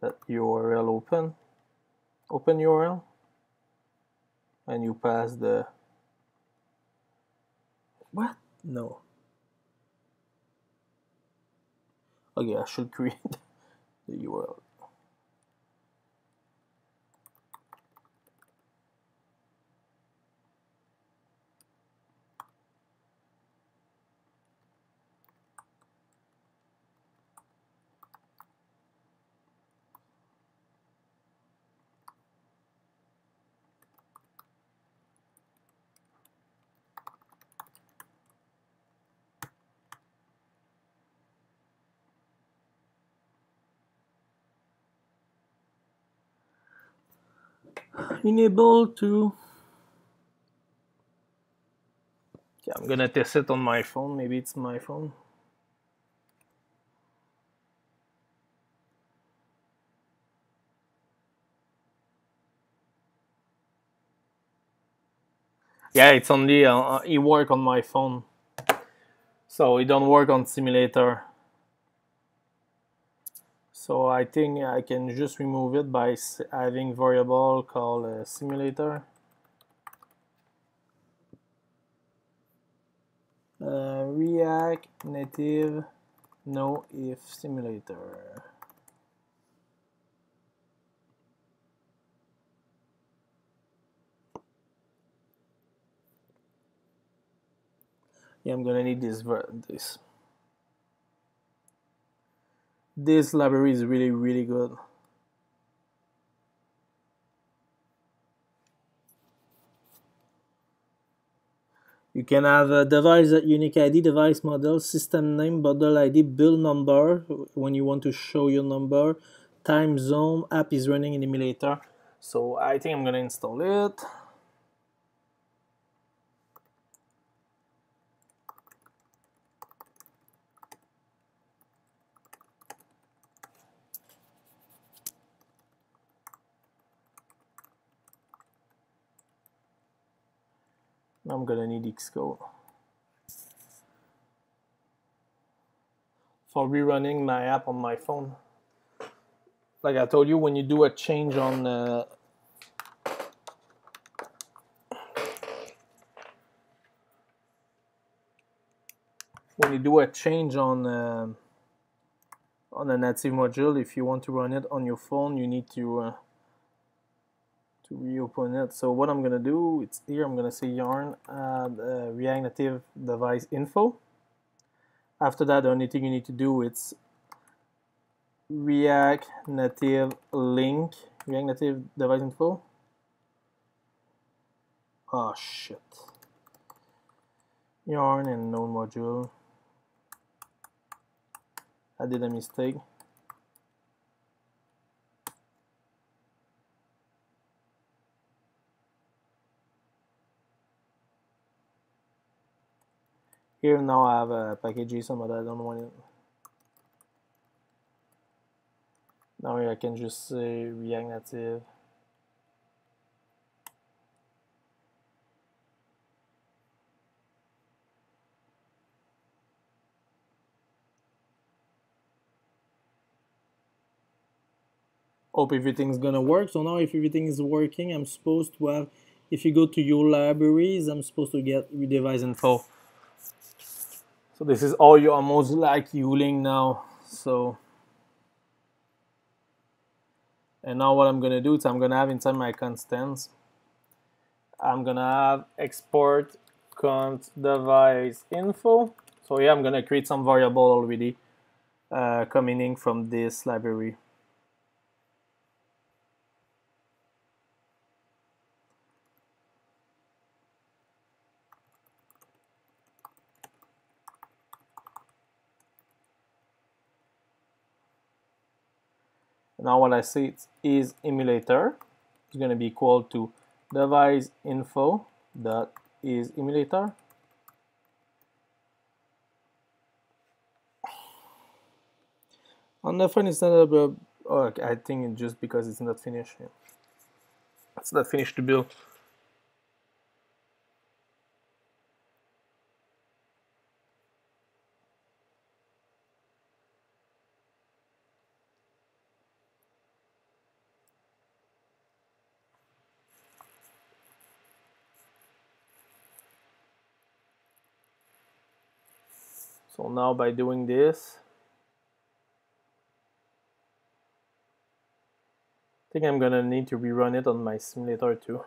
that URL open URL, and you pass the, what? No. Okay, I should create the URL. Enable to, okay, I'm gonna test it on my phone, maybe it's my phone. Yeah, it's only it work on my phone, so it don't work on simulator. So I think I can just remove it by having variable called simulator. React Native no if simulator. Yeah, I'm gonna need this library is really good. You can have a device unique ID, device model, system name, bundle ID, build number when you want to show your number, time zone, app is running in emulator. So I think I'm gonna install it. I'm gonna need Xcode for rerunning my app on my phone. Like I told you, when you do a change on a native module, if you want to run it on your phone, you need to reopen it. So what I'm gonna do, it's here. I'm gonna say yarn add React Native device info. After that, the only thing you need to do it's React Native link, React Native device info. Oh shit. Yarn and node module. I did a mistake. Here now I have a package JSON, but I don't want it. Now here I can just say React Native. Hope everything's gonna work. So now if everything is working, I'm supposed to have, if you go to your libraries, I'm supposed to get device info. So this is all you almost like using now. So, and now what I'm gonna do is I'm gonna have inside my constants, I'm gonna have export const device info. So here I'm gonna create some variable already coming in from this library. Now what I say is emulator is going to be equal to device info dot is emulator. On the front it's not a, oh, I think it's just because it's not finished. Yeah. It's not finished to build. So now by doing this, I think I'm gonna need to rerun it on my simulator too.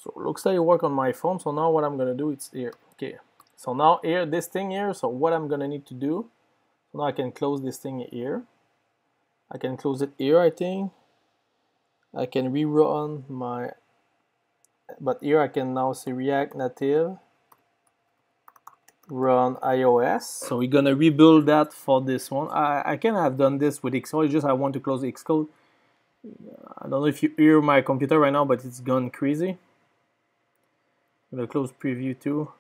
So it looks like it work on my phone. So now what I'm gonna do is here. Okay. So now here, this thing here. So what I'm gonna need to do. So now I can close this thing here. I can close it here. I think I can rerun my. But here I can now say React Native run iOS. So we're gonna rebuild that for this one. I can have done this with Xcode. It's just I want to close Xcode. I don't know if you hear my computer right now, but it's gone crazy. I'm gonna close preview too.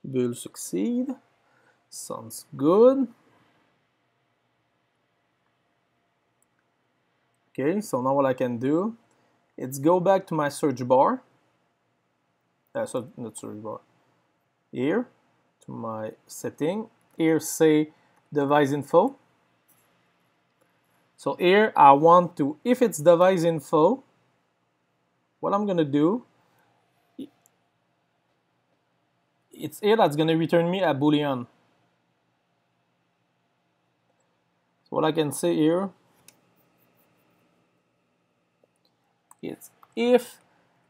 will succeed. Sounds good. Okay, so now what I can do is go back to my search bar. So not search bar. Here to my setting. Here say device info. So here I want to, if it's device info, what I'm gonna do, it's here that's gonna return me a boolean. So what I can say here, it's if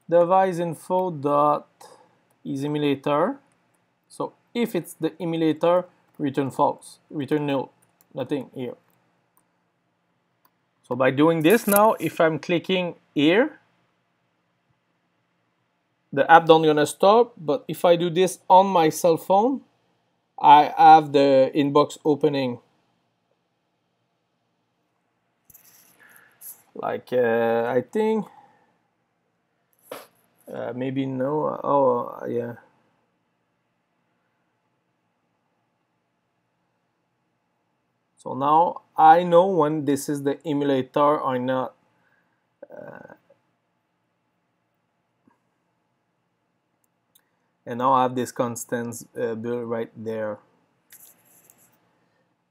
device info dot is emulator. So if it's the emulator, return false, return null, nothing here. So by doing this now, if I'm clicking here, the app don't gonna stop, but if I do this on my cell phone, I have the inbox opening. Like I think maybe no. Oh yeah. So now I know when this is the emulator or not. And now I have this constants built right there.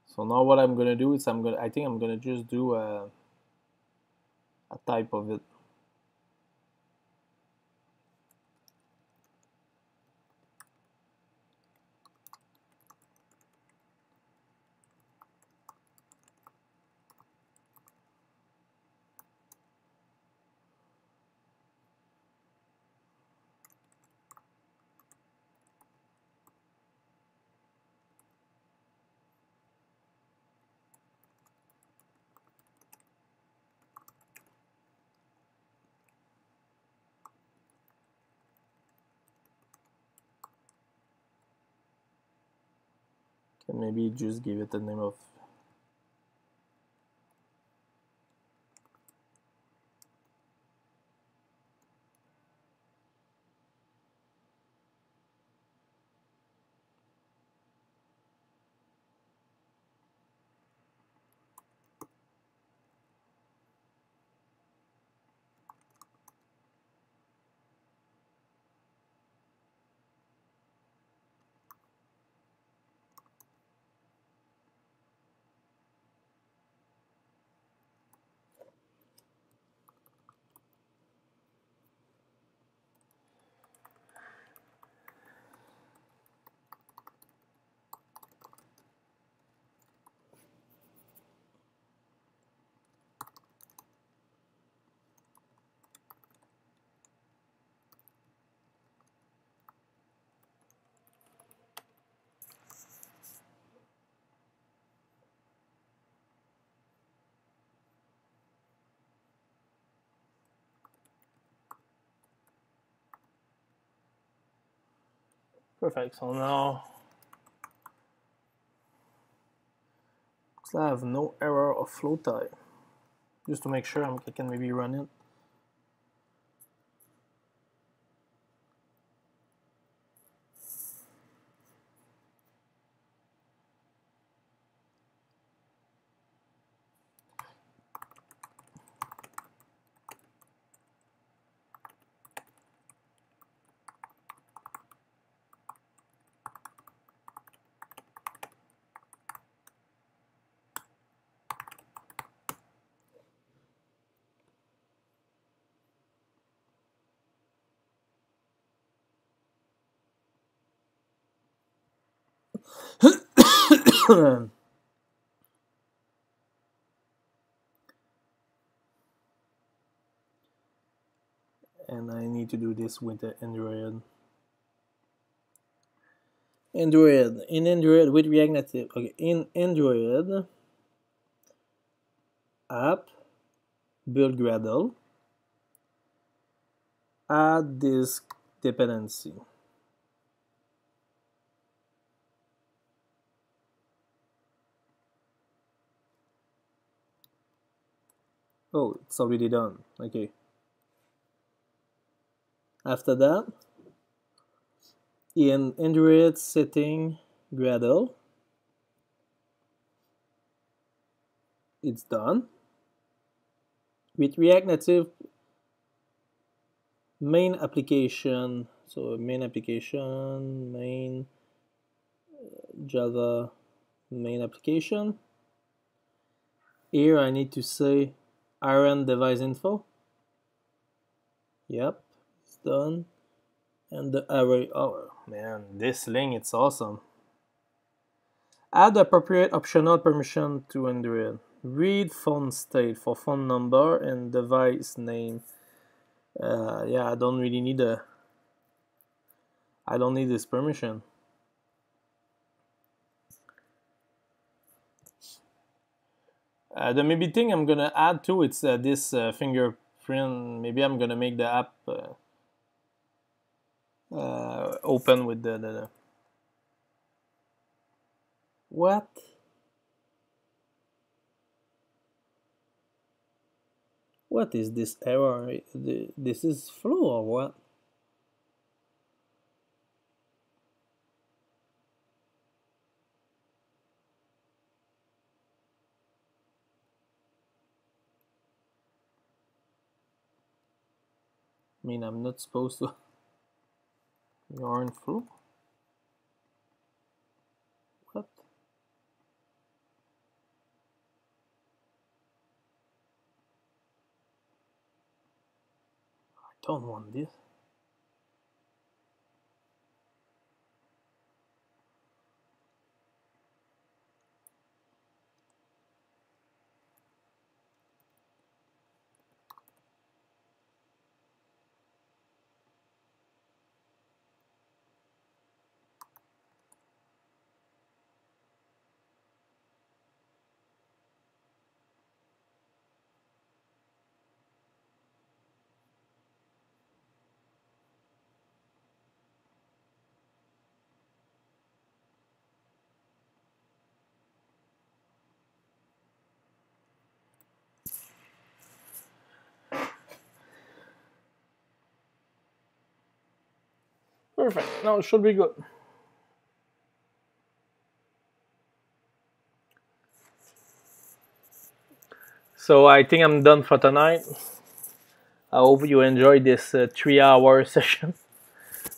So now what I'm gonna do is I think I'm gonna just do a type of it. Can maybe just give it the name of perfect. So now I have no error of flow type. Just to make sure I can maybe run it. And I need to do this with the Android. In Android with React Native. Okay, in Android app build Gradle, add this dependency. Oh, it's already done. Okay. After that, in Android setting Gradle. It's done. With React Native main application, so main application, main Java main application. Here I need to say Iron device info. Yep, it's done. And the array, oh man, this link, it's awesome. Add appropriate optional permission to Android. Read phone state for phone number and device name. Yeah, I don't really need I don't need this permission. The maybe thing I'm gonna add to it's this fingerprint. Maybe I'm gonna make the app open with the what? What is this error? This is flow or what? I mean, I'm not supposed to. You aren't flow? What? I don't want this. Perfect. Now it should be good. So I think I'm done for tonight. I hope you enjoyed this 3-hour session.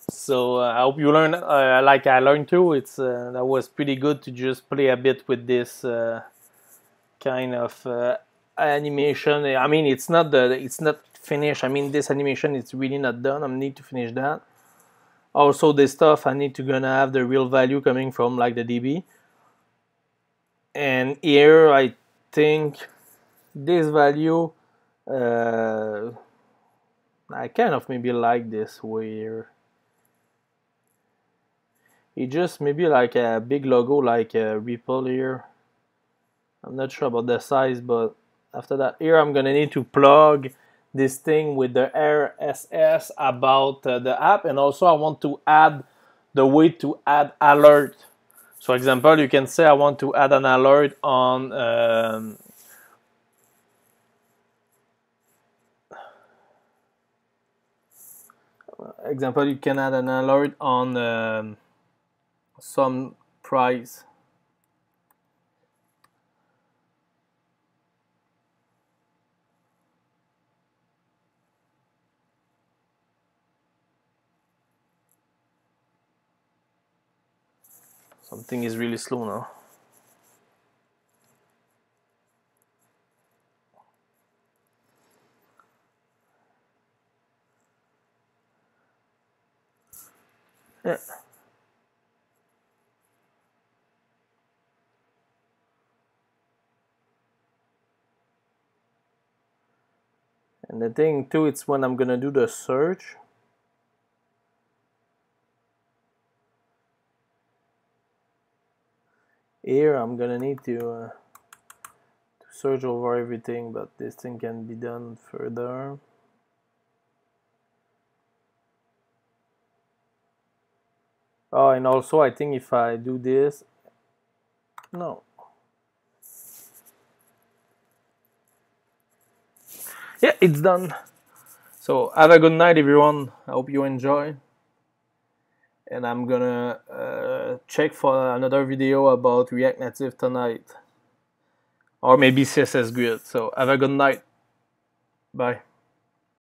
So I hope you learned like I learned too. It's that was pretty good to just play a bit with this kind of animation. I mean, it's not finished. I mean, this animation is really not done. I need to finish that. Also, this stuff I need to gonna have the real value coming from like the DB. And here I think this value, I kind of maybe like this where it just maybe like a big logo like a Ripple here. I'm not sure about the size, but after that here I'm gonna need to plug this thing with the RSS about the app, and also I want to add the way to add alert. So example, you can say I want to add an alert on example, you can add an alert on some price. Something is really slow now. Yeah. And the thing too, it's when I'm gonna do the search. Here I'm gonna need to search over everything, but this thing can be done further. Oh, and also I think if I do this, no. Yeah, it's done. So have a good night, everyone. I hope you enjoy. and I'm gonna check for another video about React Native tonight, or maybe CSS Grid. So have a good night. Bye.